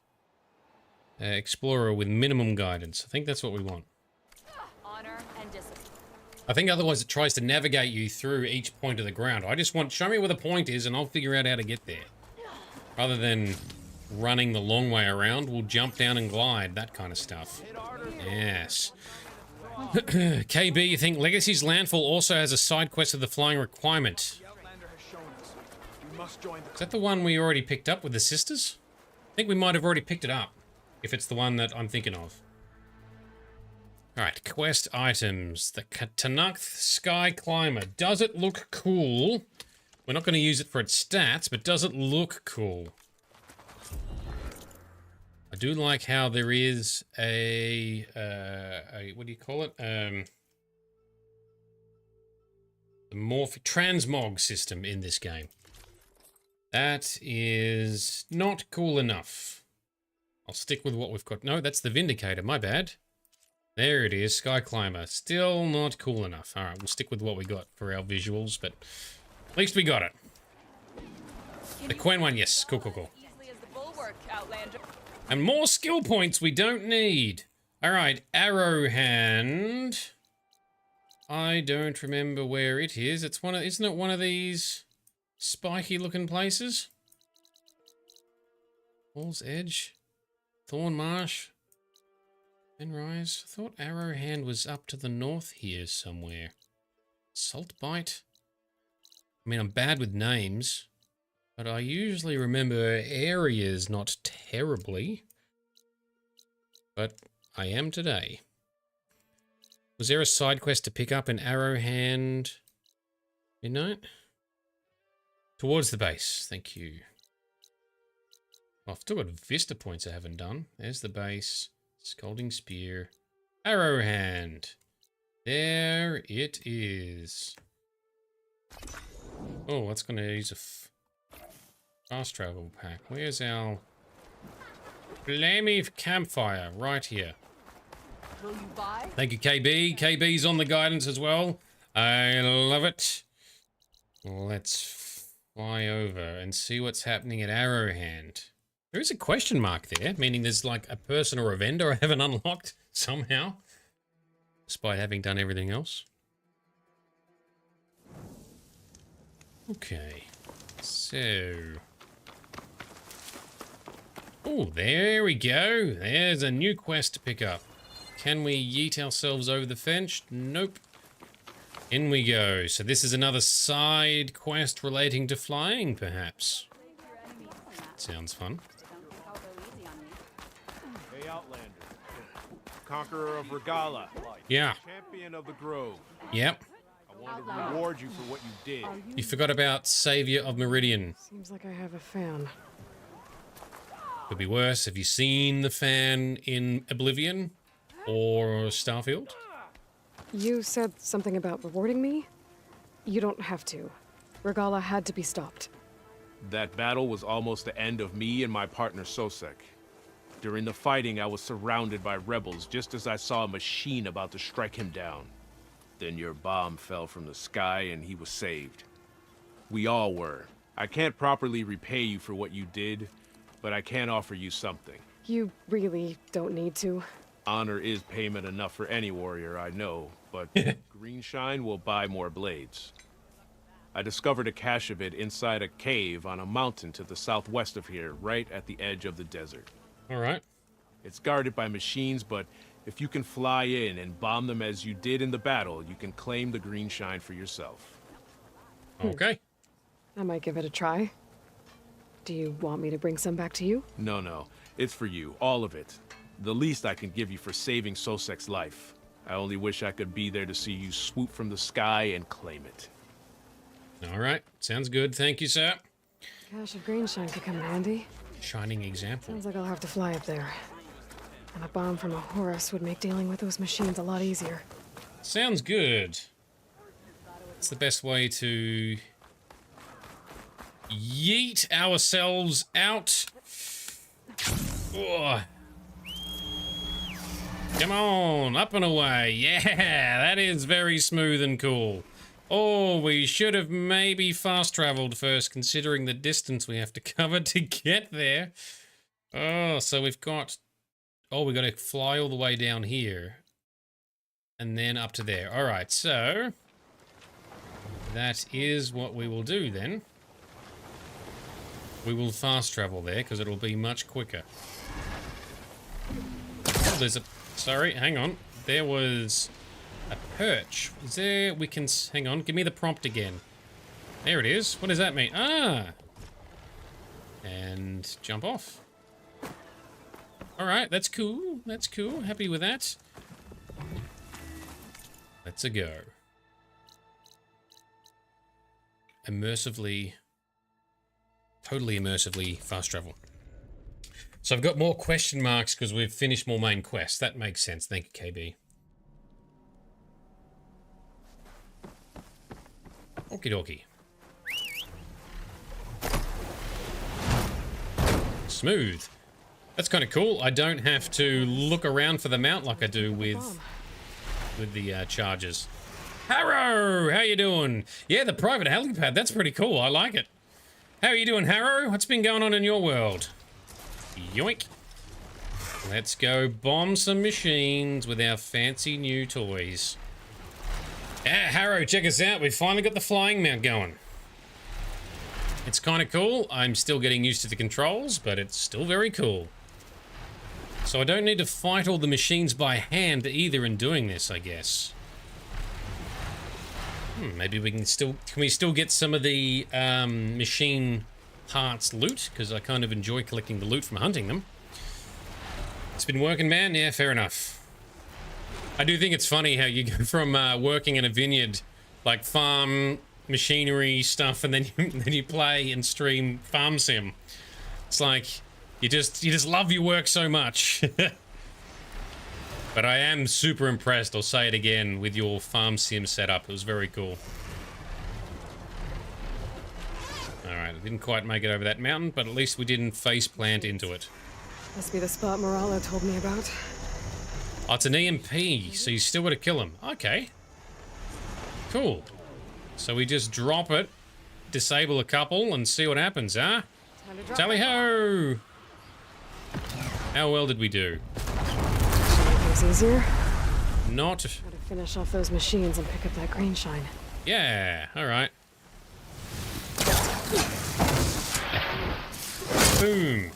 Explorer with minimum guidance. I think that's what we want. Honor and discipline. I think otherwise it tries to navigate you through each point of the ground. I just want, show me where the point is and I'll figure out how to get there. Rather than running the long way around, we'll jump down and glide, that kind of stuff. Yes. KB, you think Legacy's Landfall also has a side quest of the flying requirement? Is that the one we already picked up with the sisters? I think we might have already picked it up, if it's the one that I'm thinking of. Alright, quest items. The Tanakh Sky Climber. Does it look cool? We're not going to use it for its stats, but does it look cool? I do like how there is a what do you call it? The transmog system in this game. That is not cool enough. I'll stick with what we've got. No, that's the Vindicator, my bad. There it is, Sky Climber. Still not cool enough. Alright, we'll stick with what we got for our visuals, but at least we got it. The Quen one, yes. Cool, cool, cool. And more skill points we don't need. Alright, Arrow Hand. I don't remember where it is. It's one of, isn't it one of these spiky looking places? Wall's Edge. Thorn Marsh. Penrise. I thought Arrow Hand was up to the north here somewhere. Salt Bite. I mean, I'm bad with names, but I usually remember areas not terribly. But I am today. Was there a side quest to pick up in Arrow Hand Midnight? Towards the base, thank you. I've still got Vista points I haven't done. There's the base. Scalding Spear. Arrow Hand. There it is. Oh, that's going to use a fast travel pack. Where's our flamey campfire? Right here. Thank you, KB. KB's on the guidance as well. I love it. Let's fly over and see what's happening at Arrow Hand. There is a question mark there, meaning there's like a person or a vendor I haven't unlocked somehow, despite having done everything else. Okay, so... Oh, there we go. There's a new quest to pick up. Can we yeet ourselves over the fence? Nope. In we go. So this is another side quest relating to flying, perhaps. Sounds fun. Hey, Outlander. Conqueror of Regala. Yeah. Champion of the Grove. Yep. I want to reward you for what you did. You forgot about Savior of Meridian. Seems like I have a fan. Could be worse. Have you seen the fan in Oblivion or Starfield? You said something about rewarding me? You don't have to. Regala had to be stopped. That battle was almost the end of me and my partner Sosek. During the fighting, I was surrounded by rebels just as I saw a machine about to strike him down. Then your bomb fell from the sky and he was saved. We all were. I can't properly repay you for what you did, but I can offer you something. You really don't need to. Honor is payment enough for any warrior, I know, but Greenshine will buy more blades. I discovered a cache of it inside a cave on a mountain to the southwest of here, right at the edge of the desert. All right. It's guarded by machines, but if you can fly in and bomb them as you did in the battle, you can claim the Greenshine for yourself. Okay. I might give it a try. Do you want me to bring some back to you? No. It's for you, all of it. The least I can give you for saving Sosek's life. I only wish I could be there to see you swoop from the sky and claim it. All right. Sounds good. Thank you, sir. Cache of Greenshine could come in handy. shining example. Sounds like I'll have to fly up there. And a bomb from a Horus would make dealing with those machines a lot easier. Sounds good. It's the best way to yeet ourselves out. Oh. Come on, up and away. Yeah, that is very smooth and cool. Oh, we should have maybe fast traveled first, considering the distance we have to cover to get there. Oh, so we've got... Oh, we got to fly all the way down here. And then up to there. All right, so... that is what we will do then. We will fast travel there, because it'll be much quicker. Oh, there's a... Sorry, hang on. There was... a perch. Is there... We can... Hang on. Give me the prompt again. There it is. What does that mean? Ah! And jump off. Alright, that's cool. That's cool. Happy with that. Let's go. Immersively... Totally immersively fast travel. So I've got more question marks because we've finished more main quests. That makes sense. Thank you, KB. Okie dokie. Smooth. That's kind of cool. I don't have to look around for the mount like I do with the charges. Harrow, how you doing? Yeah, the private helipad. That's pretty cool. I like it. How are you doing, Harrow? What's been going on in your world? Yoink. Let's go bomb some machines with our fancy new toys. Yeah, Harrow, check us out. We've finally got the flying mount going. It's kind of cool. I'm still getting used to the controls, but it's still very cool. So I don't need to fight all the machines by hand either in doing this, I guess. Maybe we can still... Can we still get some of the machine parts loot? Because I kind of enjoy collecting the loot from hunting them. It's been working, man. Yeah, fair enough. I do think it's funny how you go from working in a vineyard, like farm machinery stuff, and then you play and stream farm sim. It's like you just love your work so much. But I am super impressed, I'll say it again, with your farm sim setup. It was very cool. Alright, I didn't quite make it over that mountain, but at least we didn't face plant into it. Must be the spot Moralo told me about. Oh, it's an EMP, so you still got to kill him. Okay. Cool. So we just drop it, disable a couple, and see what happens, huh? Tally-ho! How well did we do? Things easier? Not. Gotta finish off those machines and pick up that green shine. Yeah, alright. Boom.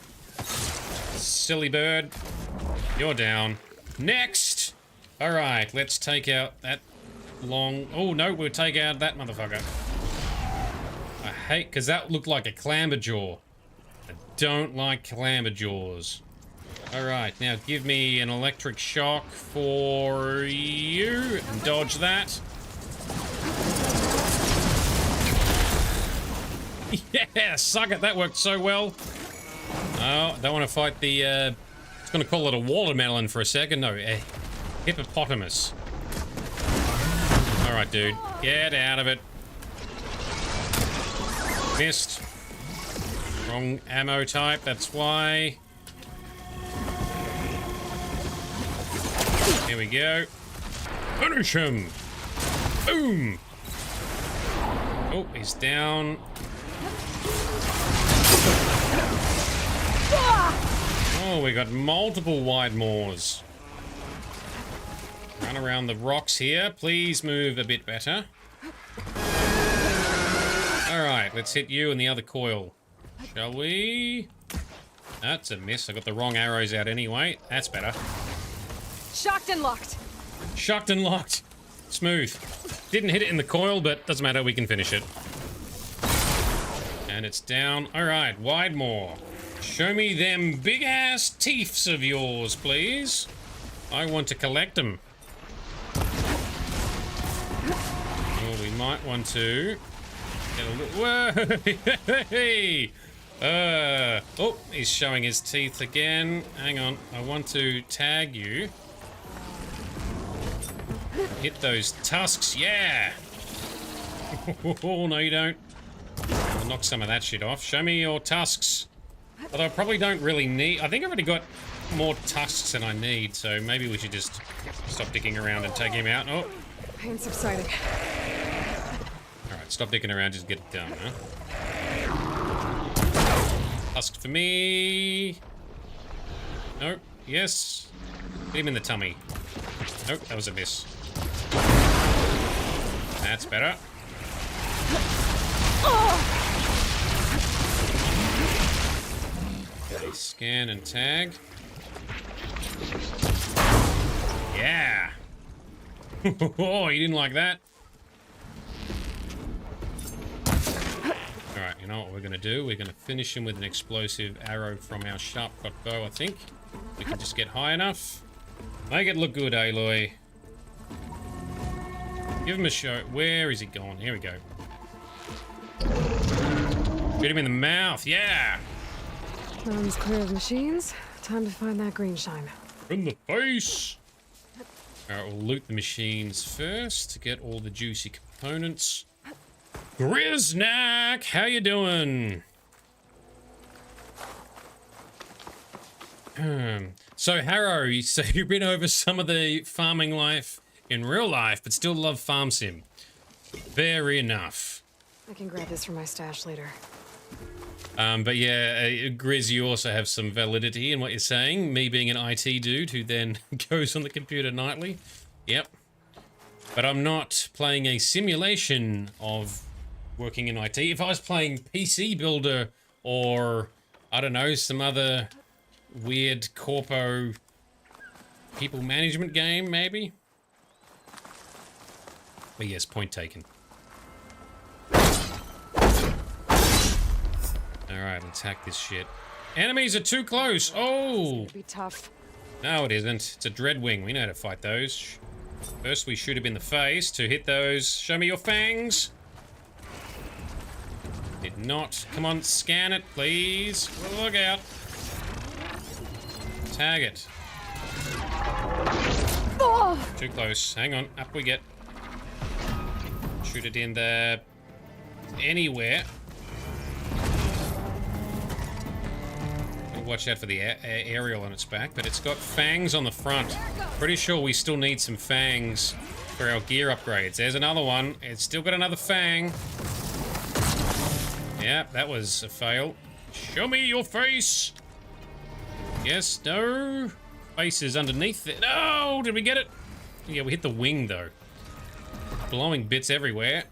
Silly bird. You're down. Next! Alright, let's take out that long... Oh, no, we'll take out that motherfucker. I hate... Because that looked like a clamberjaw. I don't like clamberjaws. Alright, now give me an electric shock for you. Dodge that. Yeah, suck it. That worked so well. Oh, don't want to fight the... I was going to call it a watermelon for a second. No, a hippopotamus. Alright, dude. Get out of it. Missed. Wrong ammo type, that's why. Here we go. Finish him! Boom! Oh, he's down. Oh, we got multiple wide moors. Run around the rocks here. Please move a bit better. Alright, let's hit you and the other coil. Shall we? That's a miss. I got the wrong arrows out anyway. That's better. Shocked and locked. Shocked and locked. Smooth. Didn't hit it in the coil, but doesn't matter. We can finish it. And it's down. Alright, wide moor. Show me them big-ass teeths of yours, please. I want to collect them. Oh, we might want to get a little... Whoa! Oh, he's showing his teeth again. Hang on, I want to tag you. Hit those tusks, yeah! Oh, no you don't. I'll knock some of that shit off. Show me your tusks. Although I probably don't really need... I think I've already got more tusks than I need, so maybe we should just stop dicking around and take him out. Oh! Pain subsiding. Alright, stop dicking around, just get it done, huh? Tusk for me. Nope. Yes. Hit him in the tummy. Nope, that was a miss. That's better. Okay, scan and tag. Yeah. Oh, you didn't like that? Alright, you know what we're gonna do? We're gonna finish him with an explosive arrow from our sharp-cut bow, I think. We can just get high enough. Make it look good, Aloy. Give him a show. Where is he gone? Here we go. Shoot him in the mouth, yeah! Room's clear of machines. Time to find that green shine. In the face! Alright, we'll loot the machines first to get all the juicy components. Griznak, how you doing? So Harrow, so you've been over some of the farming life in real life, but still love farm sim. Fair enough. I can grab this for my stash later. But yeah, Grizz, you also have some validity in what you're saying. Me being an IT dude who then goes on the computer nightly. Yep. But I'm not playing a simulation of working in IT. If I was playing PC Builder or, I don't know, some other weird corpo people management game, maybe? But yes, point taken. Alright, let's hack this shit. Enemies are too close! Oh! It'll be tough. No, it isn't. It's a Dreadwing. We know how to fight those. First, we shoot him in the face to hit those. Show me your fangs! Did not. Come on, scan it, please. Look out. Tag it. Oh. Too close. Hang on. Up we get. Shoot it in there. Anywhere. Watch out for the aerial on its back, but it's got fangs on the front. Pretty sure we still need some fangs for our gear upgrades. There's another one. It's still got another fang. Yeah, that was a fail. Show me your face. Yes, no. Face is underneath it. No, did we get it? Yeah, we hit the wing though. Blowing bits everywhere.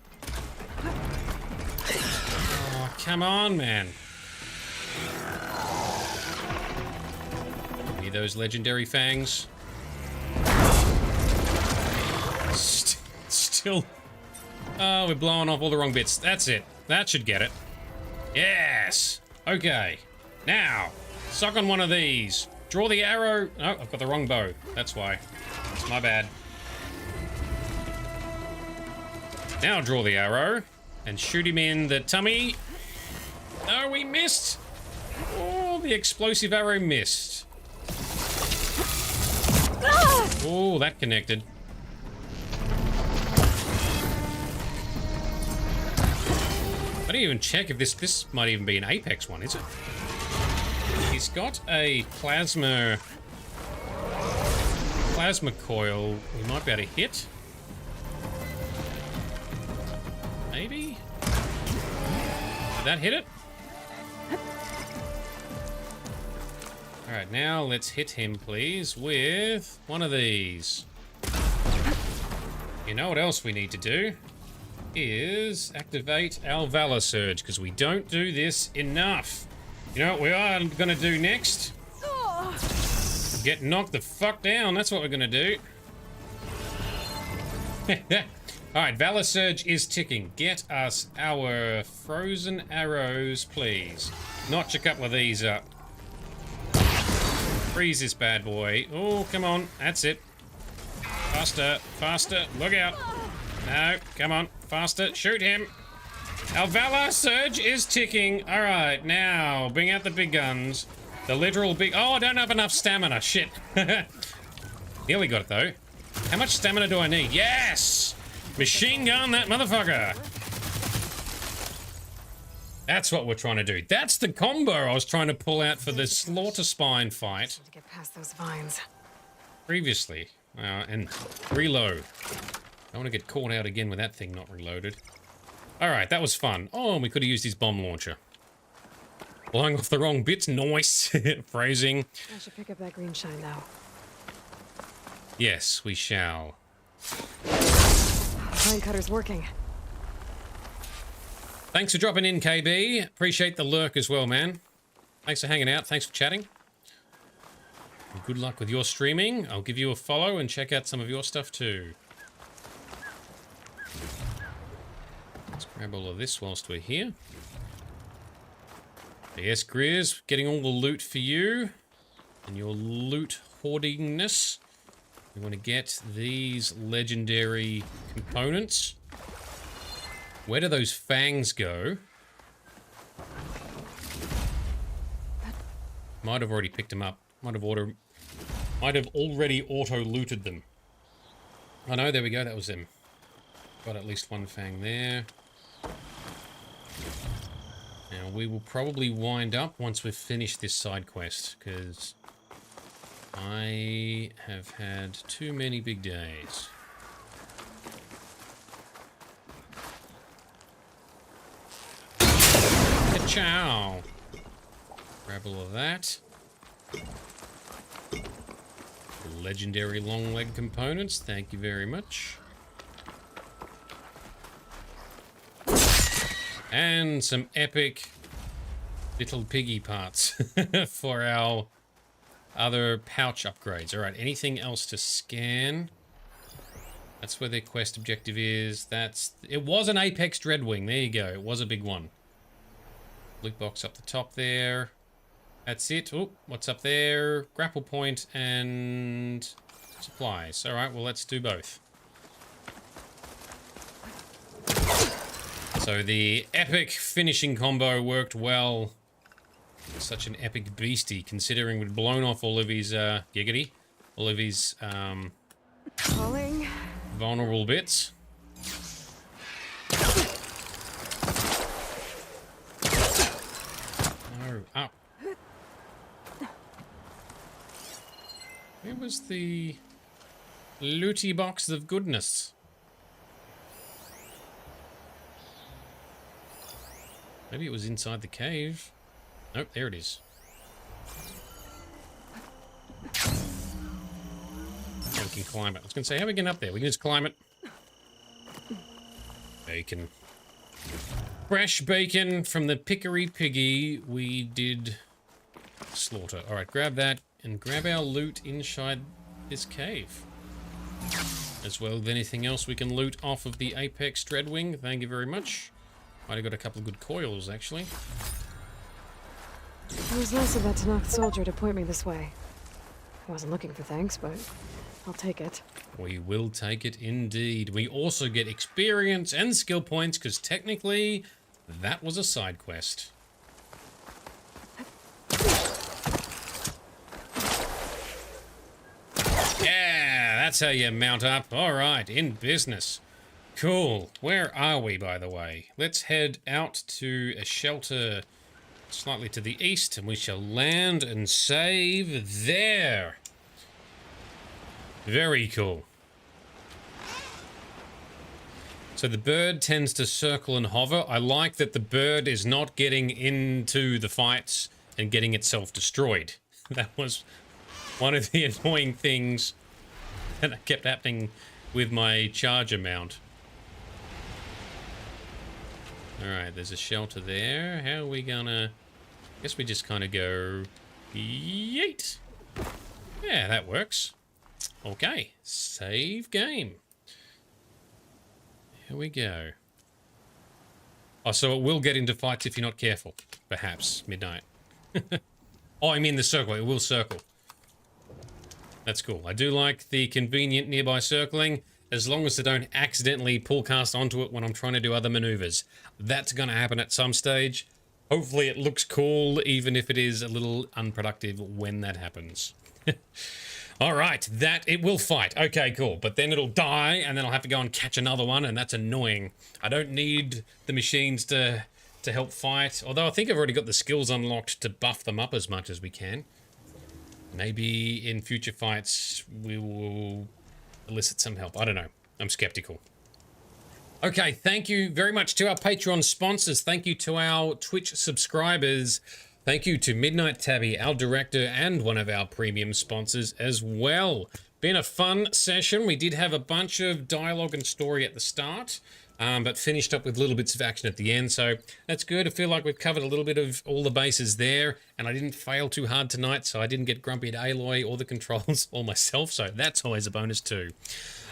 Oh, come on, man. Need those legendary fangs. Still. Oh, we're blowing off all the wrong bits. That's it. That should get it. Yes. Okay. Now, suck on one of these. Draw the arrow. Oh, I've got the wrong bow. That's why. It's my bad. Now draw the arrow and shoot him in the tummy. No, we missed. Oh, the explosive arrow missed. Oh, that connected. I didn't even check if this might even be an Apex one, is it? He's got a plasma coil we might be able to hit. Maybe? Did that hit it? Alright, now let's hit him, please, with one of these. You know what else we need to do? Is activate our Valor Surge, because we don't do this enough. You know what we are going to do next? Get knocked the fuck down, that's what we're going to do. Alright, Valor Surge is ticking. Get us our frozen arrows, please. Notch a couple of these up. Freeze this bad boy. Oh, come on. That's it. Faster. Faster. Look out. No, come on. Faster. Shoot him. Our Valor Surge is ticking. Alright, now, bring out the big guns. The literal big... Oh, I don't have enough stamina. Shit. Nearly got it, though. How much stamina do I need? Yes! Machine gun that motherfucker. That's what we're trying to do. That's the combo I was trying to pull out for the Slaughter Spine fight. To get past those vines. Previously. And reload. I want to get caught out again with that thing not reloaded. Alright, that was fun. Oh, and we could have used his bomb launcher. Blowing off the wrong bits. Nice. Phrasing. I should pick up that green shine, though. Yes, we shall. Pine cutter's working. Thanks for dropping in, KB. Appreciate the lurk as well, man. Thanks for hanging out. Thanks for chatting. And good luck with your streaming. I'll give you a follow and check out some of your stuff too. Let's grab all of this whilst we're here. Yes, Grizz, getting all the loot for you. And your loot hoardingness. We want to get these legendary components. Where do those fangs go? Might have already picked them up. Might have already auto-looted them. Oh no, there we go, that was them. Got at least one fang there. Now we will probably wind up once we've finished this side quest, because I have had too many big days. Ka-chow! Grab all of that. The legendary long leg components, thank you very much. And some epic little piggy parts for our other pouch upgrades. Alright, anything else to scan? That's where their quest objective is. It was an Apex Dreadwing. There you go. It was a big one. Loot box up the top there. That's it. Oh, what's up there? Grapple point and supplies. Alright, well, let's do both. So the epic finishing combo worked well. Such an epic beastie, considering we'd blown off all of his, giggity. All of his, Calling. vulnerable bits. No, up. Where was the looty box of goodness? Maybe it was inside the cave. Nope, there it is. Yeah, we can climb it. I was going to say, how are we getting up there? We can just climb it. Bacon. Fresh bacon from the Pickery Piggy we did slaughter. Alright, grab that and grab our loot inside this cave. As well as anything else we can loot off of the Apex Dreadwing. Thank you very much. Might have got a couple of good coils, actually. It was nice of that Tanakh soldier to point me this way. I wasn't looking for thanks, but I'll take it. We will take it indeed. We also get experience and skill points, because technically, that was a side quest. Yeah, that's how you mount up. Alright, in business. Cool. Where are we, by the way? Let's head out to a shelter slightly to the east, and we shall land and save there. Very cool. So the bird tends to circle and hover. I like that the bird is not getting into the fights and getting itself destroyed. That was one of the annoying things that kept happening with my charger mount. Alright, there's a shelter there. How are we gonna... I guess we just kind of go... Yeet! Yeah, that works. Okay, save game. Here we go. Oh, so it will get into fights if you're not careful. Perhaps. Midnight. Oh, I mean the circle. It will circle. That's cool. I do like the convenient nearby circling, as long as I don't accidentally pull cast onto it when I'm trying to do other maneuvers. That's going to happen at some stage. Hopefully it looks cool, even if it is a little unproductive when that happens. All right, that it will fight. Okay, cool. But then it'll die, and then I'll have to go and catch another one, and that's annoying. I don't need the machines to help fight, although I think I've already got the skills unlocked to buff them up as much as we can. Maybe in future fights we will elicit some help. I don't know. I'm skeptical. Okay, thank you very much to our Patreon sponsors. Thank you to our Twitch subscribers. Thank you to Midnight Tabby, our director, and one of our premium sponsors as well. Been a fun session. We did have a bunch of dialogue and story at the start, but finished up with little bits of action at the end, so that's good. I feel like we've covered a little bit of all the bases there, and I didn't fail too hard tonight, so I didn't get grumpy at Aloy or the controls or myself, so that's always a bonus too.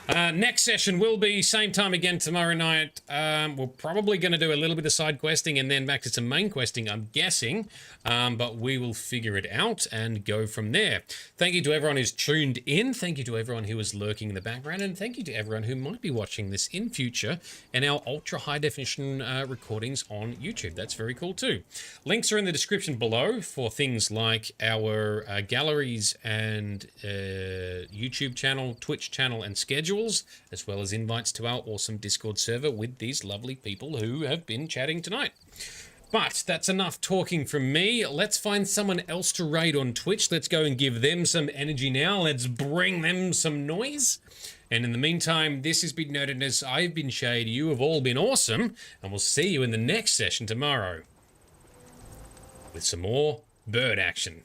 Next session will be same time again tomorrow night. We're probably going to do a little bit of side questing and then back to some main questing, I'm guessing. But we will figure it out and go from there. Thank you to everyone who's tuned in. Thank you to everyone who is lurking in the background. And thank you to everyone who might be watching this in future in our ultra high definition recordings on YouTube. That's very cool too. Links are in the description below for things like our galleries and YouTube channel, Twitch channel, and schedule, as well as invites to our awesome Discord server with these lovely people who have been chatting tonight. But that's enough talking from me. Let's find someone else to raid on Twitch. Let's go and give them some energy now. Let's bring them some noise. And in the meantime, this has been Nerdedness. I've been Shade. You have all been awesome. And we'll see you in the next session tomorrow with some more bird action.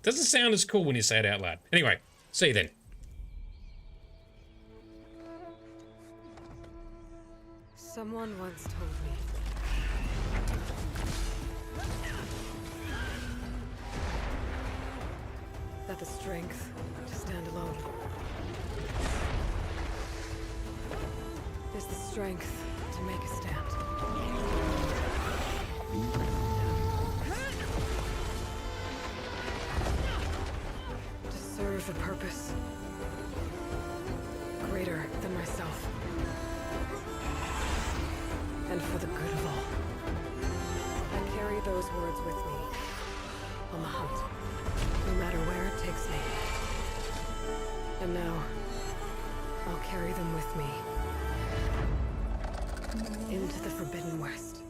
Doesn't sound as cool when you say it out loud. Anyway, see you then. Someone once told me that the strength to stand alone is the strength to make a stand. To serve a purpose greater than myself. And for the good of all. I carry those words with me on the hunt, no matter where it takes me. And now, I'll carry them with me into the Forbidden West.